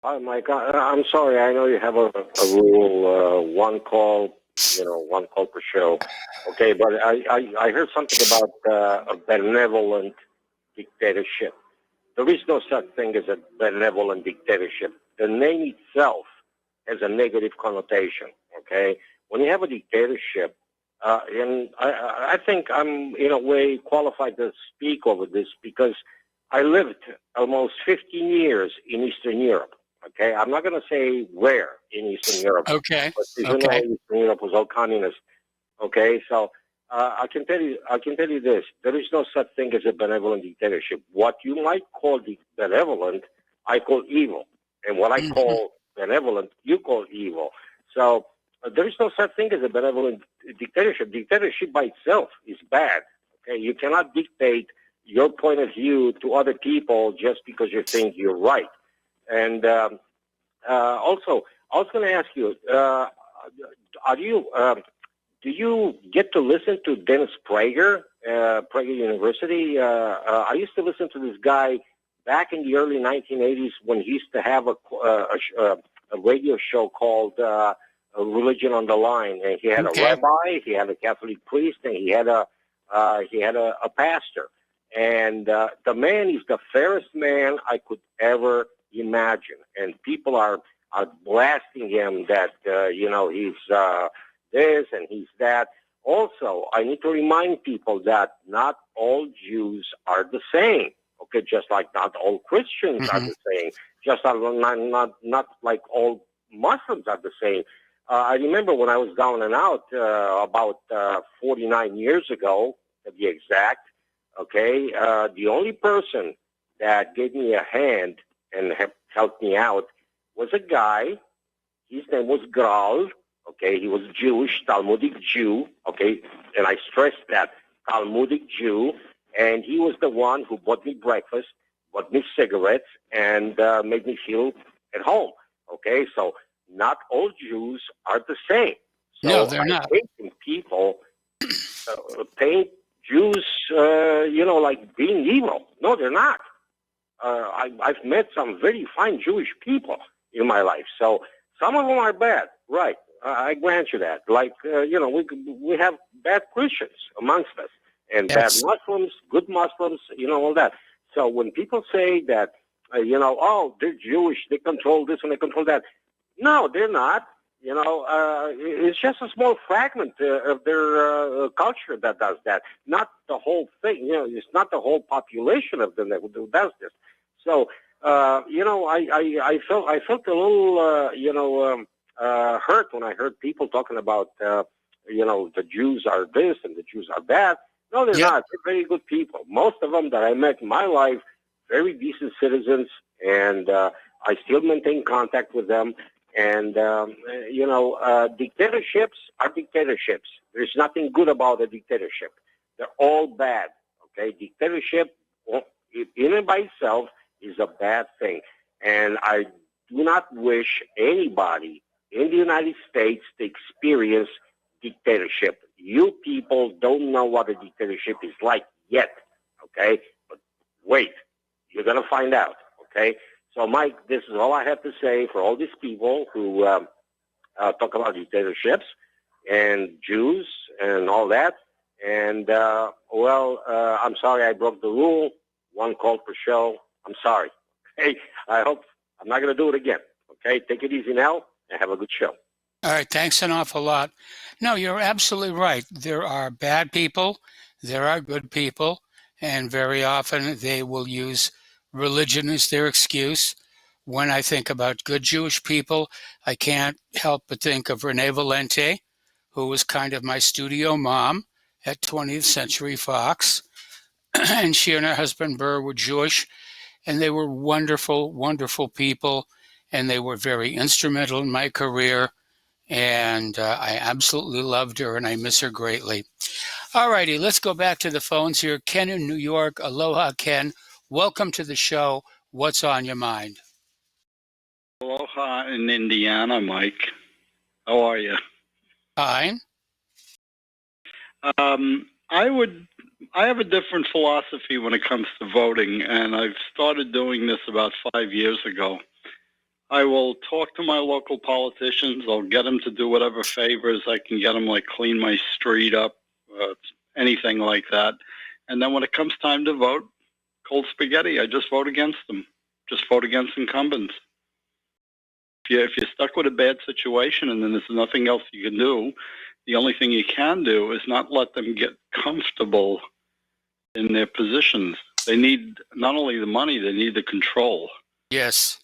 Hi, Mike. I'm sorry. I know you have a rule, one call per show. Okay, but I heard something about a benevolent dictatorship. There is no such thing as a benevolent dictatorship. The name itself has a negative connotation, okay? When you have a dictatorship, and I think I'm, in a way, qualified to speak over this because I lived almost 15 years in Eastern Europe. Okay, I'm not going to say where in Eastern Europe. Okay. But you know, Eastern Europe was all communist. Okay, so I can tell you this: there is no such thing as a benevolent dictatorship. What you might call benevolent, I call evil, and what I call benevolent, you call evil. So there is no such thing as a benevolent dictatorship. Dictatorship by itself is bad. Okay, you cannot dictate your point of view to other people just because you think you're right. And also, I was going to ask you: do you get to listen to Dennis Prager, Prager University? I used to listen to this guy back in the early 1980s when he used to have a radio show called Religion on the Line, and he had a rabbi, he had a Catholic priest, and he had a pastor. And the man is the fairest man I could ever imagine, and people are blasting him that he's this and he's that. Also, I need to remind people that not all Jews are the same. Okay, just like not all Christians are the same. Just not like all Muslims are the same. I remember when I was down and out about 49 years ago, to be exact. Okay, the only person that gave me a hand and helped me out was a guy. His name was Graal. Okay, he was Jewish, Talmudic Jew. Okay, and I stress that, Talmudic Jew. And he was the one who bought me breakfast, bought me cigarettes, and made me feel at home. Okay, so not all Jews are the same. No, they're I not. hate when people paint Jews, like being evil. No, they're not. I've met some very fine Jewish people in my life. So some of them are bad, right? I grant you that. Like, we have bad Christians amongst us and bad Muslims, good Muslims, all that. So when people say that, oh, they're Jewish, they control this and they control that. No, they're not. It's just a small fragment of their culture that does that. Not the whole thing. It's not the whole population of them that does this. So, I felt a little, hurt when I heard people talking about, the Jews are this and the Jews are that. No, they're not. They're very good people. Most of them that I met in my life, very decent citizens, and I still maintain contact with them. And, dictatorships are dictatorships. There's nothing good about a dictatorship. They're all bad, okay? Dictatorship, in and by itself, is a bad thing. And I do not wish anybody in the United States to experience dictatorship. You people don't know what a dictatorship is like yet, okay? But wait, you're going to find out, okay? So, Mike, this is all I have to say for all these people who talk about dictatorships and Jews and all that. And, I'm sorry I broke the rule. One call per show. I'm sorry. Hey, I hope I'm not going to do it again. Okay, take it easy now and have a good show. All right, thanks an awful lot. No, you're absolutely right. There are bad people, there are good people, and very often they will use religion as their excuse. When I think about good Jewish people, I can't help but think of Renee Valente, who was kind of my studio mom at 20th Century Fox. And she and her husband Burr were Jewish, and they were wonderful, wonderful people, and they were very instrumental in my career. And I absolutely loved her, and I miss her greatly. All righty, let's go back to the phones here. Ken in New York. Aloha, Ken. Welcome to the show. What's on your mind? Aloha in Indiana, Mike. How are you? Fine. I have a different philosophy when it comes to voting, and I've started doing this about 5 years ago. I will talk to my local politicians. I'll get them to do whatever favors I can get them, like clean my street up, anything like that. And then when it comes time to vote, cold spaghetti, I just vote against them. Just vote against incumbents. If you're stuck with a bad situation and then there's nothing else you can do, the only thing you can do is not let them get comfortable in their positions. They need not only the money, they need the control. Yes.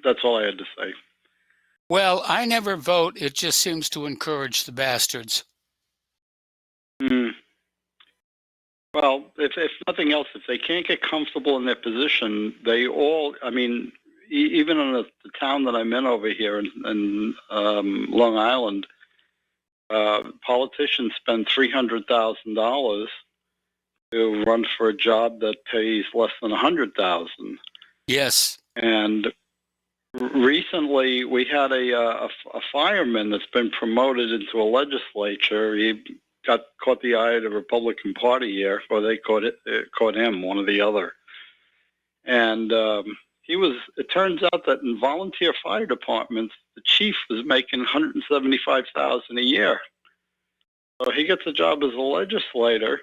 That's all I had to say. Well, I never vote. It just seems to encourage the bastards. Well, if nothing else, if they can't get comfortable in their position, they all, even in the town that I'm in over here in Long Island, politicians spend $300,000 to run for a job that pays less than $100,000. Yes. And recently, we had a fireman that's been promoted into a legislature. He caught the eye of the Republican Party here, or they caught him, one or the other. And it turns out that in volunteer fire departments, the chief was making $175,000 a year. So he gets a job as a legislator.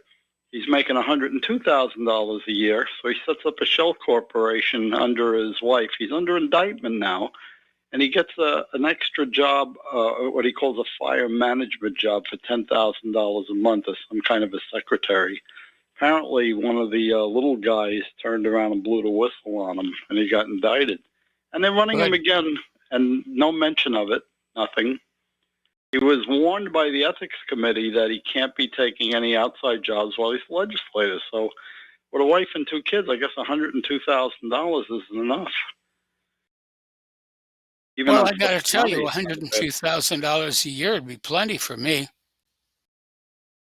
He's making $102,000 a year. So he sets up a shell corporation under his wife. He's under indictment now. And he gets an extra job, what he calls a fire management job, for $10,000 a month as some kind of a secretary. Apparently, one of the little guys turned around and blew the whistle on him, and he got indicted. And they're running him again, and no mention of it, nothing. He was warned by the ethics committee that he can't be taking any outside jobs while he's legislator. So with a wife and 2 kids, I guess $102,000 isn't enough. Well, I got to tell you, $102,000 a year would be plenty for me.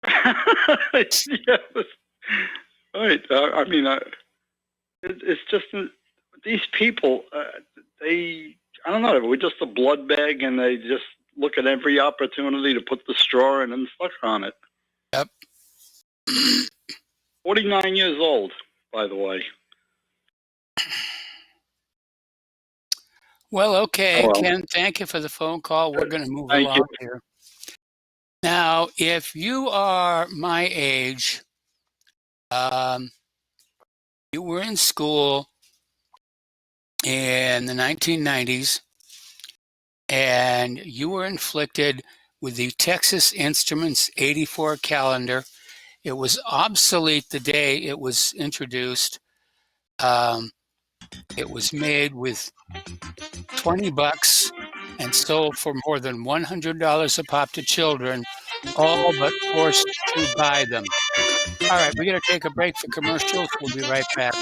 Yes. Right. It's just these people, I don't know, we're just a blood bag, and they just look at every opportunity to put the straw in and suck on it. Yep. 49 years old, by the way. Well, okay, Oh, well. Ken, thank you for the phone call. We're going to move Thank along you. here. Now, if you are my age, you were in school in the 1990s, and you were inflicted with the Texas Instruments 84 calendar. It was obsolete the day it was introduced. It was made with $20 and sold for more than $100 a pop to children, all but forced to buy them. All right, we're going to take a break for commercials. We'll be right back.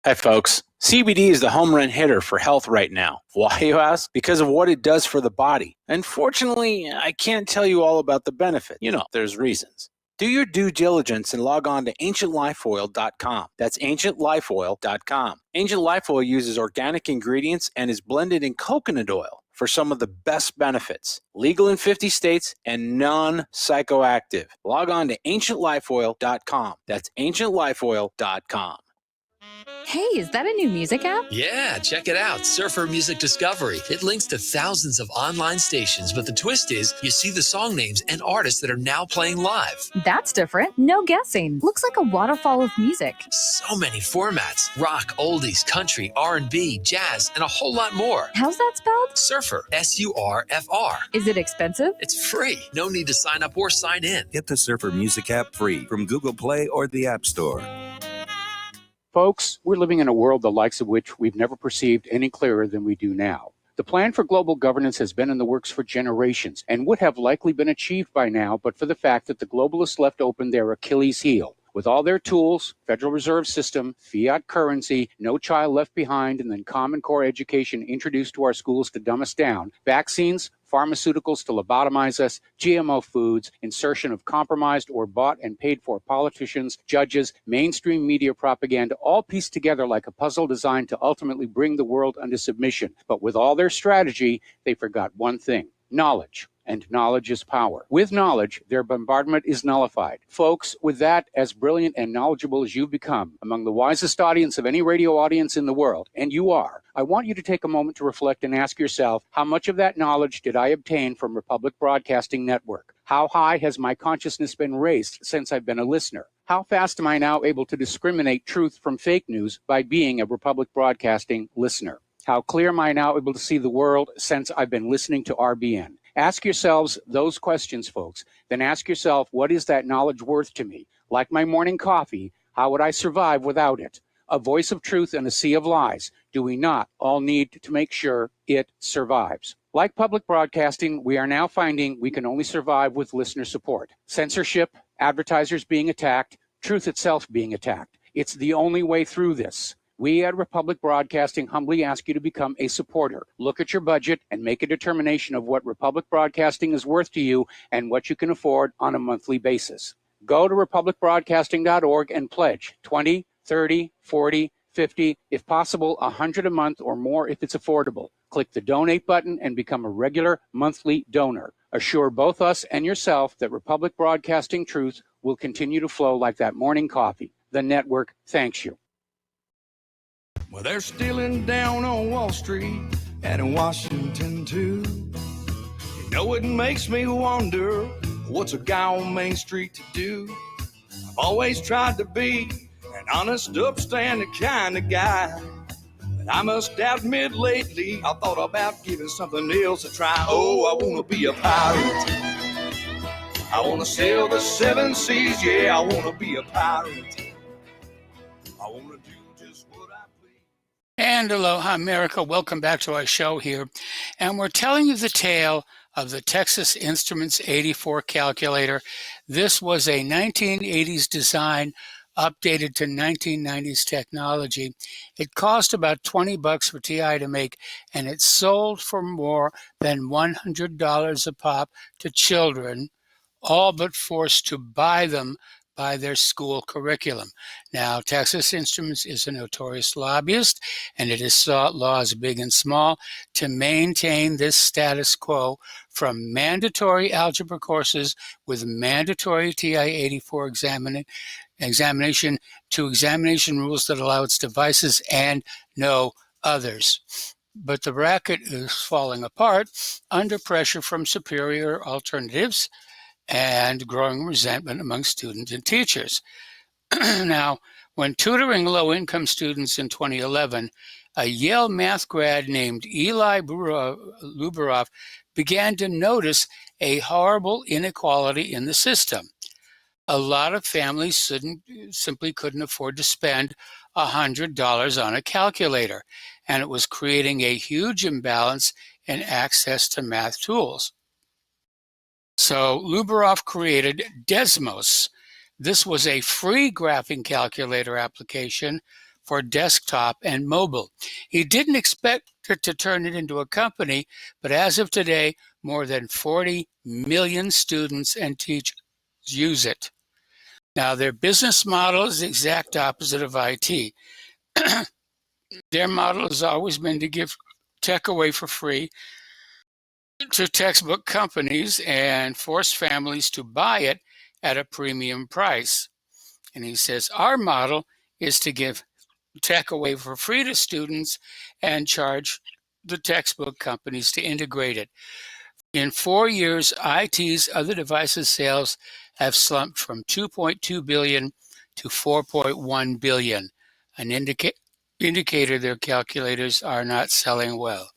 Hi, folks. CBD is the home run hitter for health right now. Why, you ask? Because of what it does for the body. Unfortunately, I can't tell you all about the benefit. You know, there's reasons. Do your due diligence and log on to ancientlifeoil.com. That's ancientlifeoil.com. Ancient Life Oil uses organic ingredients and is blended in coconut oil for some of the best benefits. Legal in 50 states and non-psychoactive. Log on to ancientlifeoil.com. That's ancientlifeoil.com. Hey, is that a new music app? Yeah, check it out. Surfer Music Discovery. It links to thousands of online stations, but the twist is you see the song names and artists that are now playing live. That's different. No guessing. Looks like a waterfall of music. So many formats. Rock, oldies, country, R&B, jazz, and a whole lot more. How's that spelled? Surfer. S-U-R-F-R. Is it expensive? It's free. No need to sign up or sign in. Get the Surfer Music app free from Google Play or the App Store. Folks, we're living in a world the likes of which we've never perceived any clearer than we do now. The plan for global governance has been in the works for generations and would have likely been achieved by now, but for the fact that the globalists left open their Achilles heel. With all their tools, Federal Reserve System, fiat currency, no child left behind, and then Common Core education introduced to our schools to dumb us down, vaccines, pharmaceuticals to lobotomize us, GMO foods, insertion of compromised or bought and paid for politicians, judges, mainstream media propaganda, all pieced together like a puzzle designed to ultimately bring the world under submission. But with all their strategy, they forgot one thing: knowledge. And knowledge is power. With knowledge, their bombardment is nullified. Folks, with that, as brilliant and knowledgeable as you've become, among the wisest audience of any radio audience in the world, and you are, I want you to take a moment to reflect and ask yourself, how much of that knowledge did I obtain from Republic Broadcasting Network? How high has my consciousness been raised since I've been a listener? How fast am I now able to discriminate truth from fake news by being a Republic Broadcasting listener? How clear am I now able to see the world since I've been listening to RBN? Ask yourselves those questions, folks. Then ask yourself, what is that knowledge worth to me? Like my morning coffee, how would I survive without it? A voice of truth in a sea of lies. Do we not all need to make sure it survives? Like public broadcasting, we are now finding we can only survive with listener support. Censorship, advertisers being attacked, truth itself being attacked. It's the only way through this. We at Republic Broadcasting humbly ask you to become a supporter. Look at your budget and make a determination of what Republic Broadcasting is worth to you and what you can afford on a monthly basis. Go to republicbroadcasting.org and pledge $20, $30, $40, $50, if possible, $100 a month or more if it's affordable. Click the donate button and become a regular monthly donor. Assure both us and yourself that Republic Broadcasting truth will continue to flow like that morning coffee. The network thanks you. Well, they're stealing down on Wall Street and in Washington, too. You know, it makes me wonder, what's a guy on Main Street to do? I've always tried to be an honest, upstanding kind of guy. But I must admit lately, I thought about giving something else a try. Oh, I want to be a pirate. I want to sail the seven seas, yeah, I want to be a pirate. I want to do just what I please. And aloha, America. Welcome back to our show here. And we're telling you the tale of the Texas Instruments 84 calculator. This was a 1980s design updated to 1990s technology. It cost about $20 for TI to make, and it sold for more than $100 a pop to children, all but forced to buy them by their school curriculum. Now, Texas Instruments is a notorious lobbyist, and it has sought laws big and small to maintain this status quo, from mandatory algebra courses with mandatory TI-84 examination to examination rules that allow its devices and no others. But the racket is falling apart under pressure from superior alternatives and growing resentment among students and teachers. Now, when tutoring low-income students in 2011, a Yale math grad named Eli Luberoff began to notice a horrible inequality in the system. A lot of families simply couldn't afford to spend $100 on a calculator, and it was creating a huge imbalance in access to math tools. So Luberoff created Desmos. This was a free graphing calculator application for desktop and mobile. He didn't expect to turn it into a company, but as of today, more than 40 million students and teachers use it. Now, their business model is the exact opposite of IT. Their model has always been to give tech away for free to textbook companies and force families to buy it at a premium price. And he says, our model is to give tech away for free to students and charge the textbook companies to integrate it. In 4 years, IT's other devices sales have slumped from 2.2 billion to 4.1 billion, an indicator their calculators are not selling well.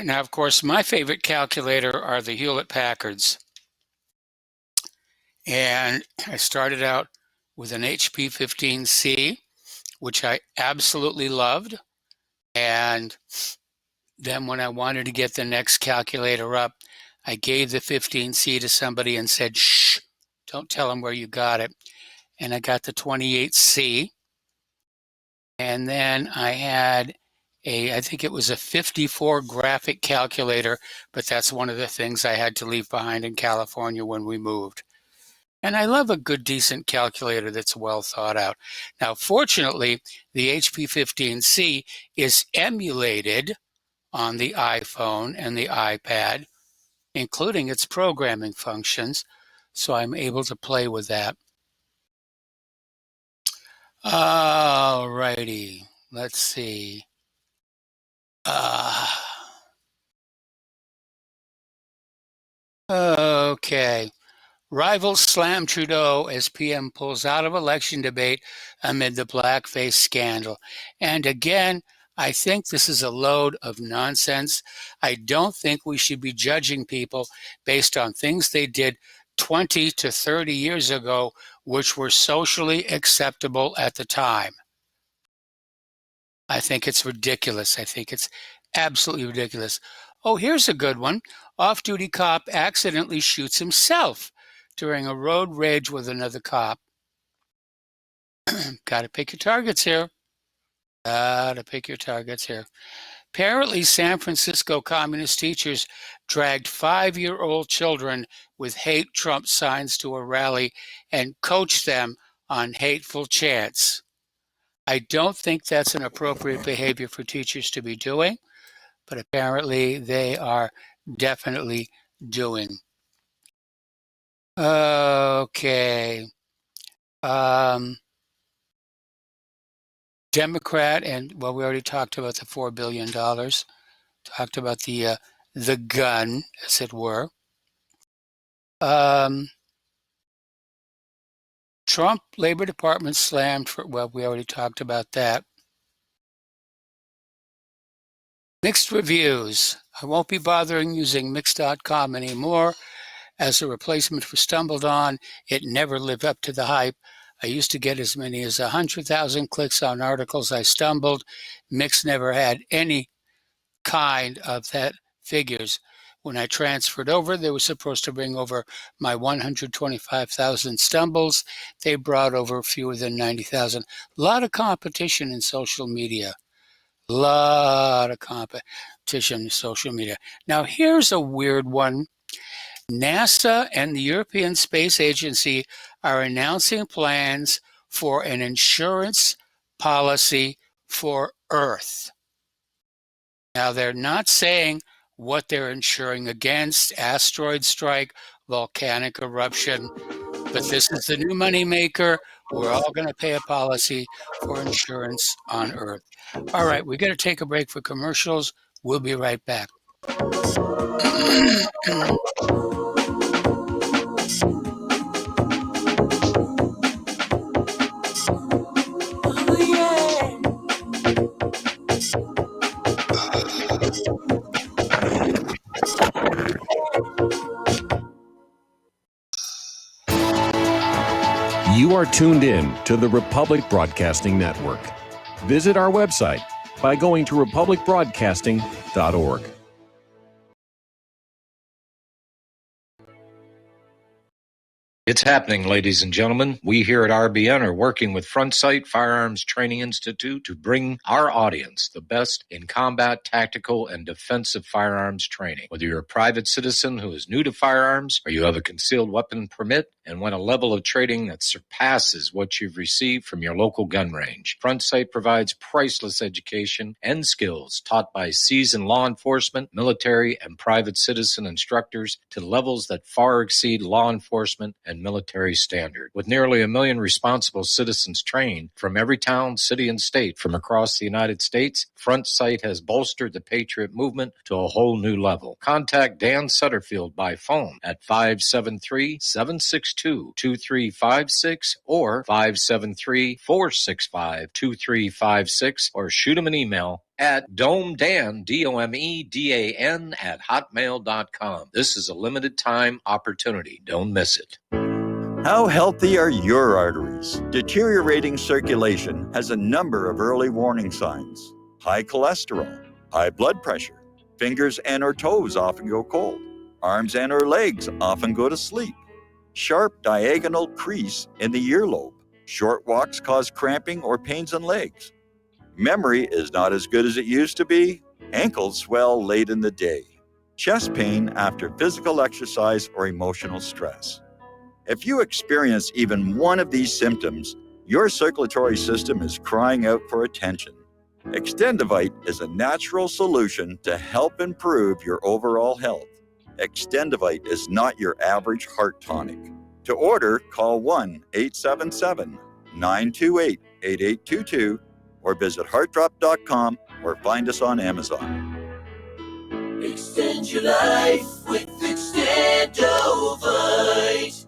Now, of course, my favorite calculator are the Hewlett-Packards. And I started out with an HP 15C, which I absolutely loved. And then when I wanted to get the next calculator up, I gave the 15C to somebody and said, shh, don't tell them where you got it. And I got the 28C. And then I had I think it was a 54 graphic calculator, but that's one of the things I had to leave behind in California when we moved. And I love a good, decent calculator that's well thought out. Now, fortunately, the HP 15C is emulated on the iPhone and the iPad, including its programming functions, so I'm able to play with that. All righty, let's see. Okay. Rivals slam Trudeau as PM pulls out of election debate amid the blackface scandal. And again, I think this is a load of nonsense. I don't think we should be judging people based on things they did 20 to 30 years ago, which were socially acceptable at the time. I think it's ridiculous. I think it's absolutely ridiculous. Oh, here's a good one. Off-duty cop accidentally shoots himself during a road rage with another cop. Got to pick your targets here. Apparently, San Francisco communist teachers dragged 5-year-old children with hate Trump signs to a rally and coached them on hateful chants. I don't think that's an appropriate behavior for teachers to be doing, but apparently they are definitely doing. Okay. Democrat, and well, we already talked about the $4 billion. Talked about the gun, as it were. Trump Labor Department slammed for, well, we already talked about that. Mixed reviews. I won't be bothering using Mix.com anymore. As a replacement for StumbleDon, it never lived up to the hype. I used to get as many as 100,000 clicks on articles I stumbled. Mix never had any kind of that figures. When I transferred over, they were supposed to bring over my 125,000 stumbles. They brought over fewer than 90,000. A lot of competition in social media. Lot of competition in social media. Now, here's a weird one. NASA and the European Space Agency are announcing plans for an insurance policy for Earth. Now, they're not saying what they're insuring against, asteroid strike, volcanic eruption, but this is the new moneymaker. We're all going to pay a policy for insurance on Earth. All right, we got to take a break for commercials. We'll be right back. You are tuned in to the Republic Broadcasting Network. Visit our website by going to republicbroadcasting.org. It's happening, ladies and gentlemen. We here at RBN are working with Front Sight Firearms Training Institute to bring our audience the best in combat, tactical, and defensive firearms training. Whether you're a private citizen who is new to firearms or you have a concealed weapon permit and want a level of training that surpasses what you've received from your local gun range, Front Sight provides priceless education and skills taught by seasoned law enforcement, military, and private citizen instructors to levels that far exceed law enforcement and military standard. With nearly 1 million responsible citizens trained from every town, city, and state from across the United States, Front Sight has bolstered the Patriot movement to a whole new level. Contact Dan Sutterfield by phone at 573-762-2356 or 573-465-2356 or shoot him an email at domedan, DOMEDAN, at hotmail.com. This is a limited time opportunity. Don't miss it. How healthy are your arteries? Deteriorating circulation has a number of early warning signs. High cholesterol, high blood pressure, fingers and or toes often go cold, arms and or legs often go to sleep, sharp diagonal crease in the earlobe, short walks cause cramping or pains in legs, memory is not as good as it used to be, ankles swell late in the day, chest pain after physical exercise or emotional stress. If you experience even one of these symptoms, your circulatory system is crying out for attention. Extendivite is a natural solution to help improve your overall health. Extendivite is not your average heart tonic. To order, call 1-877-928-8822 or visit heartdrop.com or find us on Amazon. Extend your life with Extendovite.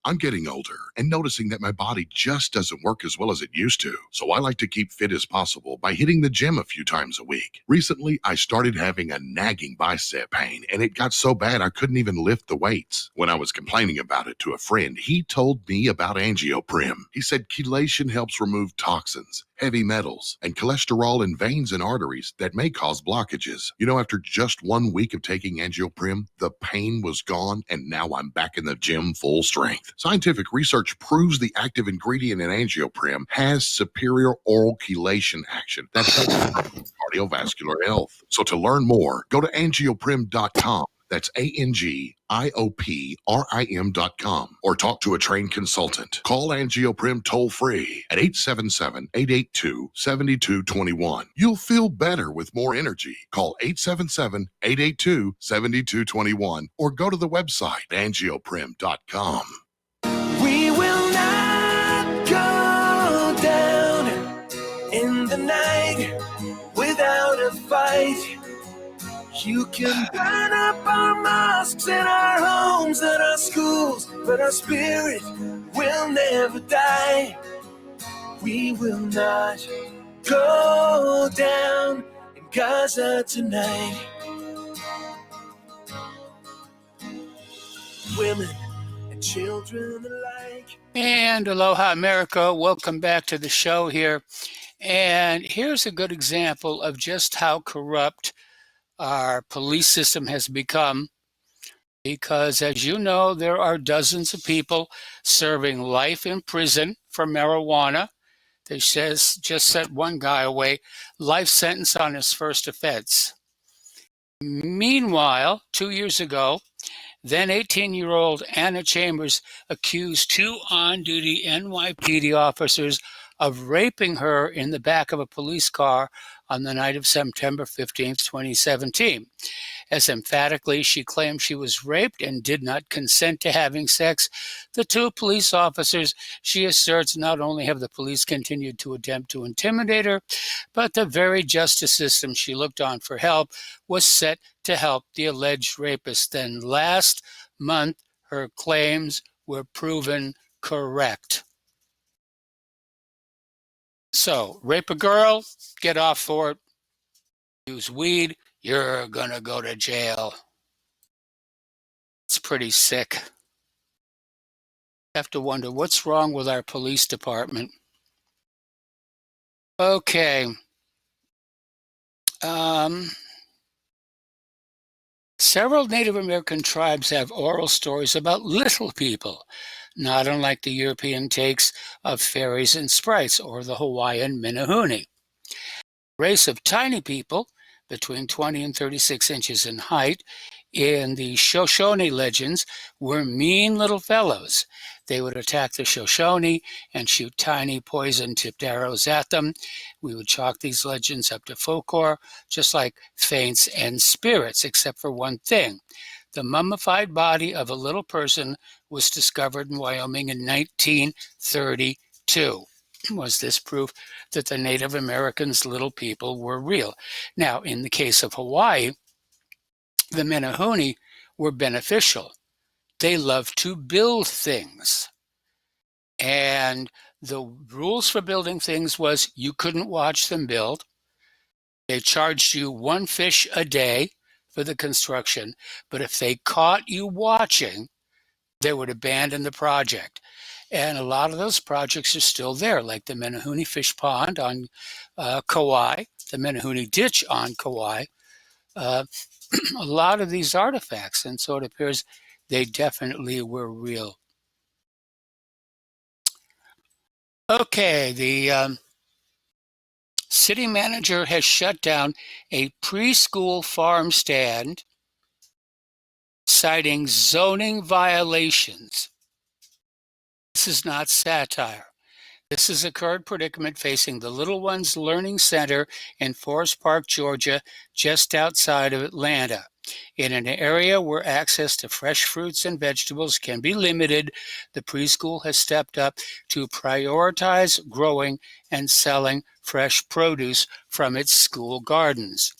I'm getting older and noticing that my body just doesn't work as well as it used to. So I like to keep fit as possible by hitting the gym a few times a week. Recently, I started having a nagging bicep pain, and it got so bad I couldn't even lift the weights. When I was complaining about it to a friend, he told me about Angioprim. He said chelation helps remove toxins, heavy metals, and cholesterol in veins and arteries that may cause blockages. You know, after just 1 week of taking Angioprim, the pain was gone, and now I'm back in the gym full strength. Scientific research proves the active ingredient in Angioprim has superior oral chelation action that helps cardiovascular health. So to learn more, go to angioprim.com. That's ANGIOPRIM.com or talk to a trained consultant. Call Angioprim toll free at 877-882-7221. You'll feel better with more energy. Call 877-882-7221 or go to the website angioprim.com. We will not go down in the night without a fight. You can burn up our mosques and our homes and our schools, but our spirit will never die. We will not go down in Gaza tonight. Women and children alike. And aloha, America. Welcome back to the show here. And here's a good example of just how corrupt our police system has become, because, as you know, there are dozens of people serving life in prison for marijuana. They just sent one guy away, life sentence on his first offense. Meanwhile, 2 years ago, then 18-year-old Anna Chambers accused 2 on-duty NYPD officers of raping her in the back of a police car on the night of September 15th, 2017. As emphatically she claimed she was raped and did not consent to having sex, the 2 police officers, she asserts, not only have the police continued to attempt to intimidate her, but the very justice system she looked on for help was set to help the alleged rapist. Then last month, her claims were proven correct. So, rape a girl, get off for it. Use weed, you're gonna go to jail. It's pretty sick. I have to wonder what's wrong with our police department. Okay. Several Native American tribes have oral stories about little people, not unlike the European takes of fairies and sprites or the Hawaiian Menehune. Race of tiny people, between 20 and 36 inches in height, in the Shoshone legends were mean little fellows. They would attack the Shoshone and shoot tiny poison-tipped arrows at them. We would chalk these legends up to folklore, just like faints and spirits, except for one thing. The mummified body of a little person was discovered in Wyoming in 1932. Was this proof that the Native Americans' little people were real? Now, in the case of Hawaii, the Menehune were beneficial. They loved to build things. And the rules for building things was you couldn't watch them build. They charged you 1 fish a day for the construction, but if they caught you watching, they would abandon the project. And a lot of those projects are still there, like the Menehune Fish Pond on Kauai, the Menehune Ditch on Kauai. A lot of these artifacts, and so it appears they definitely were real. Okay, the city manager has shut down a preschool farm stand citing zoning violations. This is not satire. This is a current predicament facing the Little Ones Learning Center in Forest Park, Georgia, just outside of Atlanta. In an area where access to fresh fruits and vegetables can be limited, the preschool has stepped up to prioritize growing and selling fresh produce from its school gardens.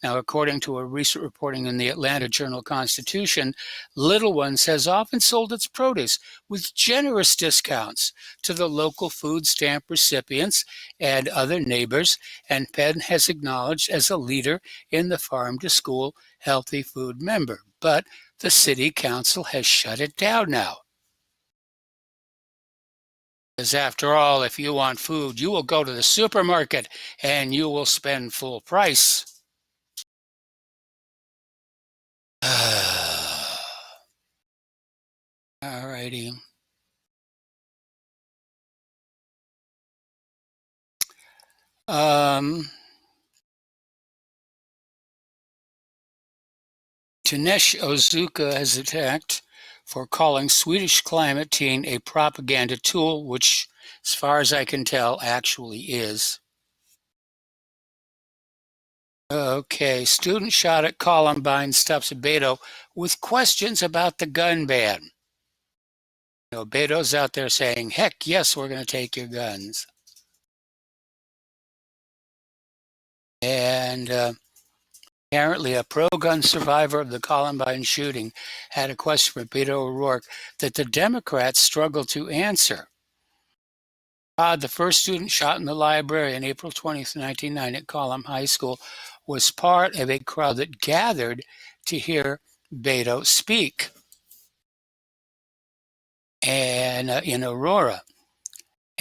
Now, according to a recent reporting in the Atlanta Journal-Constitution, Little Ones has often sold its produce with generous discounts to the local food stamp recipients and other neighbors, and Penn has acknowledged as a leader in the Farm to School Healthy Food member. But the city council has shut it down now. Because after all, if you want food, you will go to the supermarket and you will spend full price. Alrighty. Dinesh Ozuka has attacked for calling Swedish climate teen a propaganda tool, which, as far as I can tell, actually is. Okay, student shot at Columbine stops Beto with questions about the gun ban. You know, Beto's out there saying, heck yes, we're going to take your guns. And apparently a pro-gun survivor of the Columbine shooting had a question for Beto O'Rourke that the Democrats struggled to answer. The first student shot in the library on April 20th, 1990 at Colum High School was part of a crowd that gathered to hear Beto speak and in Aurora.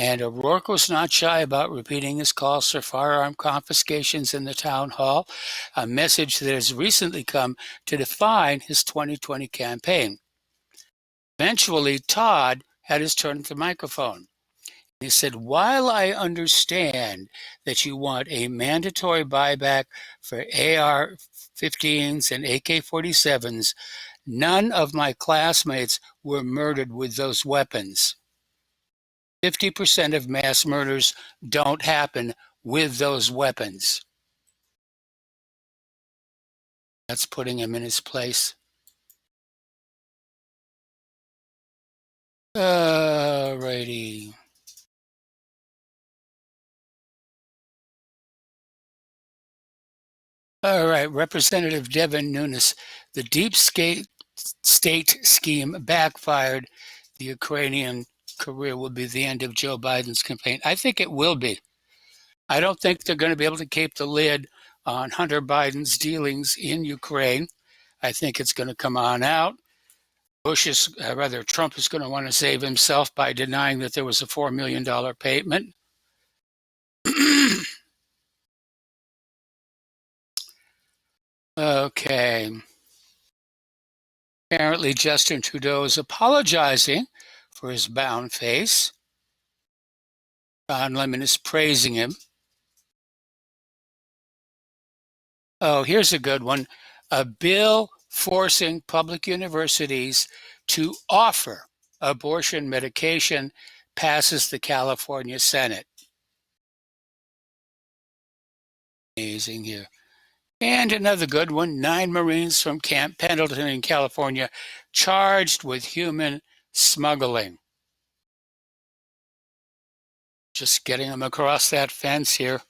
And O'Rourke was not shy about repeating his calls for firearm confiscations in the town hall, a message that has recently come to define his 2020 campaign. Eventually, Todd had his turn at the microphone. He said, while I understand that you want a mandatory buyback for AR-15s and AK-47s, none of my classmates were murdered with those weapons. 50% of mass murders don't happen with those weapons. That's putting him in his place. Alrighty. All right, Representative Devin Nunes, the deep state scheme backfired. The Ukrainian career will be the end of Joe Biden's campaign. I think it will be. I don't think they're going to be able to keep the lid on Hunter Biden's dealings in Ukraine. I think it's going to come on out. Trump is going to want to save himself by denying that there was a $4 million payment. Okay. Apparently, Justin Trudeau is apologizing for his bound face. Don Lemon is praising him. Oh, here's a good one. A bill forcing public universities to offer abortion medication passes the California Senate. Amazing here. And another good one, 9 Marines from Camp Pendleton in California charged with human smuggling. Just getting them across that fence here.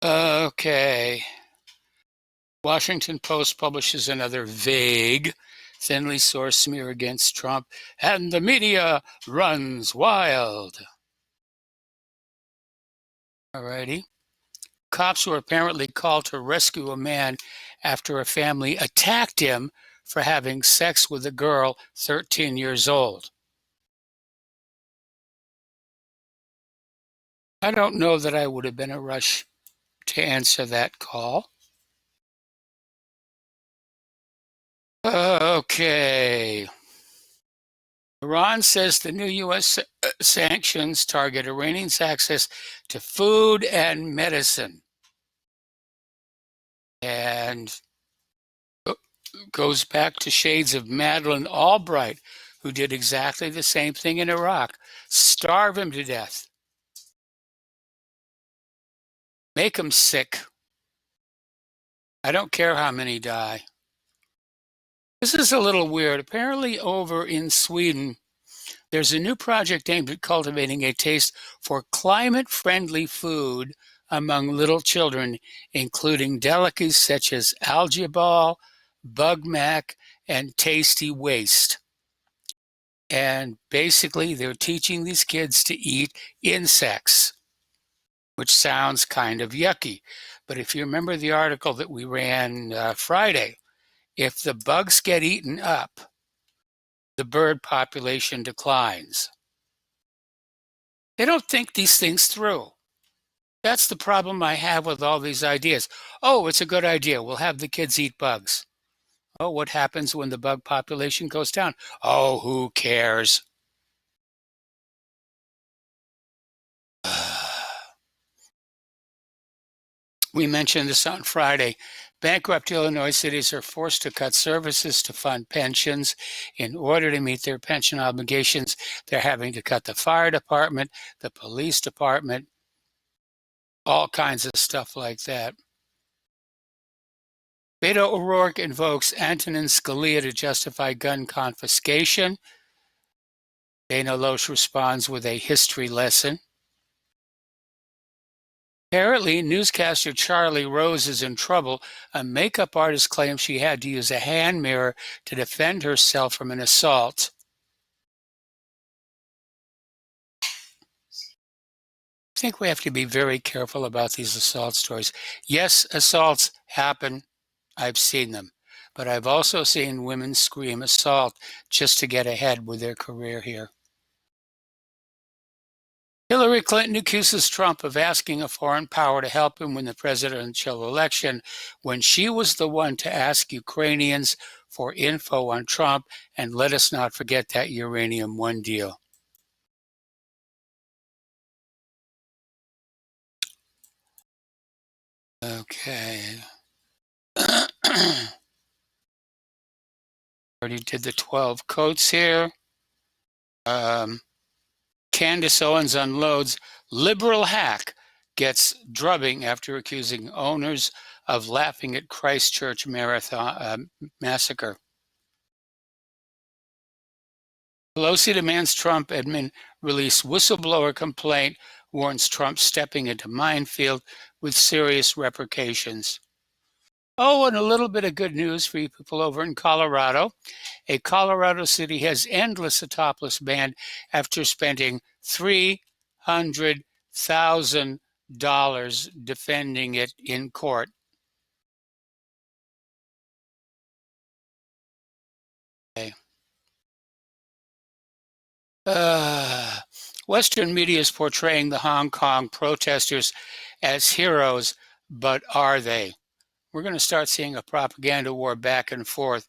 Okay. Washington Post publishes another vague, thinly sourced smear against Trump, and the media runs wild. Alrighty. Cops were apparently called to rescue a man after a family attacked him for having sex with a girl 13 years old. I don't know that I would have been a rush to answer that call. Okay. Iran says the new U.S. sanctions target Iranians' access to food and medicine. And goes back to shades of Madeleine Albright, who did exactly the same thing in Iraq. Starve him to death. Make him sick. I don't care how many die. This is a little weird. Apparently over in Sweden, there's a new project aimed at cultivating a taste for climate-friendly food among little children, including delicacies such as algae ball, bug mac, and tasty waste. And basically, they're teaching these kids to eat insects, which sounds kind of yucky. But if you remember the article that we ran Friday, if the bugs get eaten up, the bird population declines. They don't think these things through. That's the problem I have with all these ideas. Oh, it's a good idea. We'll have the kids eat bugs. Oh, what happens when the bug population goes down? Oh, who cares? We mentioned this on Friday. Bankrupt Illinois cities are forced to cut services to fund pensions. In order to meet their pension obligations, they're having to cut the fire department, the police department, all kinds of stuff like that. Beto O'Rourke invokes Antonin Scalia to justify gun confiscation. Dana Loesch responds with a history lesson. Apparently, newscaster Charlie Rose is in trouble. A makeup artist claims she had to use a hand mirror to defend herself from an assault. I think we have to be very careful about these assault stories. Yes, assaults happen. I've seen them. But I've also seen women scream assault just to get ahead with their career here. Hillary Clinton accuses Trump of asking a foreign power to help him win the presidential election when she was the one to ask Ukrainians for info on Trump, and let us not forget that Uranium One deal. Okay. Already did the 12 coats here. Candace Owens unloads. Liberal hack gets drubbing after accusing owners of laughing at Christchurch marathon massacre. Pelosi demands Trump admin release whistleblower complaint, warns Trump stepping into minefield with serious repercussions. Oh, and a little bit of good news for you people over in Colorado. A Colorado city has ended a topless ban after spending $300,000 defending it in court. Okay. Western media is portraying the Hong Kong protesters as heroes, but are they? We're going to start seeing a propaganda war back and forth.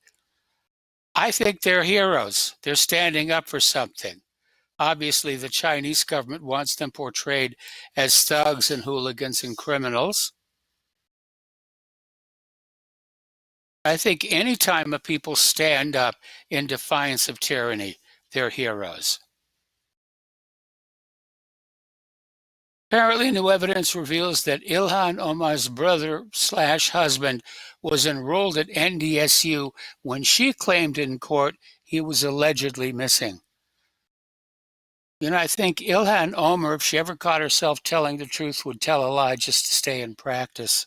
I think they're heroes. They're standing up for something. Obviously, the Chinese government wants them portrayed as thugs and hooligans and criminals. I think anytime a people stand up in defiance of tyranny, they're heroes. Apparently, new evidence reveals that Ilhan Omar's brother/husband was enrolled at NDSU when she claimed in court he was allegedly missing. You know, I think Ilhan Omar, if she ever caught herself telling the truth, would tell a lie just to stay in practice.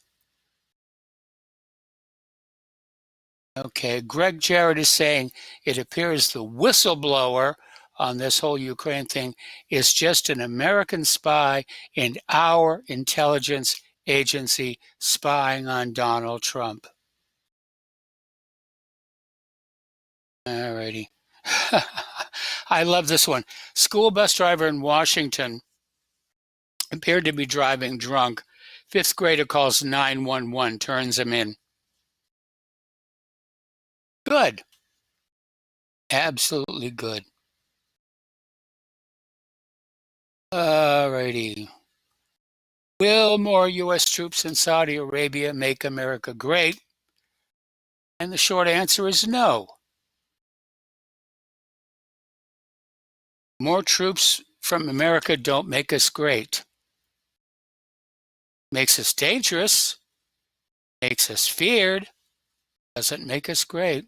Okay, Greg Jarrett is saying it appears the whistleblower on this whole Ukraine thing is just an American spy in our intelligence agency spying on Donald Trump. Alrighty. I love this one. School bus driver in Washington appeared to be driving drunk. Fifth grader calls 911, turns him in. Good. Absolutely good. Alrighty. Will more U.S. troops in Saudi Arabia make America great? And the short answer is no. More troops from America don't make us great. Makes us dangerous, makes us feared, doesn't make us great.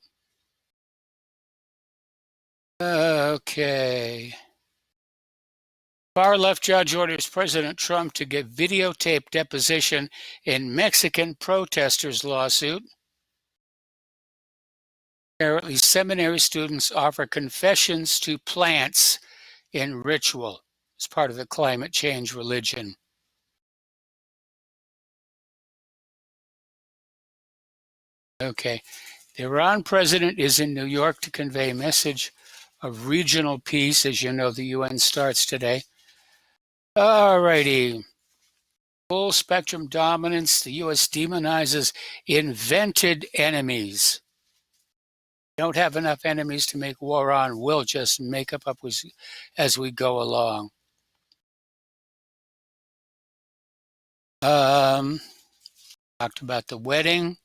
Okay. Far-left judge orders President Trump to give videotape deposition in Mexican protesters' lawsuit. Apparently, seminary students offer confessions to plants in ritual as part of the climate change religion. Okay. The Iran president is in New York to convey a message of regional peace. As you know, the UN starts today. All righty. Full spectrum dominance. The U.S. demonizes invented enemies. Don't have enough enemies to make war on. We'll just make up as we go along. Talked about the wedding.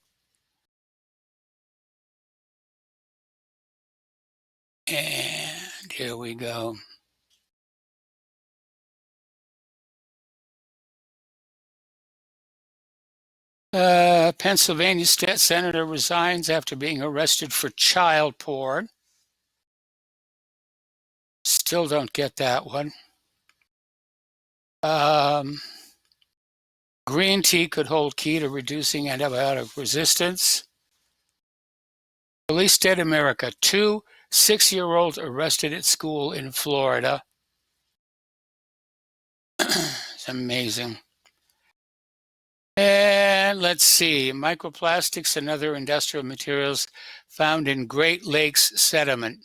And here we go. Pennsylvania state senator resigns after being arrested for child porn. Still don't get that one. Green tea could hold key to reducing antibiotic resistance. Police dead America. 2 6-year-olds arrested at school in Florida. It's amazing. And let's see, microplastics and other industrial materials found in Great Lakes sediment.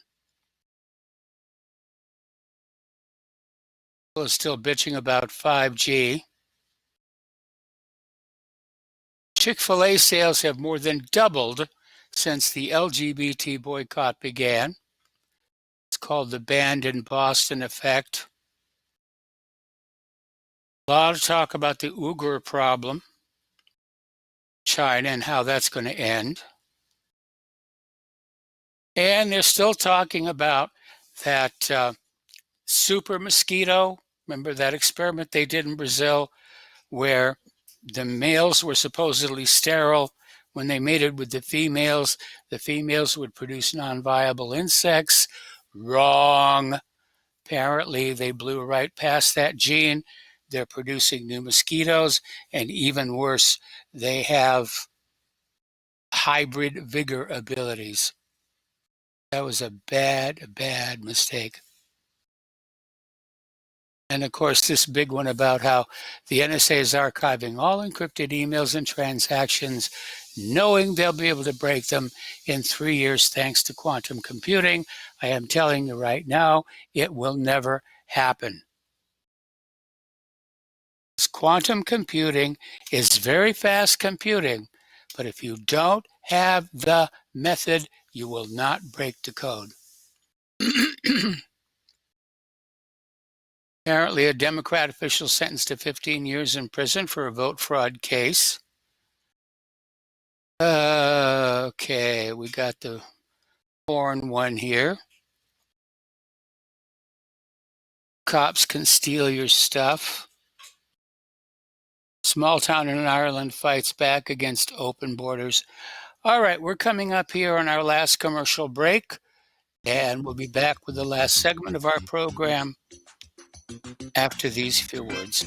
is still bitching about 5G. Chick-fil-A sales have more than doubled since the LGBT boycott began. It's called the Banned in Boston effect. A lot of talk about the Uyghur problem, China, and how that's going to end. And they're still talking about that super mosquito. Remember that experiment they did in Brazil where the males were supposedly sterile. When they mated with the females would produce non-viable insects. Wrong. Apparently, they blew right past that gene. They're producing new mosquitoes, and even worse, they have hybrid vigor abilities. That was a bad, bad mistake. And of course, this big one about how the NSA is archiving all encrypted emails and transactions, knowing they'll be able to break them in 3 years thanks to quantum computing. I am telling you right now, it will never happen. Quantum computing is very fast computing, but if you don't have the method, you will not break the code. Apparently, a Democrat official sentenced to 15 years in prison for a vote fraud case. Okay, we got the foreign one here. Cops can steal your stuff. Small town in Ireland fights back against open borders. All right, we're coming up here on our last commercial break, and we'll be back with the last segment of our program after these few words.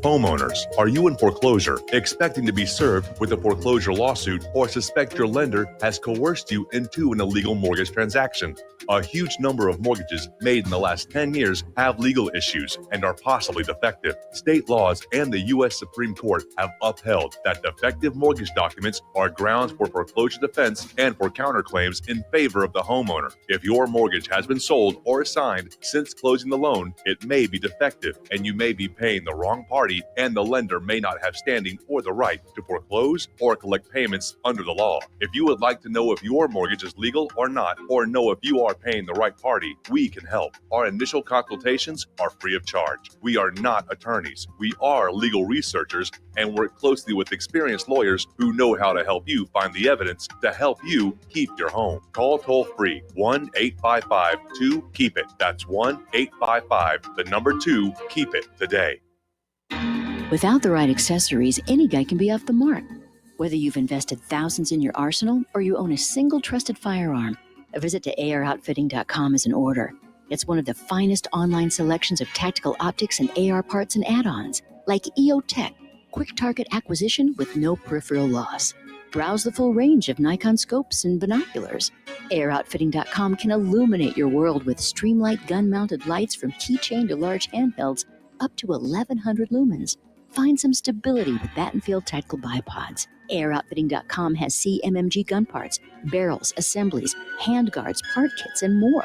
Homeowners, are you in foreclosure, expecting to be served with a foreclosure lawsuit, or suspect your lender has coerced you into an illegal mortgage transaction? A huge number of mortgages made in the last 10 years have legal issues and are possibly defective. State laws and the U.S. Supreme Court have upheld that defective mortgage documents are grounds for foreclosure defense and for counterclaims in favor of the homeowner. If your mortgage has been sold or assigned since closing the loan, it may be defective and you may be paying the wrong party, and the lender may not have standing or the right to foreclose or collect payments under the law. If you would like to know if your mortgage is legal or not, or know if you are paying the right party, we can help. Our initial consultations are free of charge. We are not attorneys. We are legal researchers and work closely with experienced lawyers who know how to help you find the evidence to help you keep your home. Call toll-free 1-855-2-KEEP-IT. That's 1-855-2-KEEP-IT today. Without the right accessories, any guy can be off the mark. Whether you've invested thousands in your arsenal or you own a single trusted firearm, a visit to AROutfitting.com is in order. It's one of the finest online selections of tactical optics and AR parts and add-ons, like EOTech, quick target acquisition with no peripheral loss. Browse the full range of Nikon scopes and binoculars. AROutfitting.com can illuminate your world with Streamlight gun-mounted lights from keychain to large handhelds up to 1,100 lumens. Find some stability with Battenfield Tactical Bipods. AirOutfitting.com has CMMG gun parts, barrels, assemblies, handguards, part kits, and more,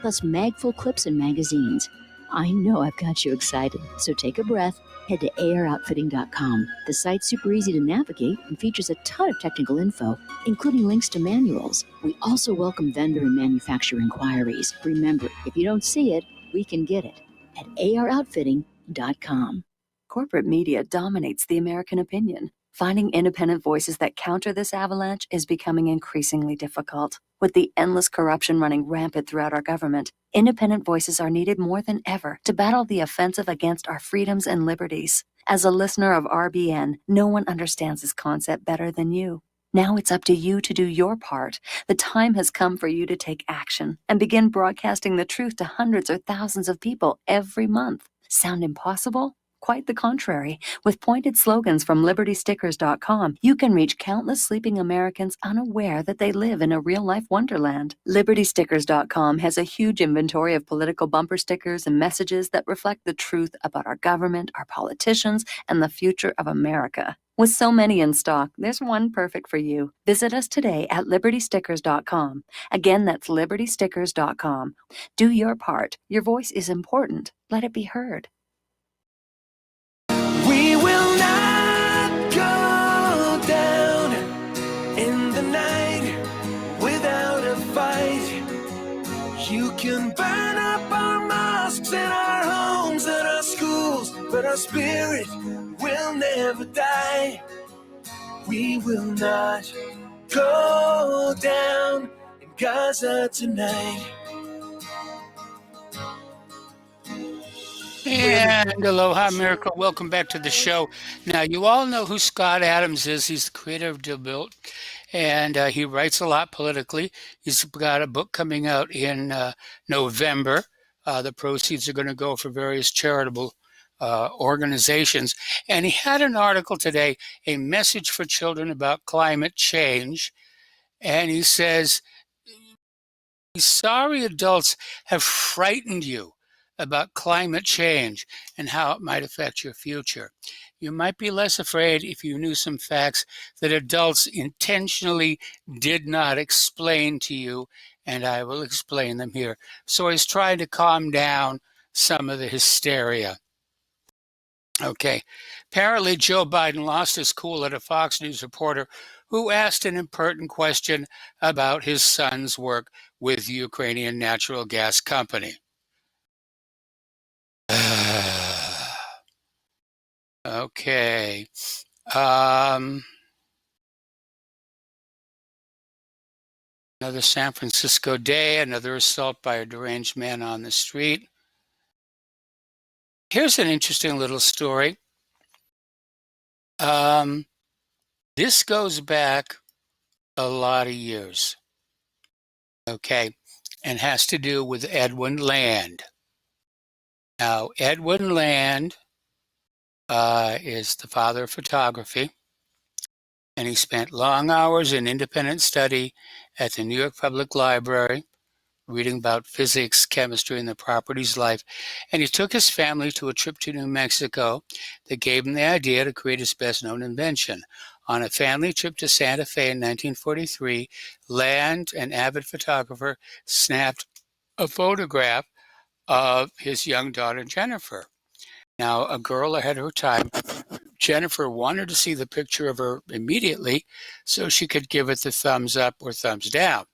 plus mag-full clips and magazines. I know I've got you excited, so take a breath. Head to AirOutfitting.com. The site's super easy to navigate and features a ton of technical info, including links to manuals. We also welcome vendor and manufacturer inquiries. Remember, if you don't see it, we can get it at AROutfitting.com. Corporate media dominates the American opinion. Finding independent voices that counter this avalanche is becoming increasingly difficult. With the endless corruption running rampant throughout our government, independent voices are needed more than ever to battle the offensive against our freedoms and liberties. As a listener of RBN, no one understands this concept better than you. Now it's up to you to do your part. The time has come for you to take action and begin broadcasting the truth to hundreds or thousands of people every month. Sound impossible? Quite the contrary. With pointed slogans from LibertyStickers.com, you can reach countless sleeping Americans unaware that they live in a real-life wonderland. LibertyStickers.com has a huge inventory of political bumper stickers and messages that reflect the truth about our government, our politicians, and the future of America. With so many in stock, there's one perfect for you. Visit us today at LibertyStickers.com. Again, that's LibertyStickers.com. Do your part. Your voice is important. Let it be heard. We will not go down in the night without a fight. You can burn up our mosques and our homes and our schools, but our spirit will never die. We will not go down in Gaza tonight. And aloha, America. Welcome back to the show. Now, you all know who Scott Adams is. He's the creator of DeBuilt, and he writes a lot politically. He's got a book coming out in November. The proceeds are going to go for various charitable organizations. And he had an article today, A Message for Children About Climate Change. And he says, sorry adults have frightened you about climate change and how it might affect your future. You might be less afraid if you knew some facts that adults intentionally did not explain to you, and I will explain them here. So he's trying to calm down some of the hysteria. Okay, apparently Joe Biden lost his cool at a Fox News reporter who asked an impertinent question about his son's work with the Ukrainian natural gas company. Okay. Another San Francisco day, another assault by a deranged man on the street. Here's an interesting little story. This goes back a lot of years, okay, and has to do with Edwin Land. Now, Edwin Land is the father of photography, and he spent long hours in independent study at the New York Public Library, reading about physics, chemistry, and the properties of life. And he took his family to a trip to New Mexico that gave him the idea to create his best-known invention. On a family trip to Santa Fe in 1943, Land, an avid photographer, snapped a photograph of his young daughter, Jennifer. Now, a girl ahead of her time, Jennifer wanted to see the picture of her immediately so she could give it the thumbs up or thumbs down.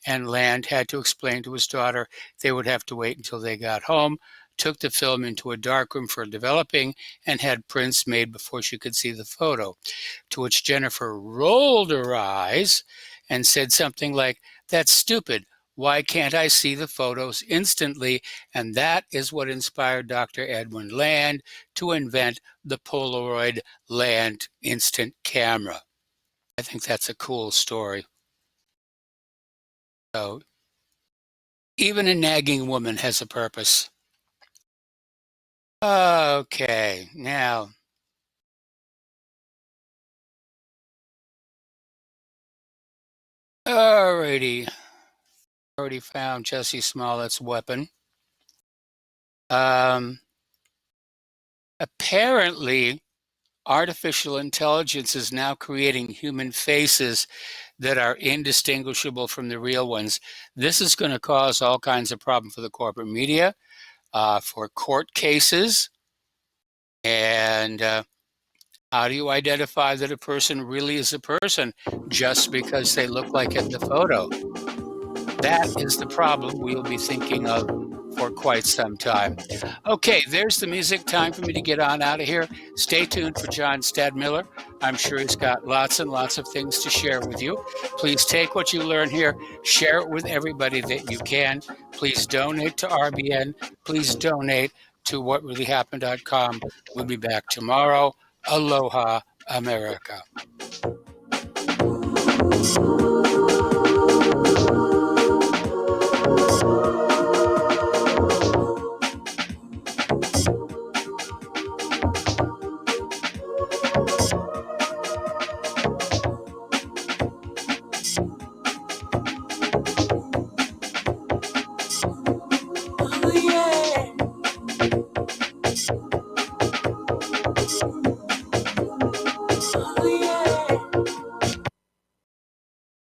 And Land had to explain to his daughter they would have to wait until they got home, took the film into a darkroom for developing, and had prints made before she could see the photo. To which Jennifer rolled her eyes and said something like, "That's stupid. Why can't I see the photos instantly?" And that is what inspired Dr. Edwin Land to invent the Polaroid Land instant camera. I think that's a cool story. So even a nagging woman has a purpose. Okay, now. Alrighty. Already found Jesse Smollett's weapon. Apparently, artificial intelligence is now creating human faces that are indistinguishable from the real ones. This is going to cause all kinds of problems for the corporate media, for court cases, and how do you identify that a person really is a person just because they look like it in the photo? That is the problem we'll be thinking of for quite some time. Okay, there's the music. Time for me to get on out of here. Stay tuned for John Stadmiller. I'm sure he's got lots and lots of things to share with you. Please take what you learn here, share it with everybody that you can. Please donate to RBN. Please donate to whatreallyhappened.com. We'll be back tomorrow. Aloha, America.